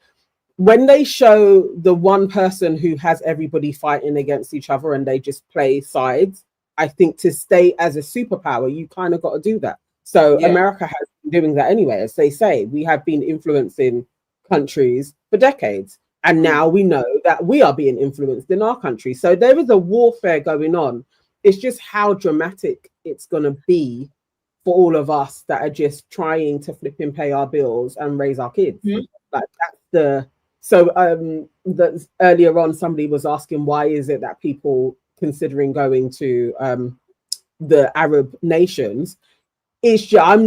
when they show the one person who has everybody fighting against each other and they just play sides, I think to stay as a superpower, you kind of got to do that. So America has been doing that anyway. As they say, we have been influencing countries for decades. And now we know that we are being influenced in our country. So there is a warfare going on. It's just how dramatic it's going to be for all of us that are just trying to flip and pay our bills and raise our kids. Like that's earlier on, somebody was asking, why is it that people considering going to the Arab nations? I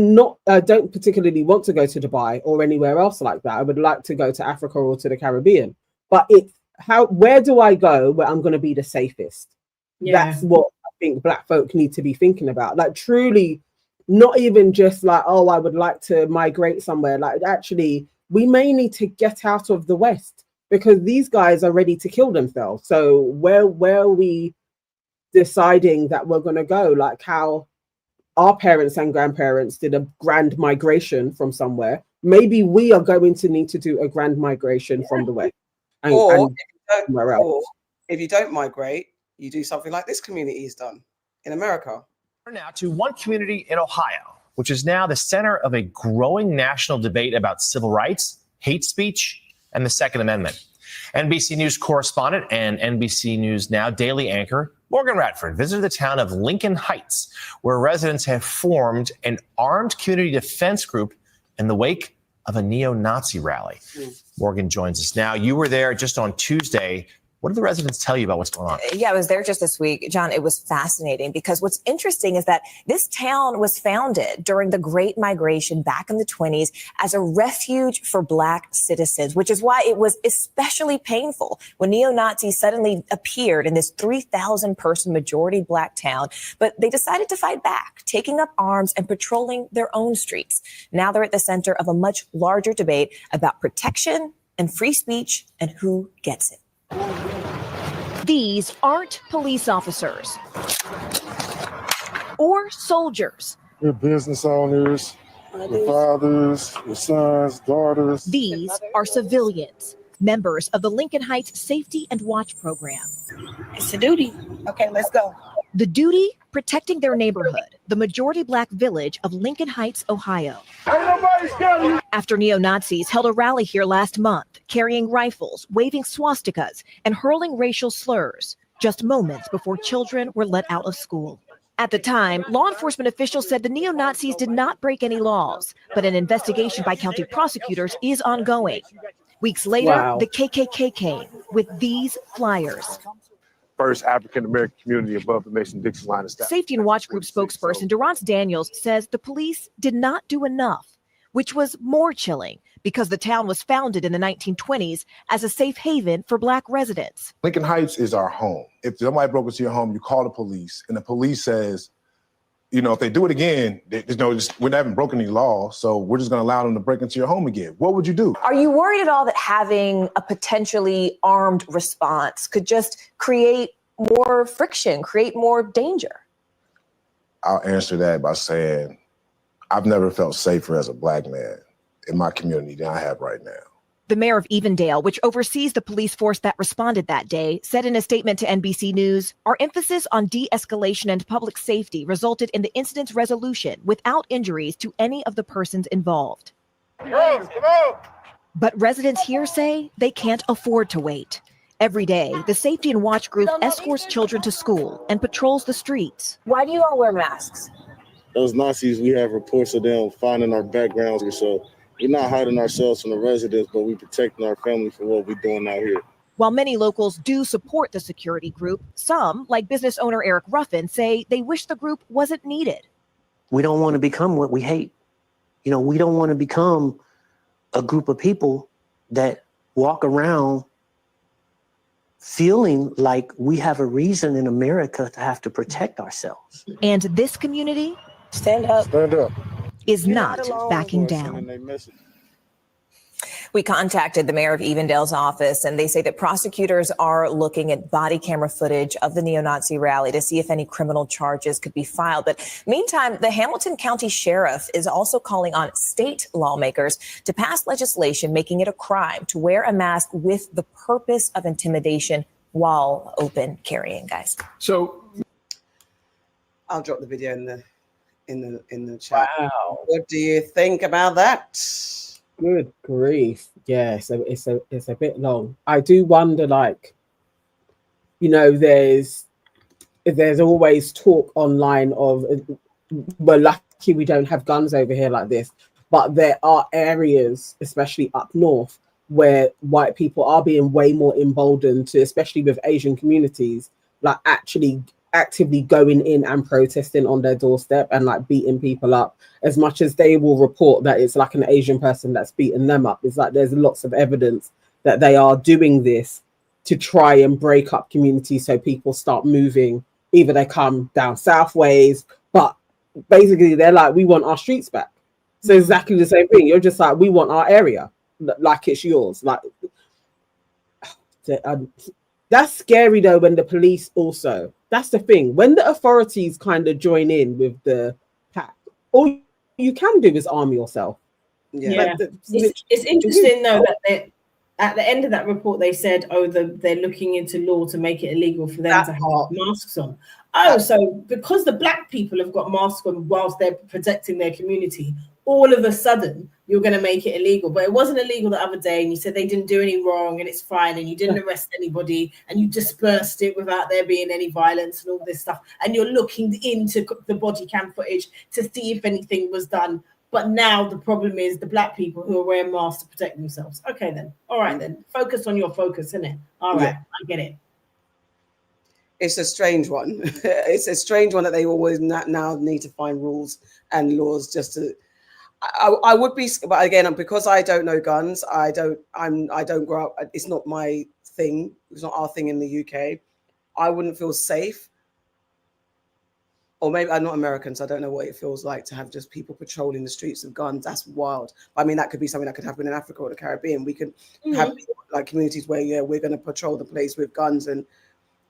don't particularly want to go to Dubai or anywhere else like that. I would like to go to Africa or to the Caribbean. But where do I go where I'm going to be the safest? That's what I think Black folk need to be thinking about. Like truly, not even just like, oh, I would like to migrate somewhere. Like actually, we may need to get out of the West because these guys are ready to kill themselves. So where are we deciding that we're going to go? Like how our parents and grandparents did a grand migration from somewhere. Maybe we are going to need to do a grand migration from the West. Or if you don't migrate, you do something like this community has done in America. Now to one community in Ohio, which is now the center of a growing national debate about civil rights, hate speech, and the Second Amendment. NBC News correspondent and NBC News Now daily anchor Morgan Radford visited the town of Lincoln Heights, where residents have formed an armed community defense group in the wake of a neo-Nazi rally. Morgan joins us now. You were there just on Tuesday. What did the residents tell you about what's going on? Yeah, I was there just this week. John, it was fascinating because what's interesting is that this town was founded during the Great Migration back in the 1920s as a refuge for Black citizens, which is why it was especially painful when neo-Nazis suddenly appeared in this 3,000-person majority Black town. But they decided to fight back, taking up arms and patrolling their own streets. Now they're at the center of a much larger debate about protection and free speech and who gets it. These aren't police officers or soldiers. They're business owners, their fathers, their sons, daughters. These are civilians, members of the Lincoln Heights Safety and Watch Program. It's a duty. Okay, let's go. The duty, protecting their neighborhood, the majority Black village of Lincoln Heights, Ohio. After neo-Nazis held a rally here last month, carrying rifles, waving swastikas, and hurling racial slurs, just moments before children were let out of school. At the time, law enforcement officials said the neo-Nazis did not break any laws, but an investigation by county prosecutors is ongoing. Weeks later, the KKK came with these flyers. First African-American community above the Mason-Dixon line of staff. Safety and Watch Group spokesperson Durrance Daniels says the police did not do enough. which was more chilling because the town was founded in the 1920s as a safe haven for Black residents. Lincoln Heights is our home. If somebody broke into your home, you call the police, and the police says, you know, if they do it again, we haven't broken any law, so we're just going to allow them to break into your home again. What would you do? Are you worried at all that having a potentially armed response could just create more friction, create more danger? I'll answer that by saying I've never felt safer as a Black man in my community than I have right now. The mayor of Evendale, which oversees the police force that responded that day, said in a statement to NBC News, "Our emphasis on de-escalation and public safety resulted in the incident's resolution without injuries to any of the persons involved." But residents here say they can't afford to wait. Every day, the Safety and Watch group escorts children to school and patrols the streets. Why do you all wear masks? Those Nazis, we have reports of them finding our backgrounds, so we're not hiding ourselves from the residents, but we're protecting our family from what we're doing out here. While many locals do support the security group, some, like business owner Eric Ruffin, say they wish the group wasn't needed. We don't want to become what we hate. You know, we don't want to become a group of people that walk around feeling like we have a reason in America to have to protect ourselves. And this community, stand up, is not backing down. We contacted the mayor of Evendale's office, and they say that prosecutors are looking at body camera footage of the neo-Nazi rally to see if any criminal charges could be filed. But meantime, the Hamilton County Sheriff is also calling on state lawmakers to pass legislation making it a crime to wear a mask with the purpose of intimidation while open carrying, guys. So I'll drop the video in the chat. Wow. What do you think about that? Good grief. Yeah, so it's a bit long. I do wonder, like, you know, there's always talk online of, we're lucky we don't have guns over here like this, but there are areas, especially up north, where white people are being way more emboldened to, especially with Asian communities, like actually actively going in and protesting on their doorstep and like beating people up. As much as they will report that it's like an Asian person that's beating them up, it's like there's lots of evidence that they are doing this to try and break up communities so people start moving. Either they come down south ways, but basically they're like, we want our streets back. So exactly the same thing. You're just like, we want our area like it's yours. Like that's scary though, when the police also, that's the thing, when the authorities kind of join in with the pack, all you can do is arm yourself. Yeah, it's interesting though that at the end of that report they said, oh, they're looking into law to make it illegal for them to have masks on. Oh, so because the Black people have got masks on whilst they're protecting their community, all of a sudden you're going to make it illegal. But it wasn't illegal the other day, and you said they didn't do any wrong and it's fine, and you didn't arrest anybody, and you dispersed it without there being any violence and all this stuff, and you're looking into the body cam footage to see if anything was done. But now the problem is the Black people who are wearing masks to protect themselves. Okay then, all right then, focus on your focus, innit? All right, I get it. It's a strange one. It's a strange one that they always now need to find rules and laws just to. I would be, but again, because I don't know guns, I don't grow up. It's not my thing. It's not our thing in the UK. I wouldn't feel safe. Or maybe I'm not American, so I don't know what it feels like to have just people patrolling the streets with guns. That's wild. I mean, that could be something that could happen in Africa or the Caribbean. We could have like communities where we're going to patrol the place with guns, and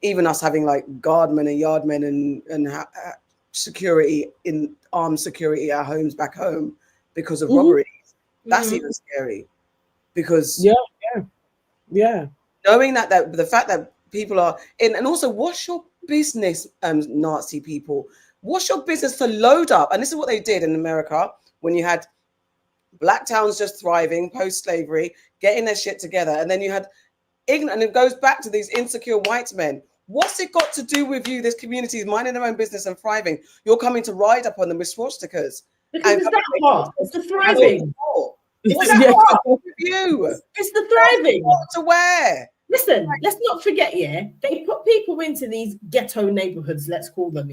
even us having like guardmen and yardmen and security in armed security at our homes back home because of robberies. That's even scary, because knowing that the fact that people are in, and also what's your business, Nazi people? What's your business to load up? And this is what they did in America when you had Black towns just thriving post-slavery, getting their shit together, and then you had ignorant, and it goes back to these insecure white men. What's it got to do with you? This community is minding their own business and thriving. You're coming to ride up on them with swastikas. Because it's that hot. It's the thriving. What's that hot with you? It's the thriving. What to wear? Listen, let's not forget, they put people into these ghetto neighborhoods, let's call them,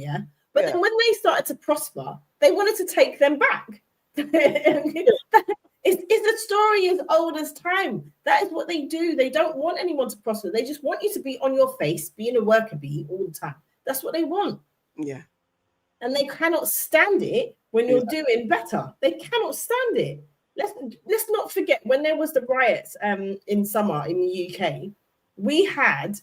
but then when they started to prosper, they wanted to take them back. It's a story as old as time. That is what they do. They don't want anyone to prosper. They just want you to be on your face, being a worker bee all the time. That's what they want. Yeah. And they cannot stand it when you're doing better. They cannot stand it. Let's not forget when there was the riots in summer in the UK, we had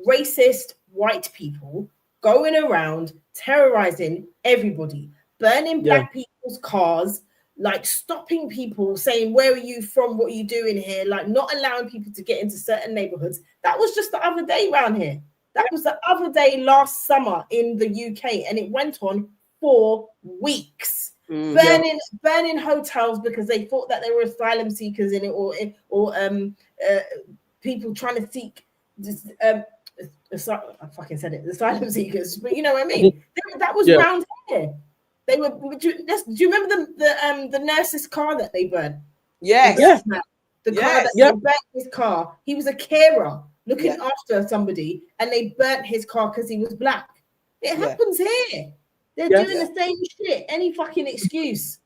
racist white people going around terrorizing everybody, burning black people's cars, like stopping people, saying, where are you from? What are you doing here? Like not allowing people to get into certain neighborhoods. That was just the other day around here. That was the other day last summer in the UK, and it went on for weeks. Burning hotels because they thought that they were asylum seekers in it, or people trying to seek this, I fucking said it, asylum seekers, but you know what I mean. That was round here. They were. Do you remember the nurse's car that they burned? Yes. The car that they burnt his car. He was a carer looking after somebody, and they burnt his car because he was black. It happens here. They're doing the same shit. Any fucking excuse.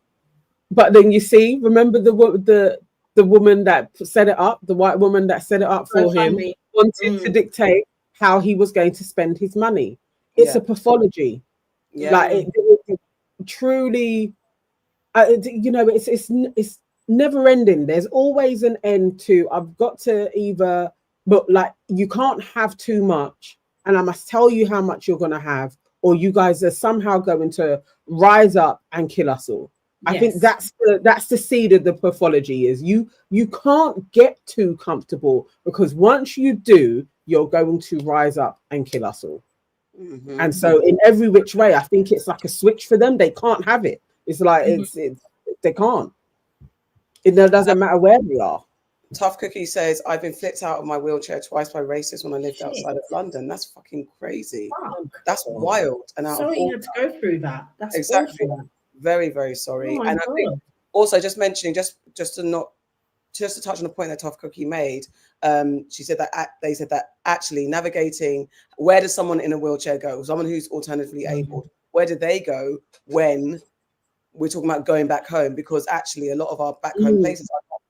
But then you see, remember the woman that set it up, the white woman that set it up for him, wanted to dictate how he was going to spend his money. It's a pathology. Like it truly, you know, it's never ending. There's always an end to. I've got to either, but like you can't have too much, and I must tell you how much you're gonna have, or you guys are somehow going to rise up and kill us all. I think that's the seed of the pathology. Is you can't get too comfortable, because once you do, you're going to rise up and kill us all. And so in every which way, I think it's like a switch for them. They can't have it. It's like it's they can't. It doesn't matter where they are. Tough Cookie says, I've been flipped out of my wheelchair twice by racists when I lived outside of London. That's fucking crazy. That's wild. And sorry you had to go through that. That's exactly awful. Very, very sorry. Oh and I think also just mentioning, just to touch on the point that Tough Cookie made, she said that they said that actually navigating, where does someone in a wheelchair go? Someone who's alternatively abled, where do they go when we're talking about going back home? Because actually a lot of our back home places are not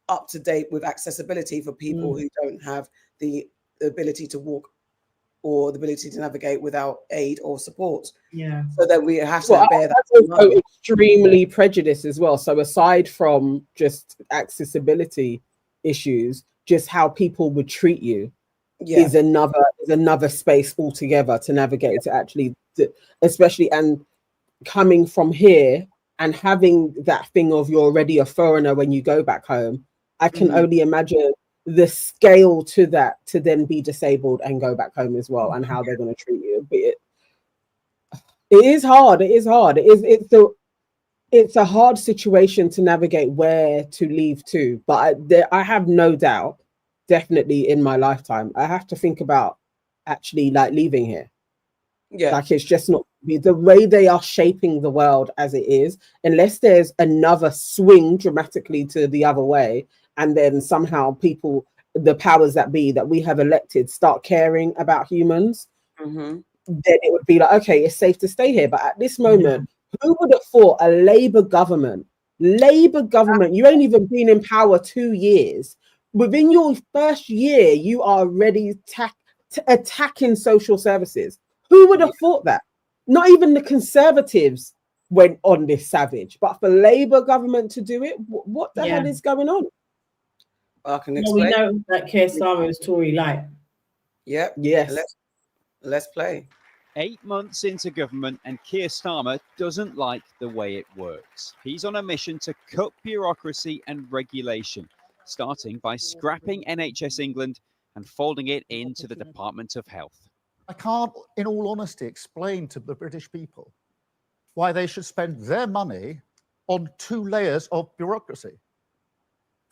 up to date with accessibility for people who don't have the ability to walk or the ability to navigate without aid or support. Yeah. So that we have to bear that. That's also extremely prejudiced as well. So aside from just accessibility issues, just how people would treat you is another space altogether to navigate, to actually, especially, and coming from here and having that thing of you're already a foreigner when you go back home. I can only imagine the scale to that, to then be disabled and go back home as well, and how they're going to treat you. But it is hard. It is hard. It's a hard situation to navigate where to leave to. But I have no doubt, definitely in my lifetime, I have to think about actually like leaving here. Like it's just not the way they are shaping the world as it is, unless there's another swing dramatically to the other way. And then somehow people, the powers that be that we have elected, start caring about humans, then it would be like, okay, it's safe to stay here. But at this moment, who would have thought a Labour government, you ain't even been in power 2 years. Within your first year, you are already attacking social services. Who would have thought that? Not even the Conservatives went on this savage, but for Labour government to do it, what the hell is going on? I can explain. We know that Keir Starmer is Tory light. Yep. Yes. Let's play. 8 months into government, and Keir Starmer doesn't like the way it works. He's on a mission to cut bureaucracy and regulation, starting by scrapping NHS England and folding it into the Department of Health. I can't, in all honesty, explain to the British people why they should spend their money on 2 layers of bureaucracy.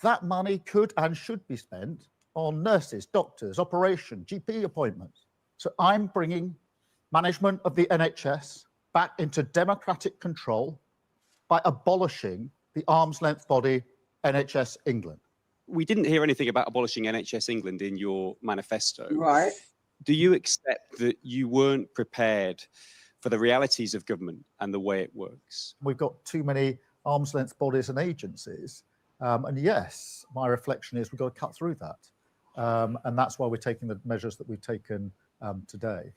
That money could and should be spent on nurses, doctors, operation, GP appointments. So I'm bringing management of the NHS back into democratic control by abolishing the arm's length body NHS England. We didn't hear anything about abolishing NHS England in your manifesto. Right. Do you accept that you weren't prepared for the realities of government and the way it works? We've got too many arm's length bodies and agencies. And yes, my reflection is we've got to cut through that. And that's why we're taking the measures that we've taken today.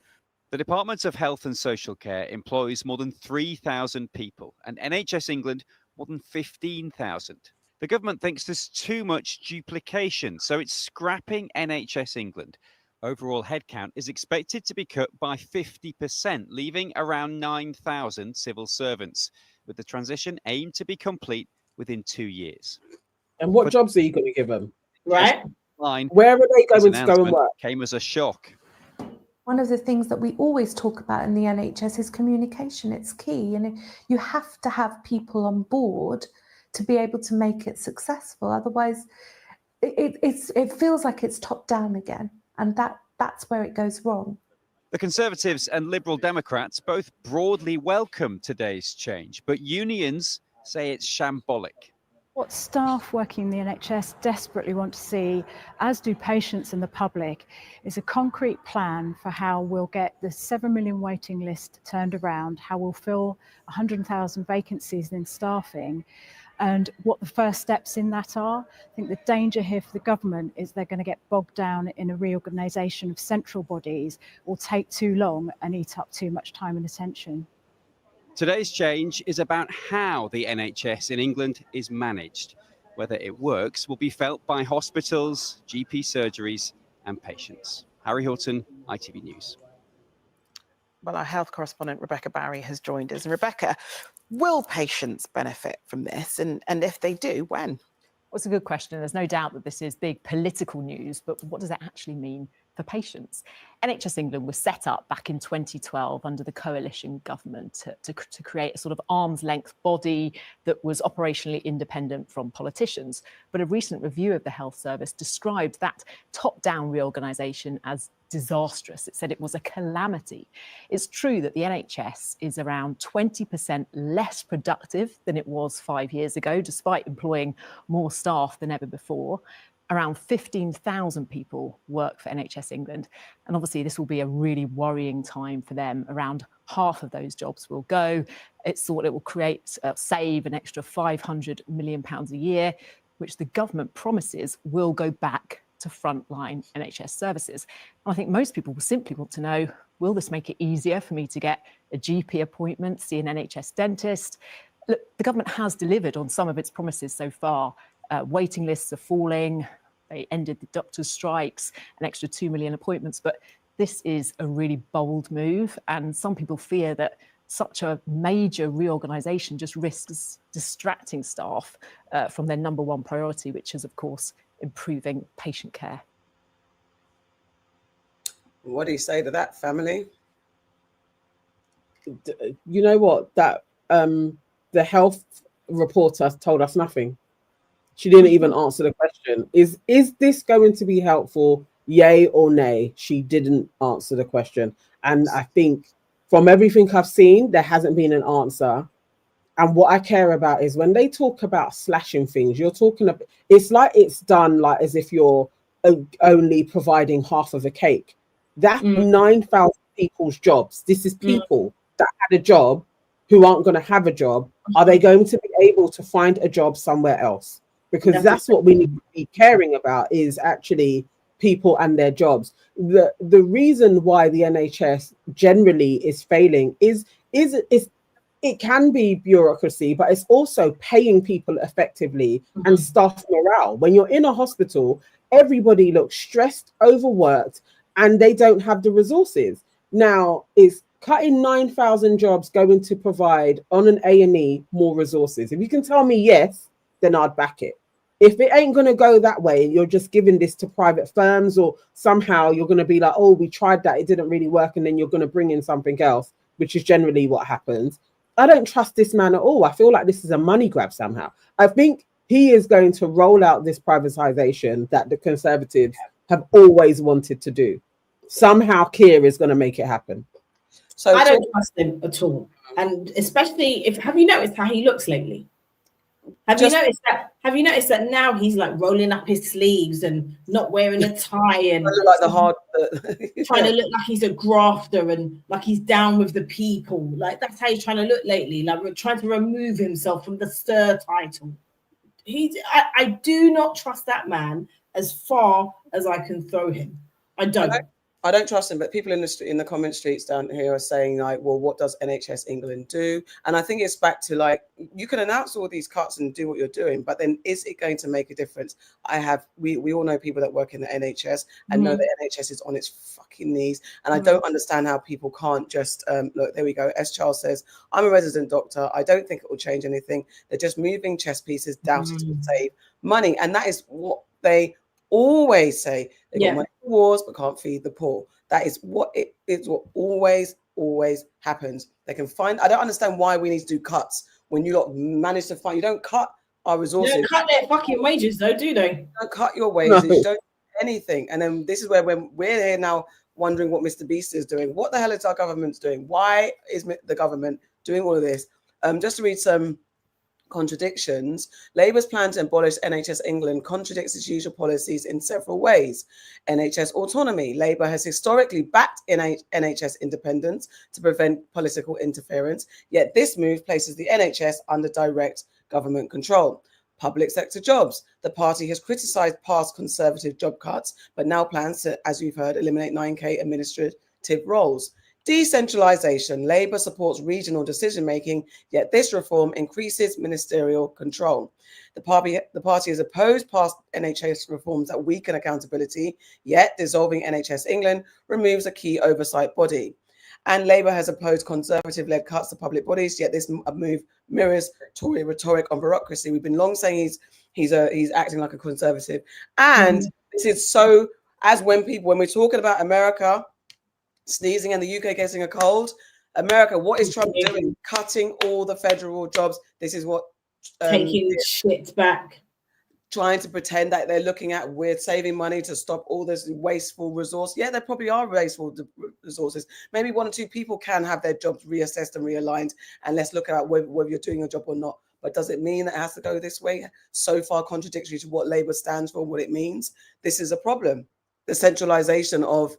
The Department of Health and Social Care employs more than 3,000 people, and NHS England more than 15,000. The government thinks there's too much duplication, so it's scrapping NHS England. Overall headcount is expected to be cut by 50%, leaving around 9,000 civil servants, with the transition aimed to be complete within 2 years. And what jobs are you going to give them? Right. Where are they going to go and work? Came as a shock. One of the things that we always talk about in the NHS is communication. It's key, and you have to have people on board to be able to make it successful. Otherwise, it feels like it's top down again, and that's where it goes wrong. The Conservatives and Liberal Democrats both broadly welcome today's change, but unions say it's shambolic. What staff working in the NHS desperately want to see, as do patients and the public, is a concrete plan for how we'll get the 7 million waiting list turned around, how we'll fill 100,000 vacancies in staffing, and what the first steps in that are. I think the danger here for the government is they're going to get bogged down in a reorganisation of central bodies, will take too long and eat up too much time and attention. Today's change is about how the NHS in England is managed. Whether it works will be felt by hospitals, GP surgeries and patients. Harry Houghton, ITV News. Well, our health correspondent, Rebecca Barry, has joined us. And Rebecca, will patients benefit from this? And if they do, when? Well, it's a good question. There's no doubt that this is big political news, but what does it actually mean for patients? NHS England was set up back in 2012 under the coalition government to create a sort of arm's length body that was operationally independent from politicians. But a recent review of the health service described that top-down reorganisation as disastrous. It said it was a calamity. It's true that the NHS is around 20% less productive than it was 5 years ago, despite employing more staff than ever before. Around 15,000 people work for NHS England. And obviously this will be a really worrying time for them. Around half of those jobs will go. It's thought it will save an extra £500 million a year, which the government promises will go back to frontline NHS services. And I think most people will simply want to know, will this make it easier for me to get a GP appointment, see an NHS dentist? Look, the government has delivered on some of its promises so far. Waiting lists are falling. They ended the doctors' strikes, an extra 2 million appointments. But this is a really bold move. And some people fear that such a major reorganisation just risks distracting staff from their number one priority, which is, of course, improving patient care. What do you say to that, family? You know what? That the health reporter told us nothing. She didn't even answer the question. Is this going to be helpful? Yay or nay? She didn't answer the question. And I think from everything I've seen, there hasn't been an answer. And what I care about is when they talk about slashing things, you're talking about, it's like it's done like as if you're only providing half of a cake. That's 9,000 people's jobs. This is people that had a job who aren't going to have a job. Are they going to be able to find a job somewhere else? Because that's what we need to be caring about, is actually people and their jobs. The reason why the NHS generally is failing is it can be bureaucracy, but it's also paying people effectively and staff morale. When you're in a hospital, everybody looks stressed, overworked, and they don't have the resources. Now, is cutting 9,000 jobs going to provide on an A&E more resources? If you can tell me yes, then I'd back it. If it ain't going to go that way, you're just giving this to private firms, or somehow you're going to be like, oh, we tried that, it didn't really work, and then you're going to bring in something else, which is generally what happens. I don't trust this man at all. I feel like this is a money grab somehow. I think he is going to roll out this privatization that the Conservatives have always wanted to do. Somehow Keir is going to make it happen. So I don't trust him at all. And especially have you noticed how he looks lately? Have you noticed that? Have you noticed that now he's like rolling up his sleeves and not wearing a tie and like the hard, trying to look like he's a grafter and like he's down with the people. Like that's how he's trying to look lately. Like we're trying to remove himself from the stir title. I do not trust that man as far as I can throw him. I don't. I don't trust him, but people in the comment streets down here are saying like, well, what does NHS England do? And I think it's back to like, you can announce all these cuts and do what you're doing, but then is it going to make a difference? We all know people that work in the NHS and know the NHS is on its fucking knees. And I don't understand how people can't just, look, there we go. S. Charles says, I'm a resident doctor. I don't think it will change anything. They're just moving chess pieces down to save money. And that is what they always say. They got money for wars but can't feed the poor. That is what what always happens. They can find. I don't understand why we need to do cuts when you lot manage to find. You don't cut our resources. They don't cut their fucking wages though, do they? You don't cut your wages. You don't do anything. And then this is where when we're here now wondering what MrBeast is doing. What the hell is our government doing? Why is the government doing all of this? Just to read some contradictions. Labour's plan to abolish NHS England contradicts its usual policies in several ways. NHS autonomy. Labour has historically backed NHS independence to prevent political interference, yet this move places the NHS under direct government control. Public sector jobs. The party has criticised past Conservative job cuts, but now plans to, as you've heard, eliminate 9k administrative roles. Decentralisation. Labour supports regional decision-making, yet this reform increases ministerial control. The party has opposed past NHS reforms that weaken accountability, yet dissolving NHS England removes a key oversight body. And Labour has opposed Conservative-led cuts to public bodies, yet this move mirrors Tory rhetoric on bureaucracy. We've been long saying he's acting like a Conservative. And this is so, as when we're talking about America, sneezing and the UK getting a cold. America, what is Trump doing? Cutting all the federal jobs. This is what taking shit back. Trying to pretend that they're looking at we're saving money to stop all this wasteful resource. Yeah, there probably are wasteful resources. Maybe one or two people can have their jobs reassessed and realigned, and let's look at whether you're doing your job or not. But does it mean that it has to go this way? So far contradictory to what Labour stands for, what it means. This is a problem. The centralisation of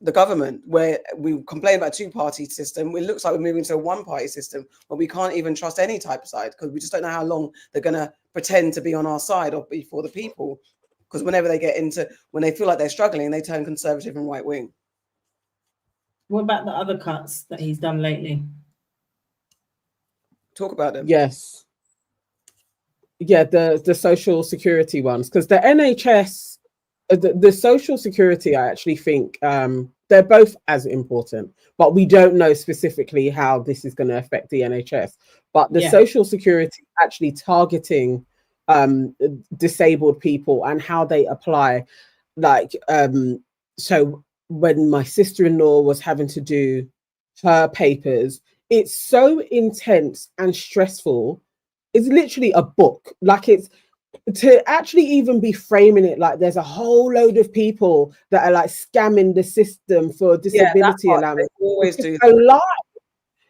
the government, where we complain about a two-party system, it looks like we're moving to a one-party system, but we can't even trust any type of side because we just don't know how long they're going to pretend to be on our side or be for the people. Because whenever they when they feel like they're struggling, they turn Conservative and right-wing. What about the other cuts that he's done lately? Talk about them. Yes. Yeah, the social security ones, because the NHS, the social security, I actually think they're both as important, but we don't know specifically how this is going to affect the NHS. But the social security actually targeting disabled people and how they apply, like, so when my sister-in-law was having to do her papers, it's so intense and stressful. It's literally a book. Like, it's to actually even be framing it like there's a whole load of people that are like scamming the system for disability allowance. Always do a lie.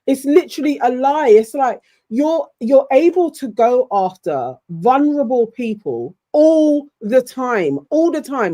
It's literally a lie. It's like you're able to go after vulnerable people all the time.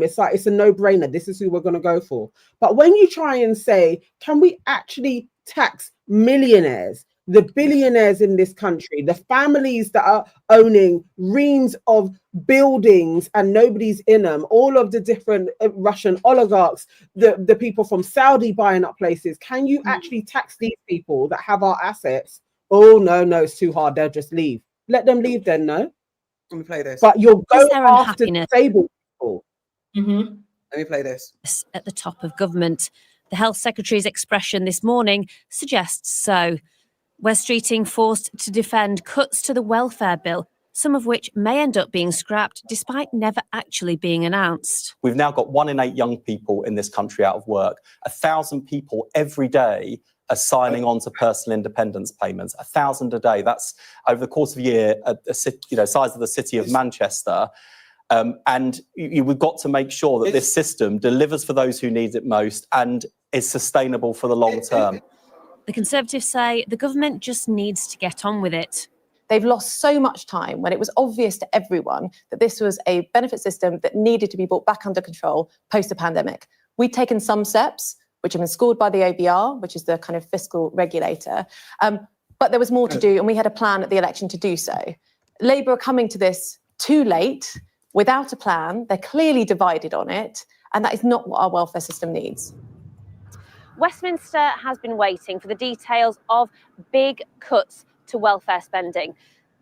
It's like it's a no-brainer. This is who we're going to go for. But when you try and say, can we actually tax millionaires, the billionaires in this country, the families that are owning reams of buildings and nobody's in them, all of the different Russian oligarchs, the people from Saudi buying up places, can you actually tax these people that have our assets? Oh, no, it's too hard. They'll just leave. Let them leave then, no? Let me play this. But you're going after disabled people. Let me play this. At the top of government, the Health Secretary's expression this morning suggests so. West Streeting forced to defend cuts to the welfare bill, some of which may end up being scrapped despite never actually being announced. We've now got 1 in 8 young people in this country out of work. 1,000 people every day are signing on to personal independence payments. 1,000 a day. That's over the course of a year, size of the city of Manchester. And we've got to make sure that this system delivers for those who need it most and is sustainable for the long term. The Conservatives say the government just needs to get on with it. They've lost so much time when it was obvious to everyone that this was a benefit system that needed to be brought back under control post the pandemic. We've taken some steps, which have been scored by the ABR, which is the kind of fiscal regulator. But there was more to do, and we had a plan at the election to do so. Labour are coming to this too late, without a plan. They're clearly divided on it, and that is not what our welfare system needs. Westminster has been waiting for the details of big cuts to welfare spending.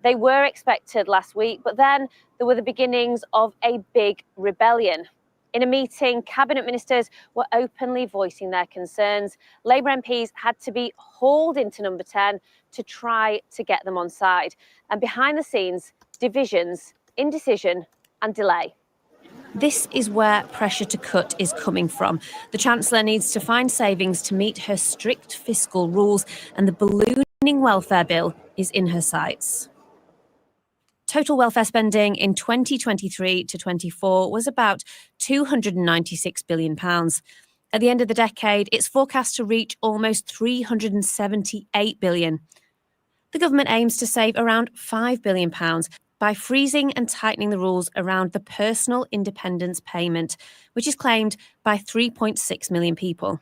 They were expected last week, but then there were the beginnings of a big rebellion. In a meeting, cabinet ministers were openly voicing their concerns. Labour MPs had to be hauled into number 10 to try to get them on side. And behind the scenes, divisions, indecision and delay. This is where pressure to cut is coming from. The Chancellor needs to find savings to meet her strict fiscal rules, and the ballooning welfare bill is in her sights. Total welfare spending in 2023 to 24 was about £296 billion. At the end of the decade, it's forecast to reach almost £378 billion. The government aims to save around £5 billion by freezing and tightening the rules around the personal independence payment, which is claimed by 3.6 million people.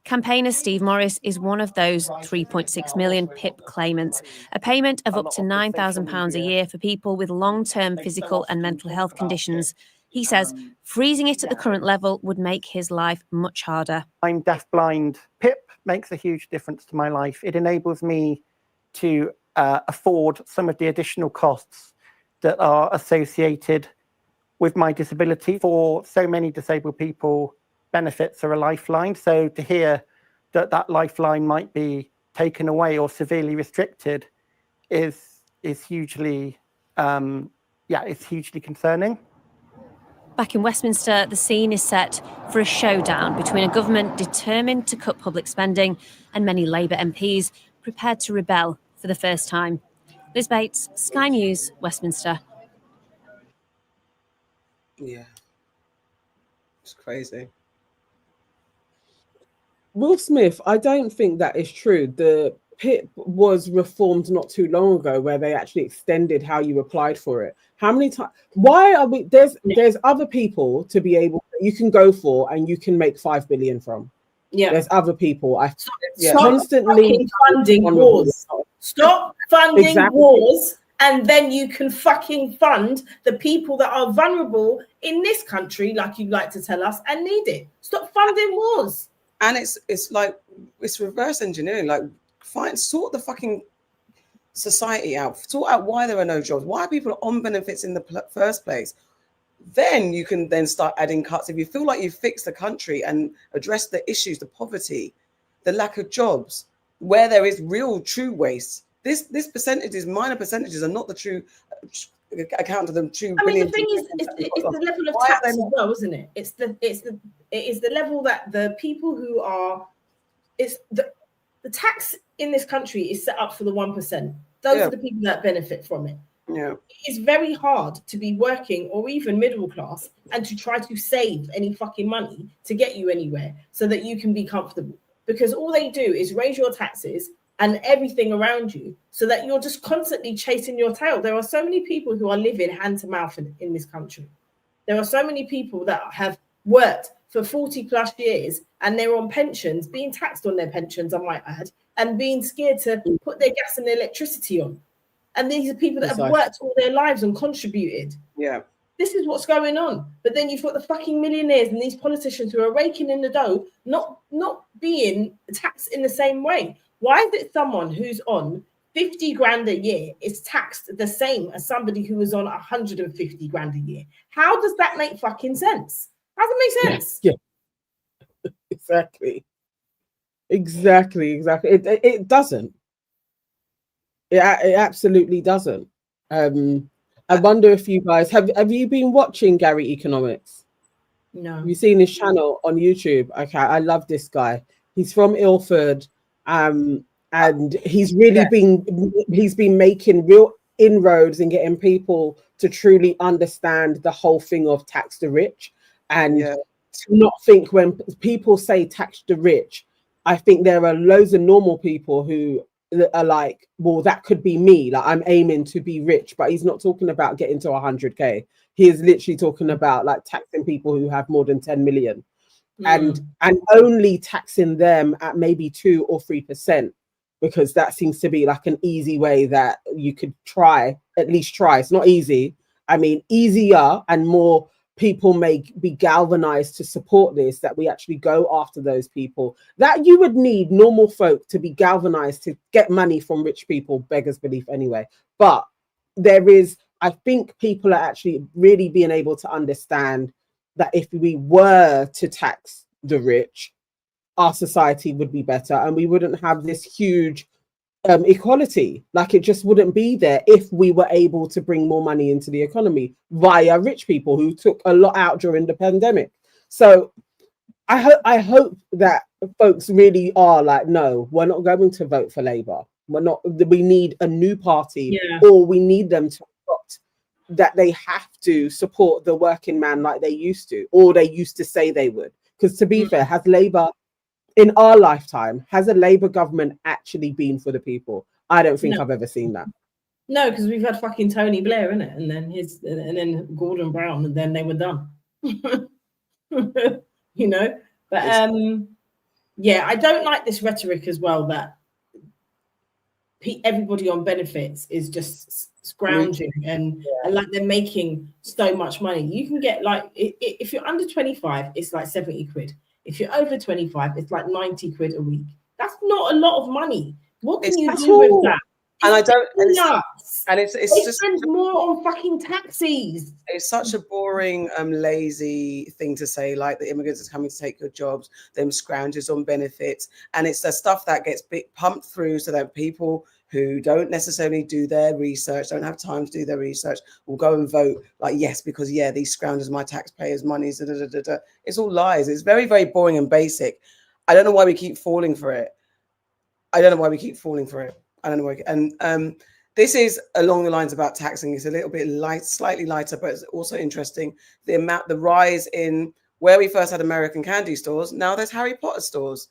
Campaigner Steve Morris is one of those 3.6 million PIP claimants, a payment of up to £9,000 a year for people with long-term physical and mental health conditions. He says freezing it at the current level would make his life much harder. I'm deafblind. PIP makes a huge difference to my life. It enables me to afford some of the additional costs that are associated with my disability. For so many disabled people, benefits are a lifeline. So to hear that that lifeline might be taken away or severely restricted is hugely, it's hugely concerning. Back in Westminster, the scene is set for a showdown between a government determined to cut public spending and many Labour MPs prepared to rebel for the first time. Liz Bates, Sky News, Westminster. Yeah. It's crazy. Will Smith, I don't think that is true. The PIP was reformed not too long ago, where they actually extended how you applied for it. How many times? Why are we? There's other people to be able you can go for, and you can make 5 billion from. Yeah, there's other people. Stop Constantly funding wars. Stop funding wars, and then you can fucking fund the people that are vulnerable in this country, like you like to tell us, and need it. Stop funding wars. And it's like it's reverse engineering. Like, sort the fucking society out. Sort out why there are no jobs. Why are people on benefits in the first place? Then you can then start adding cuts. If you feel like you've fixed the country and addressed the issues, the poverty, the lack of jobs, where there is real true waste. This percentages, minor percentages, are not the true account of them. I mean, the thing is, it's the level of tax as well, isn't it? It is the level that the people who are, the tax in this country is set up for the 1%. Those are the people that benefit from it. Yeah, it's very hard to be working or even middle class and to try to save any fucking money to get you anywhere so that you can be comfortable, because all they do is raise your taxes and everything around you so that you're just constantly chasing your tail. There are so many people who are living hand to mouth in this country. There are so many people that have worked for 40 plus years and they're on pensions, being taxed on their pensions, I might add, and being scared to put their gas and their electricity on. And these are people that have worked all their lives and contributed. Yeah. This is what's going on. But then you've got the fucking millionaires and these politicians who are raking in the dough, not being taxed in the same way. Why is it someone who's on 50 grand a year is taxed the same as somebody who is on 150 grand a year? How does that make fucking sense? How does it make sense? Yeah. Exactly. It doesn't. It absolutely doesn't. I wonder if you guys have you been watching Gary Economics? No. Have you seen his channel on YouTube? Okay, I love this guy. He's from Ilford, and he's really been making real inroads in getting people to truly understand the whole thing of tax the rich, and to not think when people say tax the rich. I think there are loads of normal people who that are like, well, that could be me. Like, I'm aiming to be rich, but he's not talking about getting to 100K. He is literally talking about like taxing people who have more than 10 million and only taxing them at maybe 2 or 3%, because that seems to be like an easy way that you could at least try. It's not easy. I mean, easier and more people may be galvanized to support this, that we actually go after those people. That you would need normal folk to be galvanized to get money from rich people, beggars belief anyway. But there is, I think people are actually really being able to understand that if we were to tax the rich, our society would be better and we wouldn't have this huge equality. Like, it just wouldn't be there if we were able to bring more money into the economy via rich people who took a lot out during the pandemic. So I hope that folks really are like, no, we're not going to vote for Labour. We need a new party, or we need them to adopt that they have to support the working man like they used to, or they used to say they would. Because to be fair, has Labour in our lifetime, has a Labour government actually been for the people? I don't think I've ever seen that. No, because we've had fucking Tony Blair, innit? And then Gordon Brown, and then they were done. You know? But yeah, I don't like this rhetoric as well that everybody on benefits is just scrounging and like they're making so much money. You can get like, if you're under 25, it's like 70 quid. If you're over 25, it's like 90 quid a week. That's not a lot of money. What can you do with that? And I don't, and it's just spend more on fucking taxis. It's such a boring, lazy thing to say, like the immigrants are coming to take your jobs, them scroungers on benefits. And it's the stuff that gets pumped through so that people who don't necessarily do their research, don't have time to do their research, will go and vote like, yes, because these scroungers, my taxpayers' money. It's all lies. It's very, very boring and basic. I don't know why we keep falling for it. I don't know why. And this is along the lines about taxing. It's a little bit slightly lighter, but it's also interesting. The rise in where we first had American candy stores. Now there's Harry Potter stores.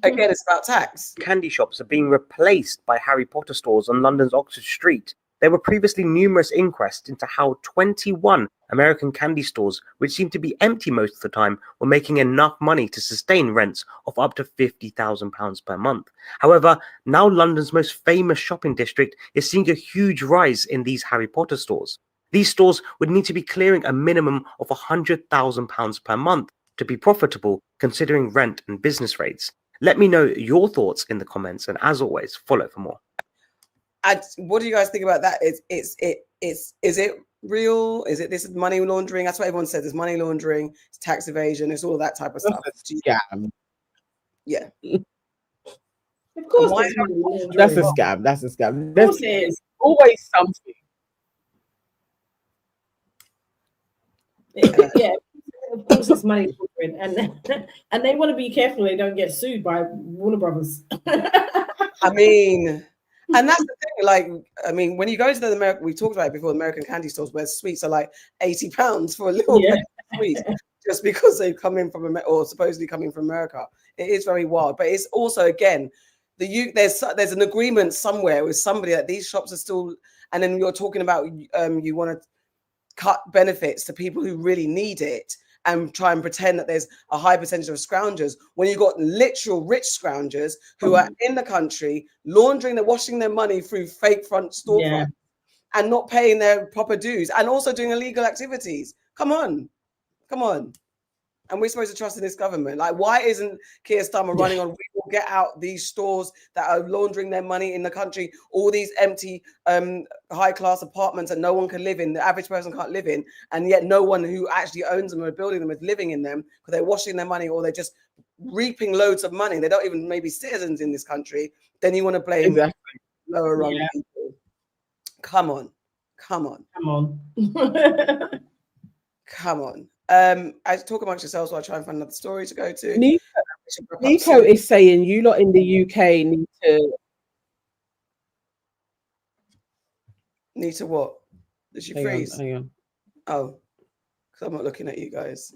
Again, it's about tax. Candy shops are being replaced by Harry Potter stores on London's Oxford Street. There were previously numerous inquests into how 21 American candy stores, which seemed to be empty most of the time, were making enough money to sustain rents of up to £50,000 per month. However, now London's most famous shopping district is seeing a huge rise in these Harry Potter stores. These stores would need to be clearing a minimum of £100,000 per month to be profitable, considering rent and business rates. Let me know your thoughts in the comments, and as always, follow for more. What do you guys think about that? Is it real? Is it this money laundering? That's what everyone said. There's money laundering, it's tax evasion, it's all that type of stuff. Scam. Yeah. Of course, that's a scam. That's a scam. Of course it is. Always something. Yeah. Of course, it's money laundering, and they want to be careful they don't get sued by Warner Brothers. I mean, and that's the thing. Like, I mean, when you go to the American, we talked about it before, American candy stores where sweets are like £80 for a little bit of sweets, just because they come in from or supposedly coming from America. It is very wild, but it's also again, there's an agreement somewhere with somebody that these shops are still, and then you're talking about you want to cut benefits to people who really need it, and try and pretend that there's a high percentage of scroungers when you've got literal rich scroungers who are in the country laundering, they're washing their money through fake front storefronts and not paying their proper dues and also doing illegal activities. Come on. And we're supposed to trust in this government. Like, why isn't Keir Starmer running on, we will get out these stores that are laundering their money in the country, all these empty high-class apartments that no one can live in, the average person can't live in, and yet no one who actually owns them or building them is living in them because they're washing their money or they're just reaping loads of money. They don't even maybe citizens in this country. Then you want to blame lower rung people. Come on. I talk amongst yourselves while I try and find another story to go to. Nico is saying you lot in the UK need to what? Did she freeze? Hang on. Oh, because I'm not looking at you guys.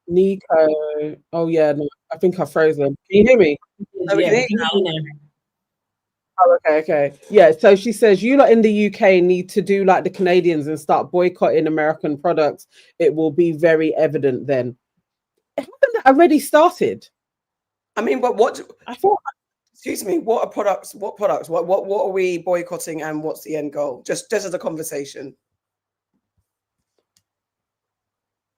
Nico. Oh yeah, no, I think I froze them. Can you hear me? No, we can hear you now. Oh, okay. Yeah, so she says you lot in the UK need to do like the Canadians and start boycotting American products. It will be very evident then. Haven't that already started? I mean, but what? I thought. Excuse me. What are products? What products? What are we boycotting, and what's the end goal? Just as a conversation.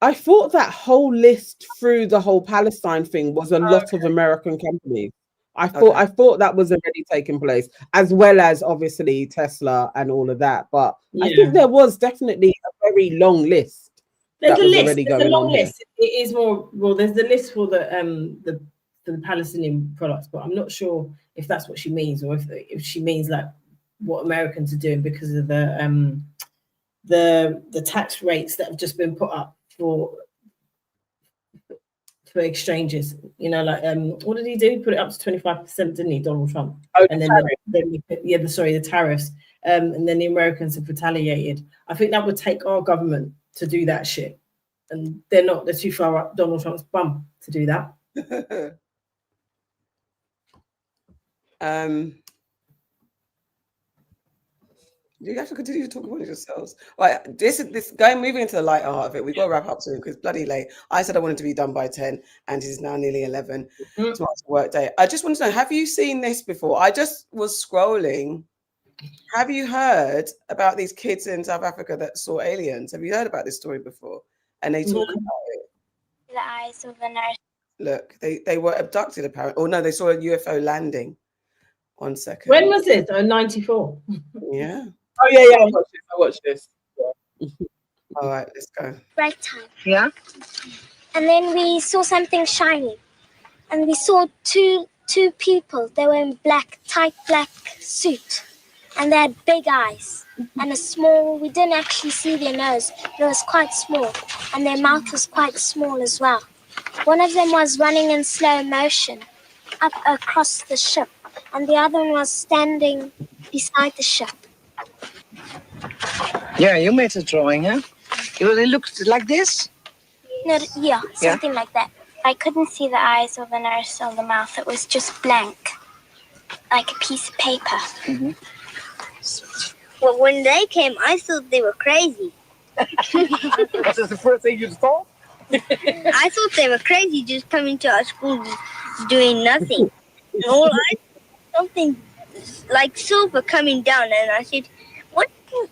I thought that whole list through the whole Palestine thing was a lot of American companies. I thought that was already taking place, as well as obviously Tesla and all of that. But I think there was definitely a very long list. There's a list. Already There's going a long on here. list. It is more. Well, there's the list for the Palestinian products, but I'm not sure if that's what she means, or if she means like what Americans are doing because of the tax rates that have just been put up for exchanges. You know, like what did he do? Put it up to 25%, didn't he, Donald Trump? Oh, and then the tariffs. And then the Americans have retaliated. I think that would take our government to do that shit, and they're too far up Donald Trump's bum to do that. You have to continue to talk about it yourselves. Right, this going moving into the lighter heart of it. We've got to wrap up soon because bloody late. I said I wanted to be done by 10, and it is now nearly 11. Tomorrow's a work day. I just want to know: have you seen this before? I just was scrolling. Have you heard about these kids in South Africa that saw aliens? Have you heard about this story before? And they talk about it. The eyes of the nurse. Look, they were abducted apparently. Oh no, they saw a UFO landing. 1 second. When was this? Oh, 94. Yeah. Oh yeah. I watched this. Yeah. All right, let's go. Break time. Yeah. And then we saw something shiny, and we saw two people. They were in tight black suit, and they had big eyes and a small. We didn't actually see their nose. It was quite small, and their mouth was quite small as well. One of them was running in slow motion up across the ship, and the other one was standing beside the ship. Yeah, you made a drawing, huh? It looks like this? No, yeah, something like that. I couldn't see the eyes or the nose or the mouth. It was just blank, like a piece of paper. Mm-hmm. Well, when they came, I thought they were crazy. Was this the first thing you thought? I thought they were crazy, just coming to our school, just doing nothing. And all I something like silver coming down, and I said, "What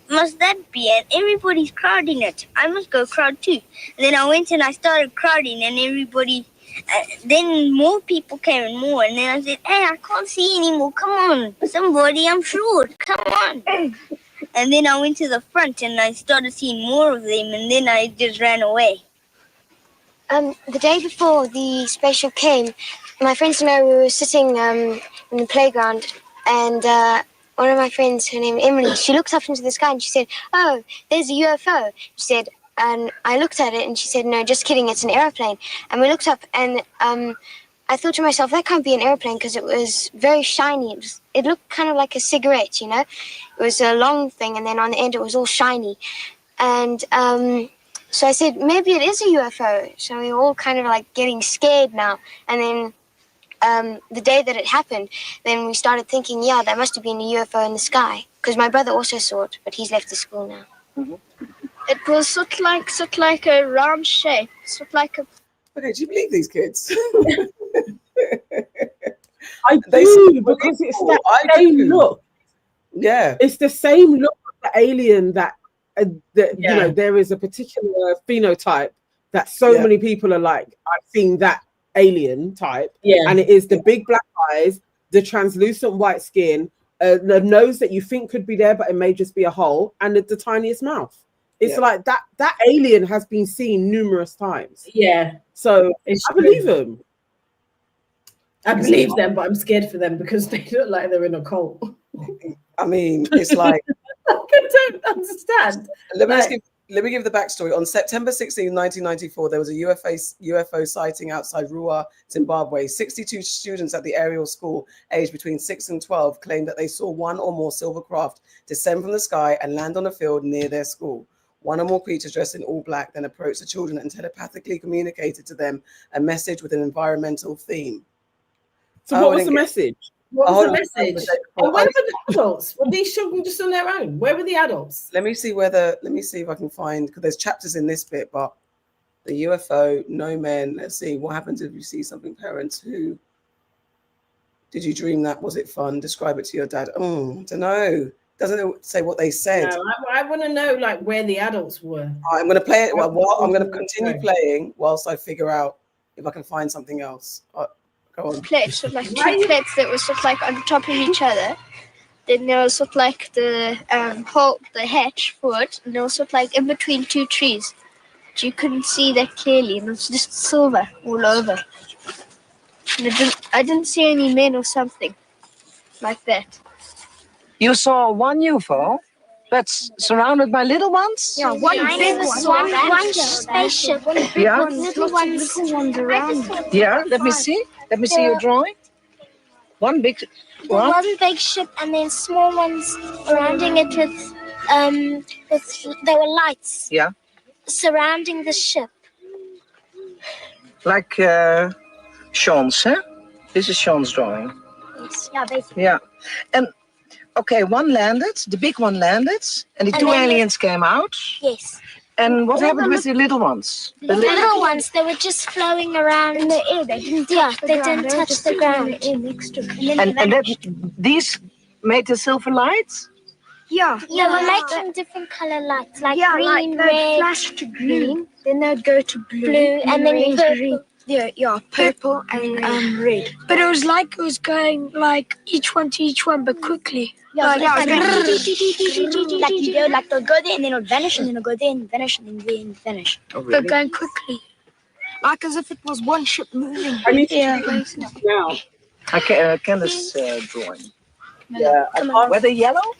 must that be?" And everybody's crowding it. I must go crowd too. And then I went and I started crowding, and everybody. Then more people came and more, and then I said, "Hey, I can't see anymore. Come on, somebody, I'm short. Come on." And then I went to the front, and I started seeing more of them, and then I just ran away. The day before the spaceship came, my friends and I were sitting in the playground, and one of my friends, her name Emily, she looked up into the sky and she said, "Oh, there's a UFO." She said, and I looked at it and she said, "No, just kidding, it's an airplane." And we looked up, and I thought to myself, that can't be an airplane because it was very shiny. It looked kind of like a cigarette, you know. It was a long thing, and then on the end it was all shiny. And so I said, maybe it is a UFO. So we were all kind of like getting scared now. And then the day that it happened, then we started thinking, yeah, there must have been a UFO in the sky. Because my brother also saw it, but he's left the school now. Mm-hmm. It was sort of like a round shape, sort of like a... Okay, do you believe these kids? I do, because it's that same look. Yeah. It's the same look of the alien that you know, there is a particular phenotype that so many people are like, I've seen that alien type. Yeah. And it is the big black eyes, the translucent white skin, the nose that you think could be there, but it may just be a hole, and the tiniest mouth. It's like that alien has been seen numerous times. Yeah. So I believe him. I believe them, but I'm scared for them because they look like they're in a cult. I mean, it's like I don't understand. Let me give the backstory. On September 16, 1994, there was a UFO sighting outside Ruwa, Zimbabwe. 62 students at the aerial school, aged between 6 and 12, claimed that they saw one or more silver craft descend from the sky and land on a field near their school. One or more creatures dressed in all black then approached the children and telepathically communicated to them a message with an environmental theme. So what was the message? What was Hold the on. message? And where were the adults? Were these children just on their own? Where were the adults? Let me see if I can find, because there's chapters in this bit, but the UFO, no men. Let's see. What happens if you see something? Parents who, did you dream that? Was it fun? Describe it to your dad. Oh, I don't know. Doesn't it say what they said? No, I want to know like where the adults were. I'm going to play it. Well, I'm going to continue playing whilst I figure out if I can find something else. Go on. Plates with like two plates that were sort of like on top of each other. Then there was sort of like the hole, the hatch for it, and there was sort of like in between two trees. But you couldn't see that clearly, and it was just silver all over. And I didn't see any men or something like that. You saw one UFO that's surrounded by little ones? Yeah, one big one. One spaceship. One big Yeah. one, little ones around it. Yeah, let me see. Let me see your drawing. One big one. One big ship and then small ones surrounding it with there were lights Yeah. surrounding the ship. Like Sean's, huh? This is Sean's drawing. Yes. Yeah, basically. Yeah. And okay, one landed, the big one landed, and the And two then aliens came out. Yes. And what All happened the with the little ones? The little ones, they were just flowing around in the air. They didn't touch the ground. They didn't touch the ground. Next to it. And that these made the silver lights? Yeah. They were making different color lights, like green, they'd red, flash to green, then they'd go to blue, and then purple. green. Yeah, purple and red. But it was like it was going like each one to each one, but quickly. Yeah, Like, like you go, like they'll go there and then it'll vanish and then it'll go there and vanish and then vanish. Oh, really? But going quickly, like as if it was one ship moving. I need to now. I can this drawing. Yeah, I can't. Were they yellow?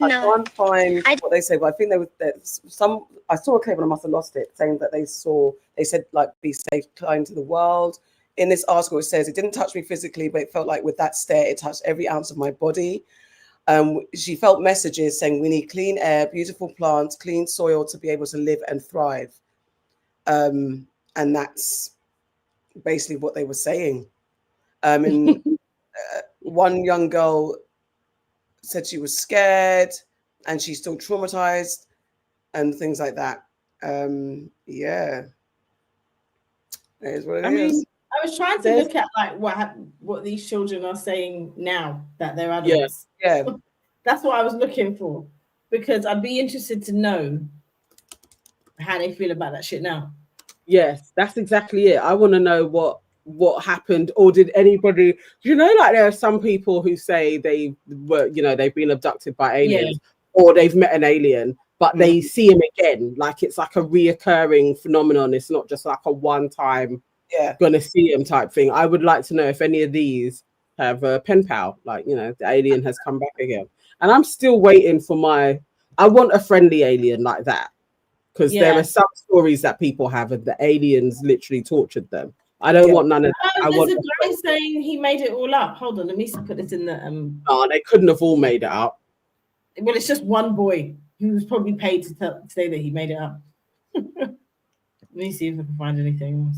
I can't find what they say, but I think there's some. I saw a clip and I must have lost it, saying that they said like be safe, kind to the world. In this article, it says it didn't touch me physically, but it felt like with that stare, it touched every ounce of my body. She felt messages saying we need clean air, beautiful plants, clean soil to be able to live and thrive. And that's basically what they were saying. And one young girl said she was scared and she's still traumatized and things like that. Yeah. It is what it is. I was trying to look at like what these children are saying now that they're adults. Yeah. That's what I was looking for, because I'd be interested to know how they feel about that shit now. Yes, that's exactly it. I want to know what happened, or did anybody, like there are some people who say they were, they've been abducted by aliens, or they've met an alien, but they see him again. Like it's like a reoccurring phenomenon. It's not just like a one-time gonna see him type thing. I would like to know if any of these have a pen pal, like the alien has come back again. And I'm still waiting for I want a friendly alien like that, because there are some stories that people have and the aliens literally tortured them. I don't want none of that. There's a guy saying he made it all up. Hold on, let me put this in the Oh, they couldn't have all made it up. Well, it's just one boy who was probably paid to say that he made it up. Let me see if I can find anything else.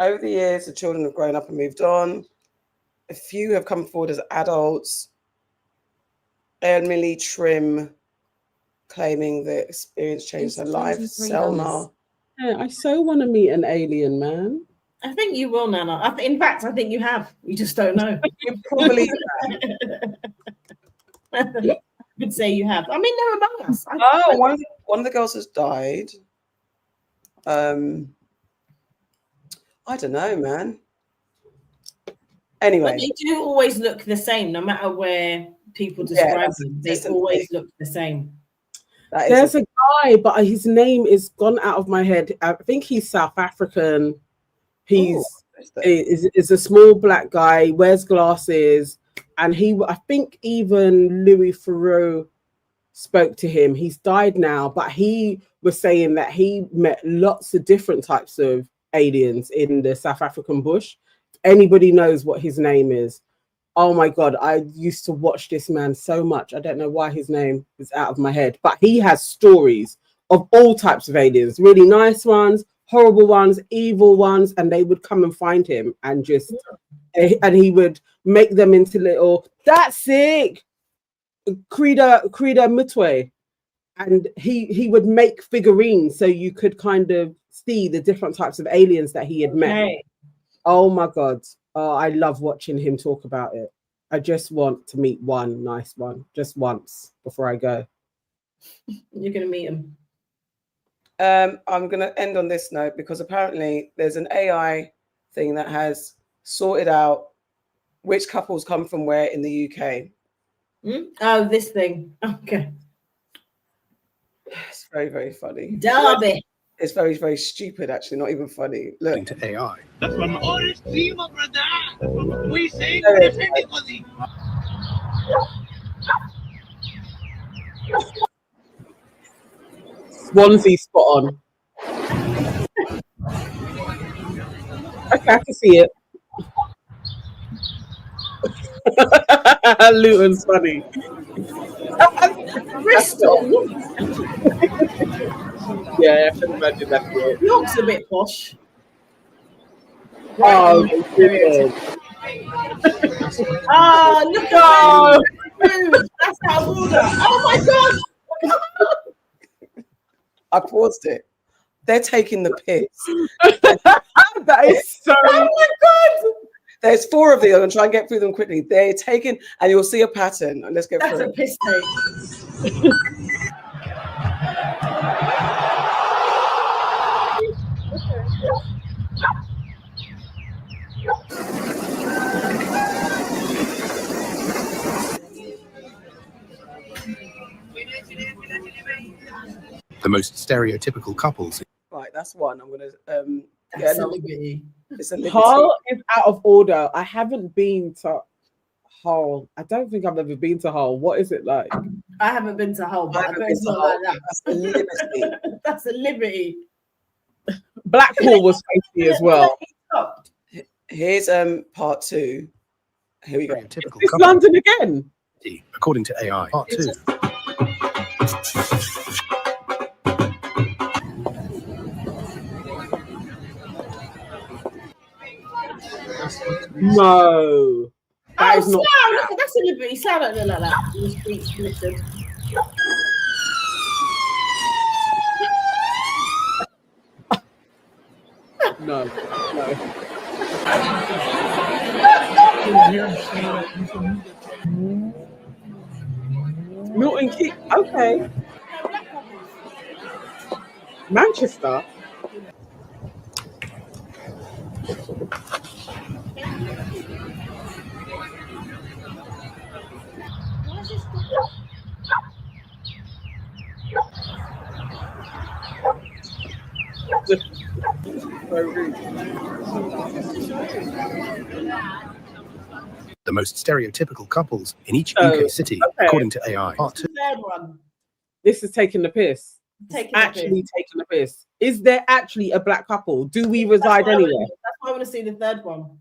Over the years, the children have grown up and moved on. A few have come forward as adults. Emily Trim claiming the experience changed her life. Selma. Yeah, I so want to meet an alien, man. I think you will, Nana. In fact, I think you have. You just don't know. You probably I would say you have. I mean, they're among us. One of the girls has died. I don't know, man. Anyway, but they do always look the same, no matter where people describe them. They always look the same. There's a guy, but his name is gone out of my head. I think he's South African. He's is a small black guy, wears glasses, and I think even Louis Theroux spoke to him. He's died now, but he was saying that he met lots of different types of aliens in the South African bush. Anybody knows what his name is? Oh my God, I used to watch this man so much. I don't know why his name is out of my head, but he has stories of all types of aliens, really nice ones, horrible ones, evil ones, and they would come and find him and just and he would make them into little. That's sick. Krida Mutwe, and he would make figurines so you could kind of see the different types of aliens that he had met. Oh my god! Oh, I love watching him talk about it. I just want to meet one nice one, just once before I go. You're gonna meet him. I'm going to end on this note because apparently there's an AI thing that has sorted out which couples come from where in the UK. Oh, this thing. Okay. It's very, very funny. Derby. It's very, very stupid, actually, not even funny. Look. To AI. That's what my orders see, my brother. That's what we say. Swansea spot on. Okay, I can see it. Luton's funny. Bristol. Yeah, I can imagine that. York's a bit posh. Oh, goodness. Oh, look at that. That's out of order. Oh my god. I paused it. They're taking the piss. That is so. Oh my god! There's 4 of these. I'm gonna try and get through them quickly. They're taking, and you'll see a pattern. And let's get That's through a it. piss take. The most stereotypical couples. Right, that's one. I'm gonna. That's a liberty. It's a liberty. Hull is out of order. I haven't been to Hull. I don't think I've ever been to Hull. What is it like? I haven't been to Hull, but I bet it's not like that. That's a liberty. That's a liberty. Blackpool was tasty as well. Here's part 2. Here we go. Typical It's London again. According to AI. Part 2. No. That is not. Slough, look, that's a liberty. Slough don't look like that. The streets lifted. No. Milton Keynes. Okay. Manchester. The most stereotypical couples in each UK city, according to AI. Part 2. Third one. This is taking the piss. Taking Taking the piss. Is there actually a black couple? Do we reside anywhere? That's why I want to see the third one.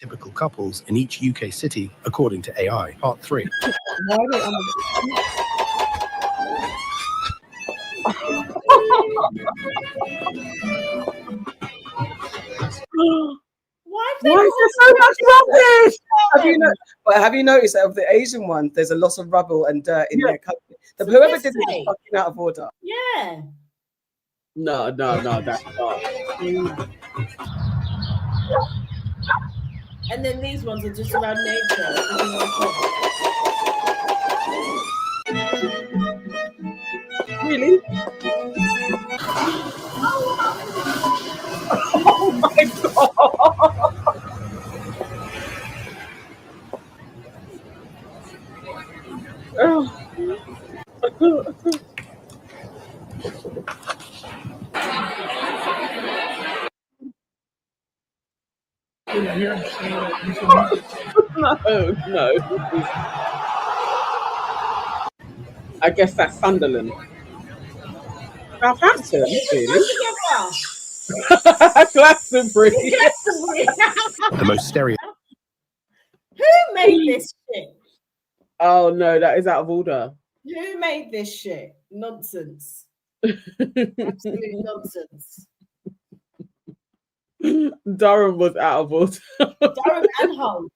Typical couples in each UK city, according to AI. Part 3. Why Why is there so much rubbish? Have you noticed that of the Asian ones, there's a lot of rubble and dirt in their country? Whoever did this is fucking out of order. Yeah. No, that's not. And then these ones are just around nature. Really? Oh my god! No. I guess that's Sunderland. Southampton, really? Glastonbury. The most stereo. Who made this shit? Oh no, that is out of order. Who made this shit? Nonsense. Absolute nonsense. Durham was out of order. Durham and Hull.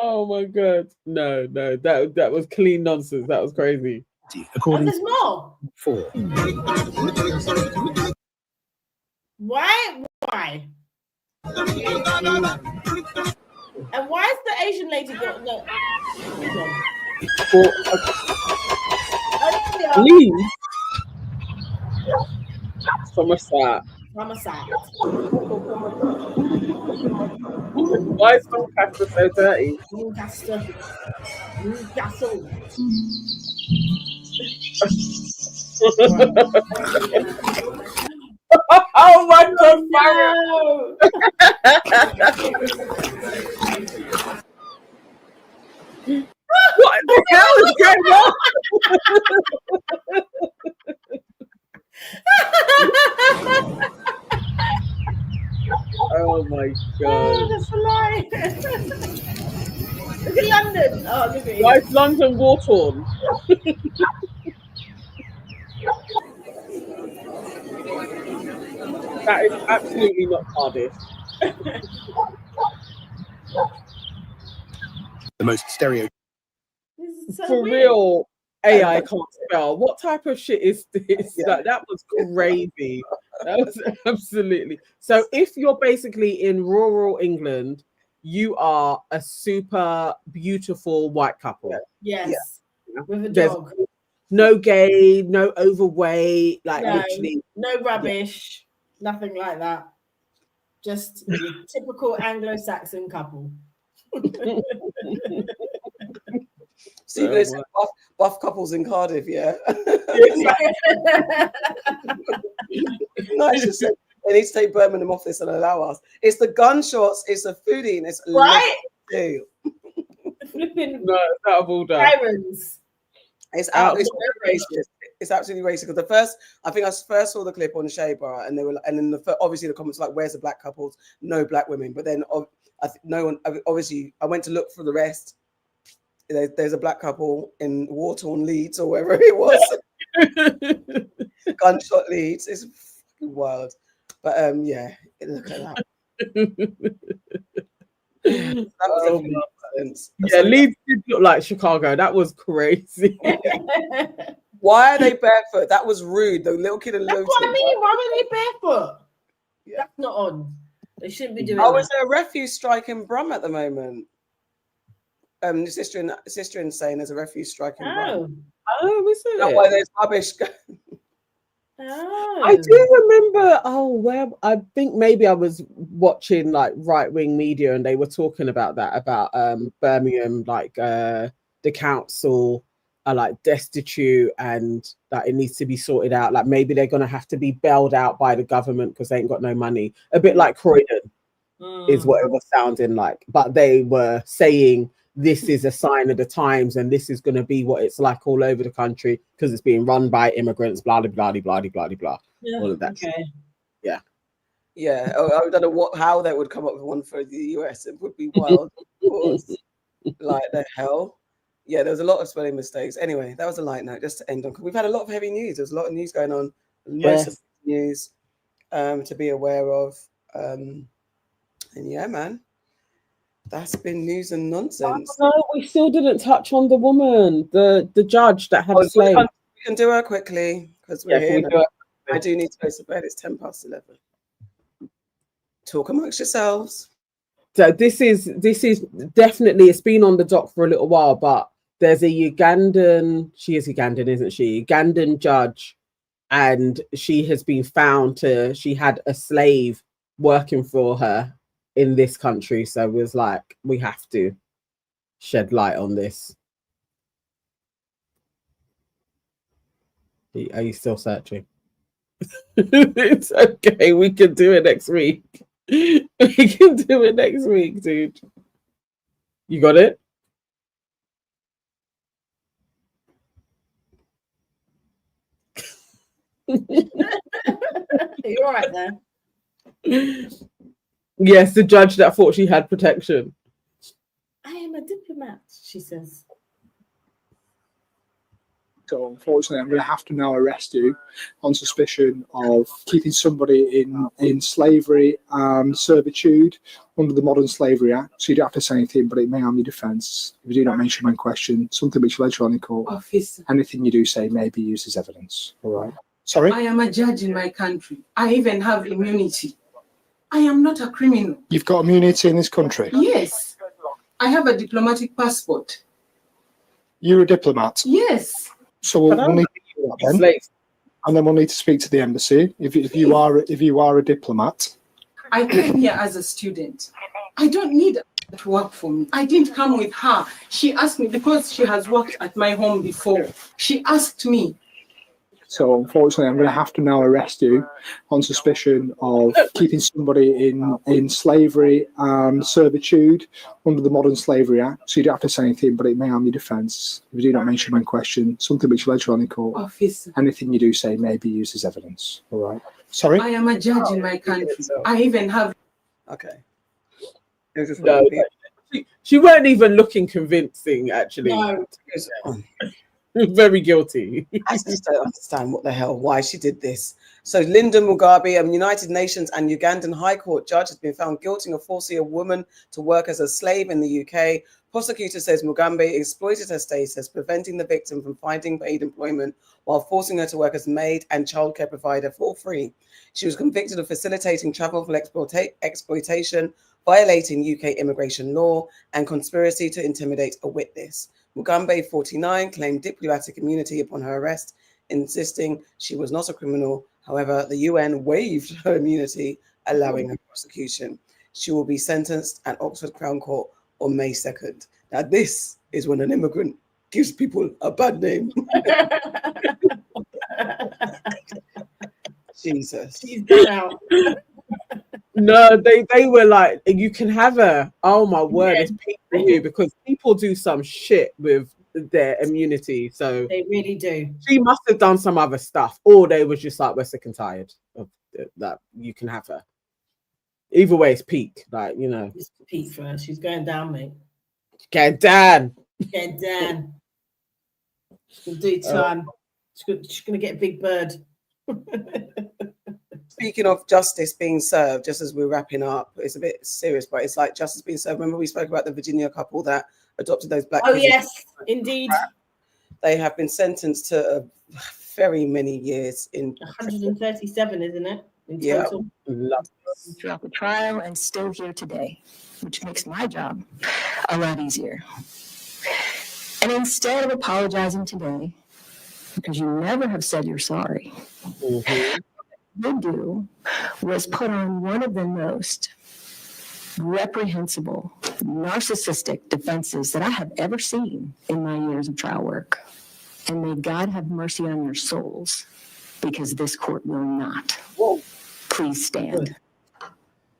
Oh my god. No, that was clean nonsense. That was crazy. According There's more. 4. Why? And why is the Asian lady got no? Leave. Somerset. Why is Doncaster so dirty? Newcastle. Oh my god, Farrah! What the hell is going on? Oh my god. Oh, that's hilarious. Look at London. Oh, look at you. Why is London war torn? That is absolutely not Cardiff. The most stereo. For real, AI can't spell. What type of shit is this? Like, that was crazy. That was absolutely. So if you're basically in rural England, you are a super beautiful white couple. Yes. With a There's dog. no gay, no overweight, like literally. No rubbish. Nothing like that. Just your typical Anglo-Saxon couple. See, there's buff couples in Cardiff, yeah. Nice to say. They need to take Birmingham off this and allow us. It's the gunshots, it's the foodie, and it's right. Flipping no, it's out of order. Sirens. It's out. It's racist. It's absolutely racist. Because I think I first saw the clip on Shea Bar, and they were, and then obviously the comments were like, "Where's the black couples? No black women." But then no one. Obviously, I went to look for the rest. There's a black couple in war-torn Leeds or wherever it was. Gunshot Leeds. It's fucking wild. But yeah, look at that. That was yeah, Leeds did look like Chicago. That was crazy. Why are they barefoot? That was rude. The little kid and That's what I mean. Why were they barefoot? Yeah. That's not on. They shouldn't be doing that. Is there a refuse strike in Brum at the moment? Sister in saying there's a refuse strike in Brum. Oh, is it? That's why there's rubbish. I do remember. I think maybe I was watching like right-wing media, and they were talking about that, about Birmingham, like the council are like destitute, and that it needs to be sorted out. Like maybe they're gonna have to be bailed out by the government because they ain't got no money. A bit like Croydon is what it was sounding like. But they were saying this is a sign of the times, and this is going to be what it's like all over the country because it's being run by immigrants, blah, blah, blah, blah, blah, blah, blah. All of that. Okay. Yeah. Yeah. I don't know how they would come up with one for the US. It would be wild. Of course. Like the hell. Yeah, there was a lot of spelling mistakes. Anyway, that was a light note just to end on. We've had a lot of heavy news. There's a lot of news going on. Most of the news to be aware of. And yeah, man. That's been news and nonsense. No, we still didn't touch on the woman, the judge that had a slave. We can do her quickly because we're here. I do need to go to bed. It's 11:10. Talk amongst yourselves. So this is definitely, it's been on the dock for a little while, but there's a Ugandan, she is Ugandan, isn't she? Ugandan judge, and she has been found she had a slave working for her in this country, so it was like, we have to shed light on this. Are you still searching? It's okay, we can do it next week. We can do it next week, dude. You got it? You're all right there. Yes, the judge that thought she had protection. I am a diplomat, she says. So unfortunately, I'm going to have to now arrest you on suspicion of keeping somebody in slavery and servitude under the Modern Slavery Act. So you don't have to say anything, but it may harm your defence if you do not mention when questioned, something which later on in court, anything you do say may be used as evidence. All right. Sorry? I am a judge in my country. I even have immunity. I am not a criminal. You've got immunity in this country? Yes. I have a diplomatic passport. You're a diplomat? Yes. So we'll need to do that then. And then we'll need to speak to the embassy. If you are a diplomat. I came here as a student. I don't need her to work for me. I didn't come with her. She asked me because she has worked at my home before. She asked me. So unfortunately, I'm going to have to now arrest you on suspicion of keeping somebody in slavery and servitude under the Modern Slavery Act. So you don't have to say anything, but it may harm your defence if you do not mention when questioned, something which later on in court, anything you do say may be used as evidence. All right. Sorry? I am a judge in my country. I even have... Okay. No, she weren't even looking convincing, actually. No. Very guilty. I just don't understand what the hell, why she did this. So Linda Mugabe, a United Nations and Ugandan High Court judge, has been found guilty of forcing a woman to work as a slave in the UK. Prosecutor says Mugabe exploited her status, preventing the victim from finding paid employment while forcing her to work as maid and childcare provider for free. She was convicted of facilitating travel for exploitation, violating UK immigration law, and conspiracy to intimidate a witness. Mugabe, 49, claimed diplomatic immunity upon her arrest, insisting she was not a criminal. However, the UN waived her immunity, allowing her prosecution. She will be sentenced at Oxford Crown Court on May 2nd. Now, this is when an immigrant gives people a bad name. Jesus. She's been out. No, they were like, you can have her. Oh my word, it's peak for you, because people do some shit with their immunity. So they really do. She must have done some other stuff, or they was just like, we're sick and tired of that. You can have her. Either way, it's peak. Like, you know, it's peak for her. She's going down, mate. Get down. Get down. She's gonna do time. She's gonna get a big bird. Speaking of justice being served, just as we're wrapping up, it's a bit serious, but it's like justice being served. Remember we spoke about the Virginia couple that adopted those black kids? Oh, yes, indeed. They have been sentenced to very many years in 137, isn't it? In total. Throughout the trial and still here today, which makes my job a lot easier. And instead of apologizing today, because you never have said you're sorry, what you do was put on one of the most reprehensible, narcissistic defenses that I have ever seen in my years of trial work. And may God have mercy on your souls, because this court will not. Whoa. Please stand.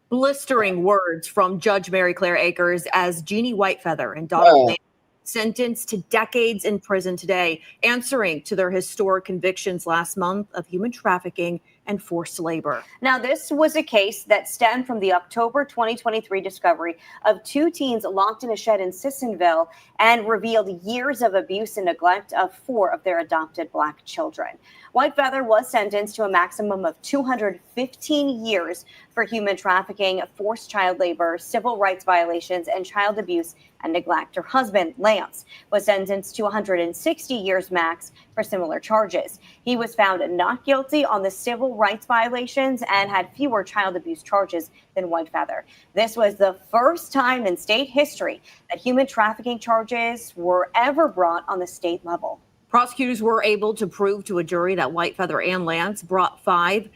Blistering words from Judge Mary Claire Akers as Jeannie Whitefeather and Donald Lane sentenced to decades in prison today, answering to their historic convictions last month of human trafficking and forced labor. Now, this was a case that stemmed from the October 2023 discovery of two teens locked in a shed in Sissonville and revealed years of abuse and neglect of 4 of their adopted Black children. Whitefeather was sentenced to a maximum of 215 years for human trafficking, forced child labor, civil rights violations, and child abuse and neglect. Her husband, Lance, was sentenced to 160 years max for similar charges. He was found not guilty on the civil rights violations and had fewer child abuse charges than Whitefeather. This was the first time in state history that human trafficking charges were ever brought on the state level. Prosecutors were able to prove to a jury that Whitefeather and Lance brought 5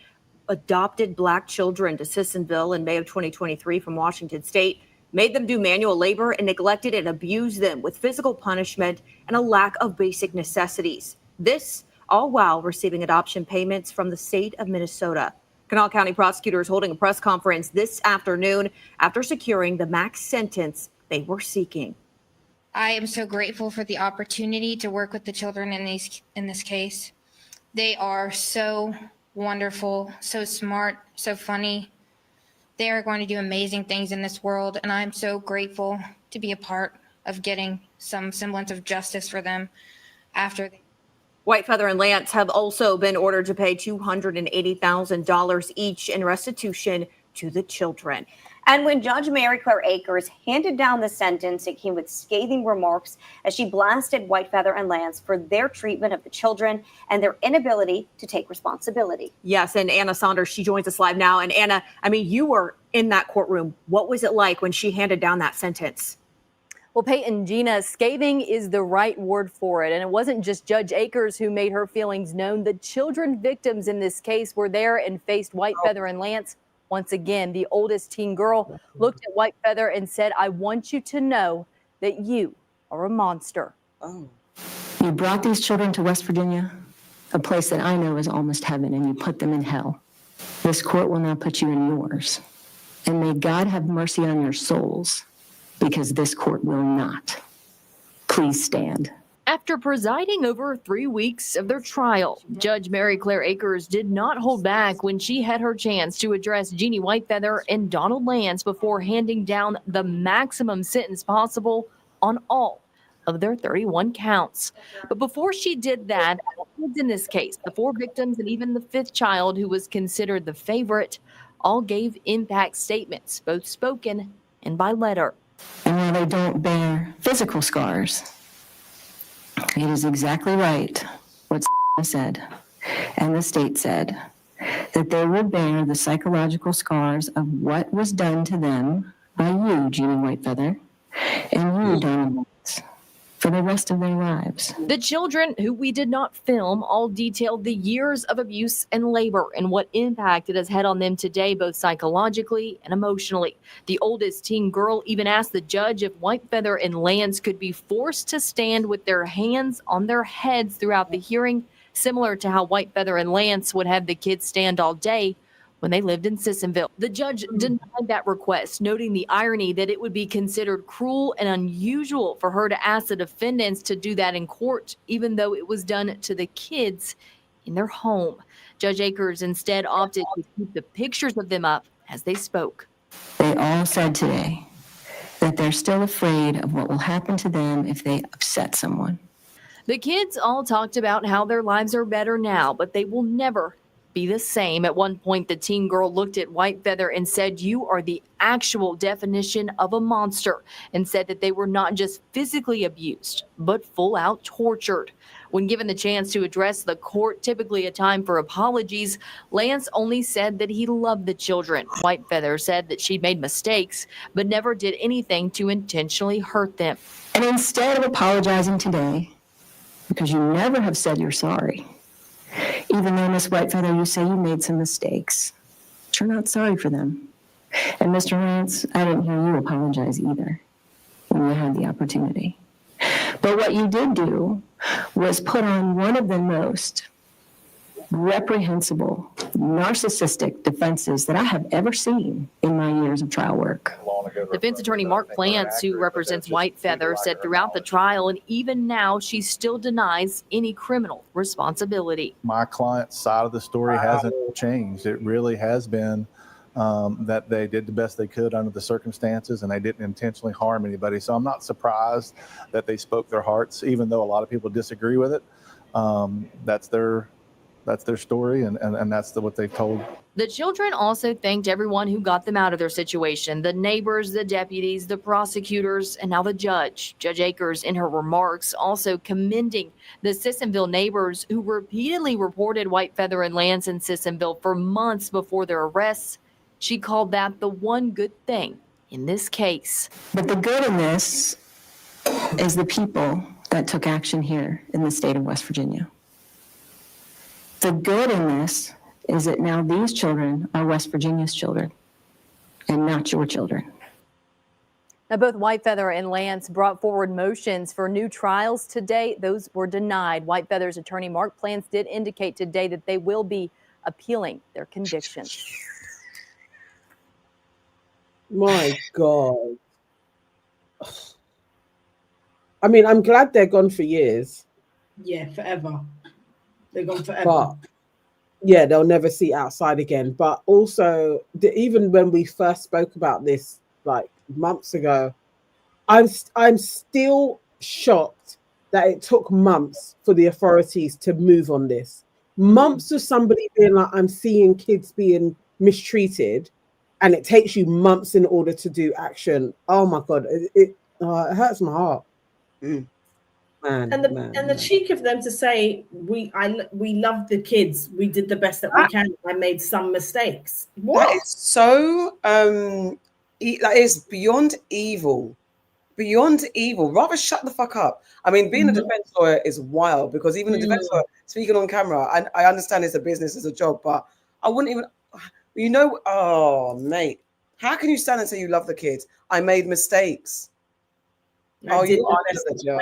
adopted Black children to Sissonville in May of 2023 from Washington State, made them do manual labor, and neglected and abused them with physical punishment and a lack of basic necessities. This all while receiving adoption payments from the state of Minnesota. Kanawha County prosecutors holding a press conference this afternoon after securing the max sentence they were seeking. I am so grateful for the opportunity to work with the children in this case. They are so wonderful, so smart, so funny. They are going to do amazing things in this world, and I'm so grateful to be a part of getting some semblance of justice for them after they... Whitefeather and Lance have also been ordered to pay $280,000 each in restitution to the children. And when Judge Mary Claire Akers handed down the sentence, it came with scathing remarks as she blasted Whitefeather and Lance for their treatment of the children and their inability to take responsibility. Yes, and Anna Saunders, she joins us live now. And Anna, I mean, you were in that courtroom. What was it like when she handed down that sentence? Well, Peyton, Gina, scathing is the right word for it. And it wasn't just Judge Akers who made her feelings known. The children victims in this case were there and faced Whitefeather and Lance. Once again, the oldest teen girl looked at Whitefeather and said, "I want you to know that you are a monster." Oh. You brought these children to West Virginia, a place that I know is almost heaven, and you put them in hell. This court will now put you in yours. And may God have mercy on your souls, because this court will not. Please stand. After presiding over 3 weeks of their trial, Judge Mary Claire Akers did not hold back when she had her chance to address Jeannie Whitefeather and Donald Lance before handing down the maximum sentence possible on all of their 31 counts. But before she did that, in this case, the 4 victims and even the 5th child who was considered the favorite all gave impact statements, both spoken and by letter. And while they don't bear physical scars, it is exactly right what said and the state said, that they will bear the psychological scars of what was done to them by you, Jeannie Whitefeather, and you, Donald Lance, for the rest of their lives. The children, who we did not film, all detailed the years of abuse and labor and what impact it has had on them today, both psychologically and emotionally. The oldest teen girl even asked the judge if Whitefeather and Lance could be forced to stand with their hands on their heads throughout the hearing, similar to how Whitefeather and Lance would have the kids stand all day when they lived in Sissonville. The judge denied that request, noting the irony that it would be considered cruel and unusual for her to ask the defendants to do that in court, even though it was done to the kids in their home. Judge Akers instead opted to keep the pictures of them up as they spoke. They all said today that they're still afraid of what will happen to them if they upset someone. The kids all talked about how their lives are better now, but they will never be the same. At one point, the teen girl looked at Whitefeather and said, "You are the actual definition of a monster," and said that they were not just physically abused, but full out tortured. When given the chance to address the court, typically a time for apologies, Lance only said that he loved the children. Whitefeather said that she'd made mistakes, but never did anything to intentionally hurt them. And instead of apologizing today, because you never have said you're sorry, even though, Miss Whitefeather, you say you made some mistakes, but you're not sorry for them. And Mr. Lance, I didn't hear you apologize either when you had the opportunity. But what you did do was put on one of the most reprehensible, narcissistic defenses that I have ever seen in my years of trial work. Defense attorney Mark Plants, who represents Whitefeather, said throughout the trial and even now she still denies any criminal responsibility. My client's side of the story hasn't changed. It really has been that they did the best they could under the circumstances and they didn't intentionally harm anybody. So I'm not surprised that they spoke their hearts, even though a lot of people disagree with it. That's their story, and that's what they've told. The children also thanked everyone who got them out of their situation, the neighbors, the deputies, the prosecutors, and now the judge. Judge Akers, in her remarks, also commending the Sissonville neighbors who repeatedly reported Whitefeather and Lance in Sissonville for months before their arrests. She called that the one good thing in this case. But the good in this is the people that took action here in the state of West Virginia. The good in this is that now these children are West Virginia's children and not your children. Now, both Whitefeather and Lance brought forward motions for new trials today. Those were denied. Whitefeather's attorney Mark Plants did indicate today that they will be appealing their convictions. My God. I mean, I'm glad they're gone for years. Yeah, forever. They're gone forever. But yeah, they'll never see outside again. But also, even when we first spoke about this like months ago, I'm still shocked that it took months for the authorities to move on this. Months of somebody being like, I'm seeing kids being mistreated, and it takes you months in order to do action. Oh my God, it hurts my heart. Man, And the cheek of them to say, we love the kids, we did the best that we can, I made some mistakes. What? That is so that is beyond evil. Beyond evil. Rather shut the fuck up. I mean, being a defense lawyer is wild, because even a defense lawyer speaking on camera, I understand it's a business, it's a job, but I wouldn't even, oh mate, how can you stand and say you love the kids? I made mistakes. You are the jail.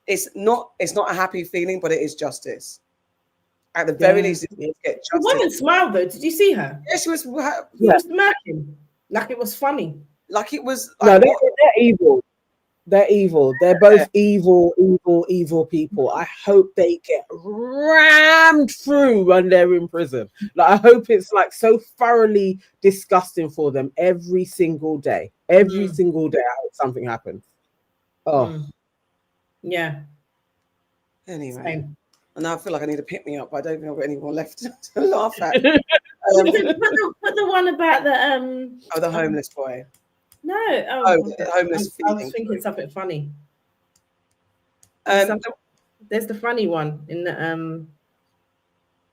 It's not a happy feeling, but it is justice. At the very least, it needs to get justice. The woman smiled though. Did you see her? Yeah, she was. She was smirking like it was funny. Like it was. Like, no, they're evil. They're evil. They're both evil people. I hope they get rammed through when they're in prison. Like, I hope it's like so thoroughly disgusting for them every single day. Every single day, I hope something happens. Oh, yeah. Anyway, Same. and now I feel like I need to pick me up, but I don't think I've got anyone left to laugh at. Put the one about the the homeless boy. No, the homeless. I was thinking something funny. There's the funny one in the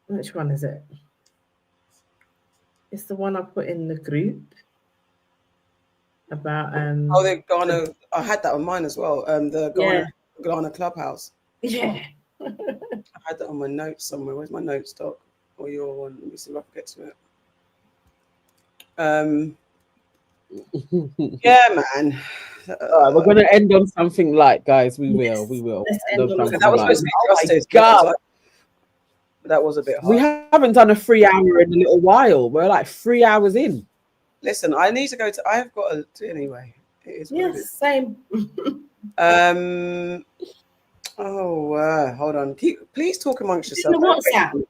which one is it? It's the one I put in the group about the Ghana. I had that on mine as well. The Ghana Clubhouse. Yeah. I had that on my notes somewhere. Where's my notes doc? Or your one? Let me see if I can get to it. Yeah, man. We're going to end on something light, guys. We will. That was supposed to be justice. God. That was a bit hard. We haven't done a 3 hour in a little while. We're like 3 hours in. Listen, I need to go to. I've got to anyway. It is what it is. Same. Hold on. Please talk amongst yourselves. In the WhatsApp.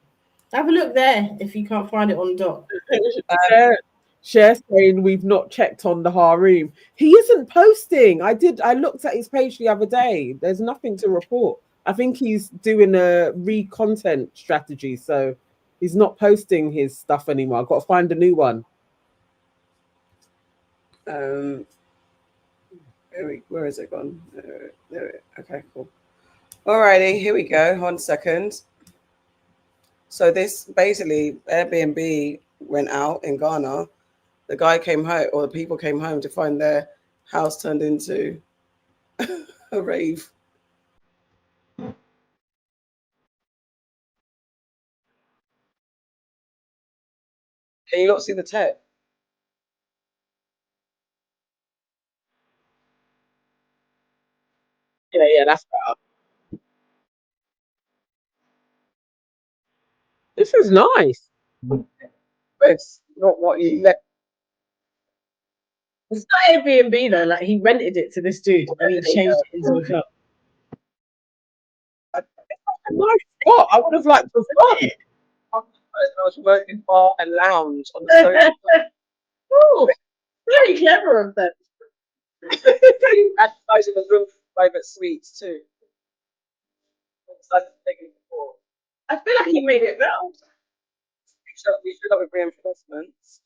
Have a look there if you can't find it on doc. Share saying we've not checked on the harem. He isn't posting. I looked at his page the other day. There's nothing to report. I think he's doing a re-content strategy, so he's not posting his stuff anymore. I've got to find a new one. Where is it gone? There. Okay, cool. Alrighty, here we go. Hold on a second. So this basically Airbnb went out in Ghana. The guy came home, or the people came home to find their house turned into a rave. Can you not see the text? Yeah, that's better. This is nice. It's not what you let. It's not Airbnb though. Like, he rented it to this dude and he changed it into a club. A nice spot. I would have liked to spot it. I was working bar and lounge on the sofa. Oh, very clever of them. Advertising the room for private suites too. I feel like he made it well. We should have with reinforcements.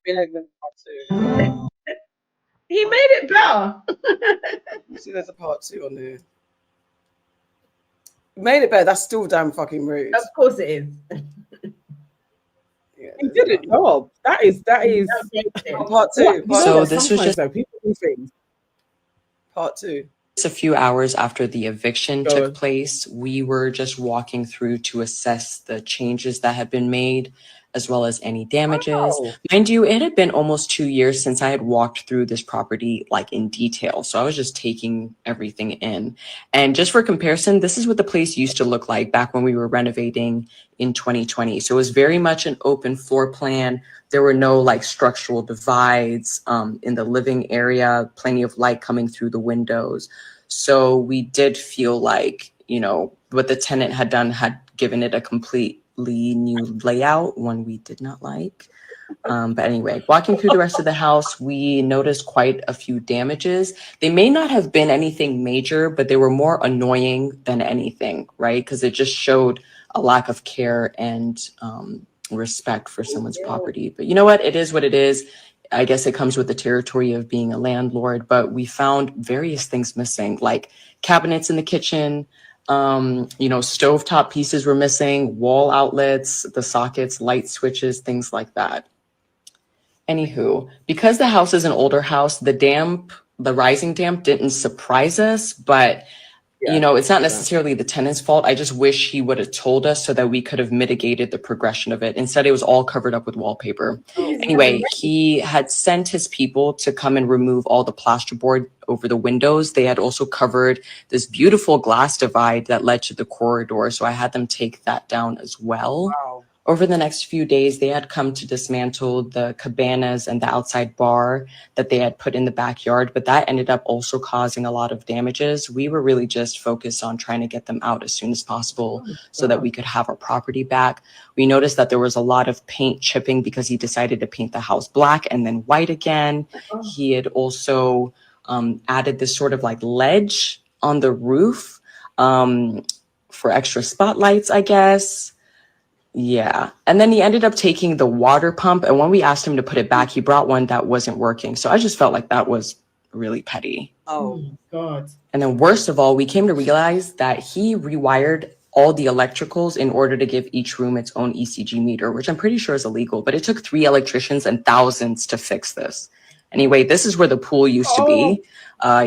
He made it better. See, there's a part 2 on there. Made it better. That's still damn fucking rude. Of course it is. He did a job. That is part 2. So this was just people do things. Part 2. Just a few hours after the eviction took place, we were just walking through to assess the changes that had been made, as well as any damages. Mind you, it had been almost 2 years since I had walked through this property like in detail. So I was just taking everything in. And just for comparison, this is what the place used to look like back when we were renovating in 2020. So it was very much an open floor plan. There were no like structural divides in the living area, plenty of light coming through the windows. So we did feel like, you know, what the tenant had done had given it a complete new layout, one we did not like. But anyway, walking through the rest of the house, we noticed quite a few damages. They may not have been anything major, but they were more annoying than anything, right? Because it just showed a lack of care and respect for someone's property. But you know what? It is what it is. I guess it comes with the territory of being a landlord, but we found various things missing, like cabinets in the kitchen, stovetop pieces were missing, wall outlets, the sockets, light switches, things like that. Anywho, because the house is an older house, the rising damp didn't surprise us, but it's not necessarily the tenant's fault. I just wish he would have told us so that we could have mitigated the progression of it. Instead, it was all covered up with wallpaper. Anyway, he had sent his people to come and remove all the plasterboard over the windows. They had also covered this beautiful glass divide that led to the corridor. So I had them take that down as well. Wow. Over the next few days, they had come to dismantle the cabanas and the outside bar that they had put in the backyard, but that ended up also causing a lot of damages. We were really just focused on trying to get them out as soon as possible so that we could have our property back. We noticed that there was a lot of paint chipping because he decided to paint the house black and then white again. He had also added this sort of like ledge on the roof for extra spotlights, I guess. Yeah. And then he ended up taking the water pump. And when we asked him to put it back, he brought one that wasn't working. So I just felt like that was really petty. Oh, God. And then worst of all, we came to realize that he rewired all the electricals in order to give each room its own ECG meter, which I'm pretty sure is illegal. But it took 3 electricians and thousands to fix this. Anyway, this is where the pool used to be.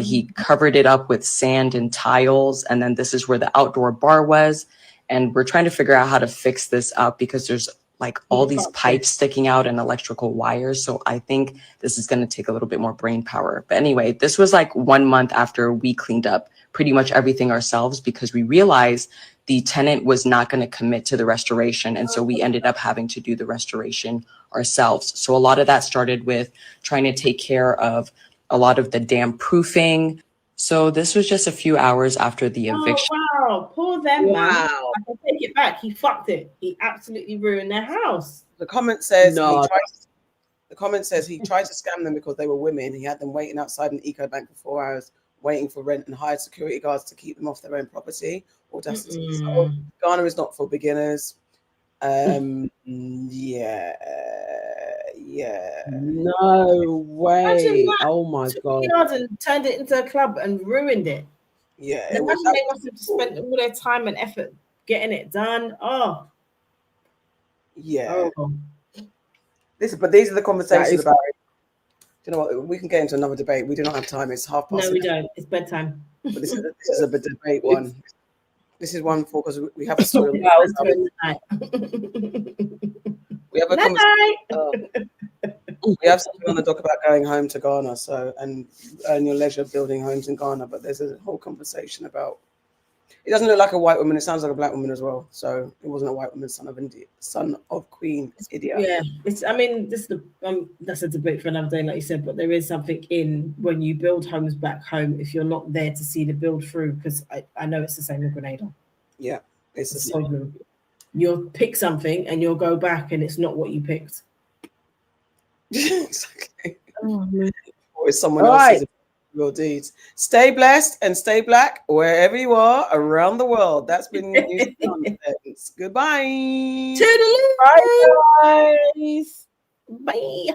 He covered it up with sand and tiles. And then this is where the outdoor bar was. And we're trying to figure out how to fix this up because there's like all these pipes sticking out and electrical wires. So I think this is going to take a little bit more brain power. But anyway, this was like 1 month after we cleaned up pretty much everything ourselves because we realized the tenant was not going to commit to the restoration. And so we ended up having to do the restoration ourselves. So a lot of that started with trying to take care of a lot of the damp proofing. So this was just a few hours after the eviction. Oh, wow. Poor them, man. I can take it back. He fucked it. He absolutely ruined their house. The comment says he tried to scam them because they were women. He had them waiting outside an eco bank for 4 hours, waiting for rent, and hired security guards to keep them off their own property. Audacity. So Ghana is not for beginners. No way. Oh my God. And turned it into a club and ruined it. Yeah. Imagine they must have spent all their time and effort getting it done. Oh. Yeah. Oh. But these are the conversations about it. Do you know what? We can get into another debate. We do not have time. It's 1:30. No, we don't. It's bedtime. But this is a debate one. This is one for because we have a story. We have a conversation. We have something on the dock about going home to Ghana, and earn your leisure building homes in Ghana. But there's a whole conversation about. It doesn't look like a white woman. It sounds like a black woman as well. So it wasn't a white woman, son of Queen Idia. Yeah, this is that's a debate for another day, like you said. But there is something in when you build homes back home if you're not there to see the build through. Because I know it's the same with Grenada. Yeah, it's the same. You'll pick something and you'll go back and it's not what you picked. Exactly. Oh, man. Or it's someone else's real deeds. Stay blessed and stay black wherever you are around the world. That's been news. Goodbye. Toodaloo. Bye, guys. Bye.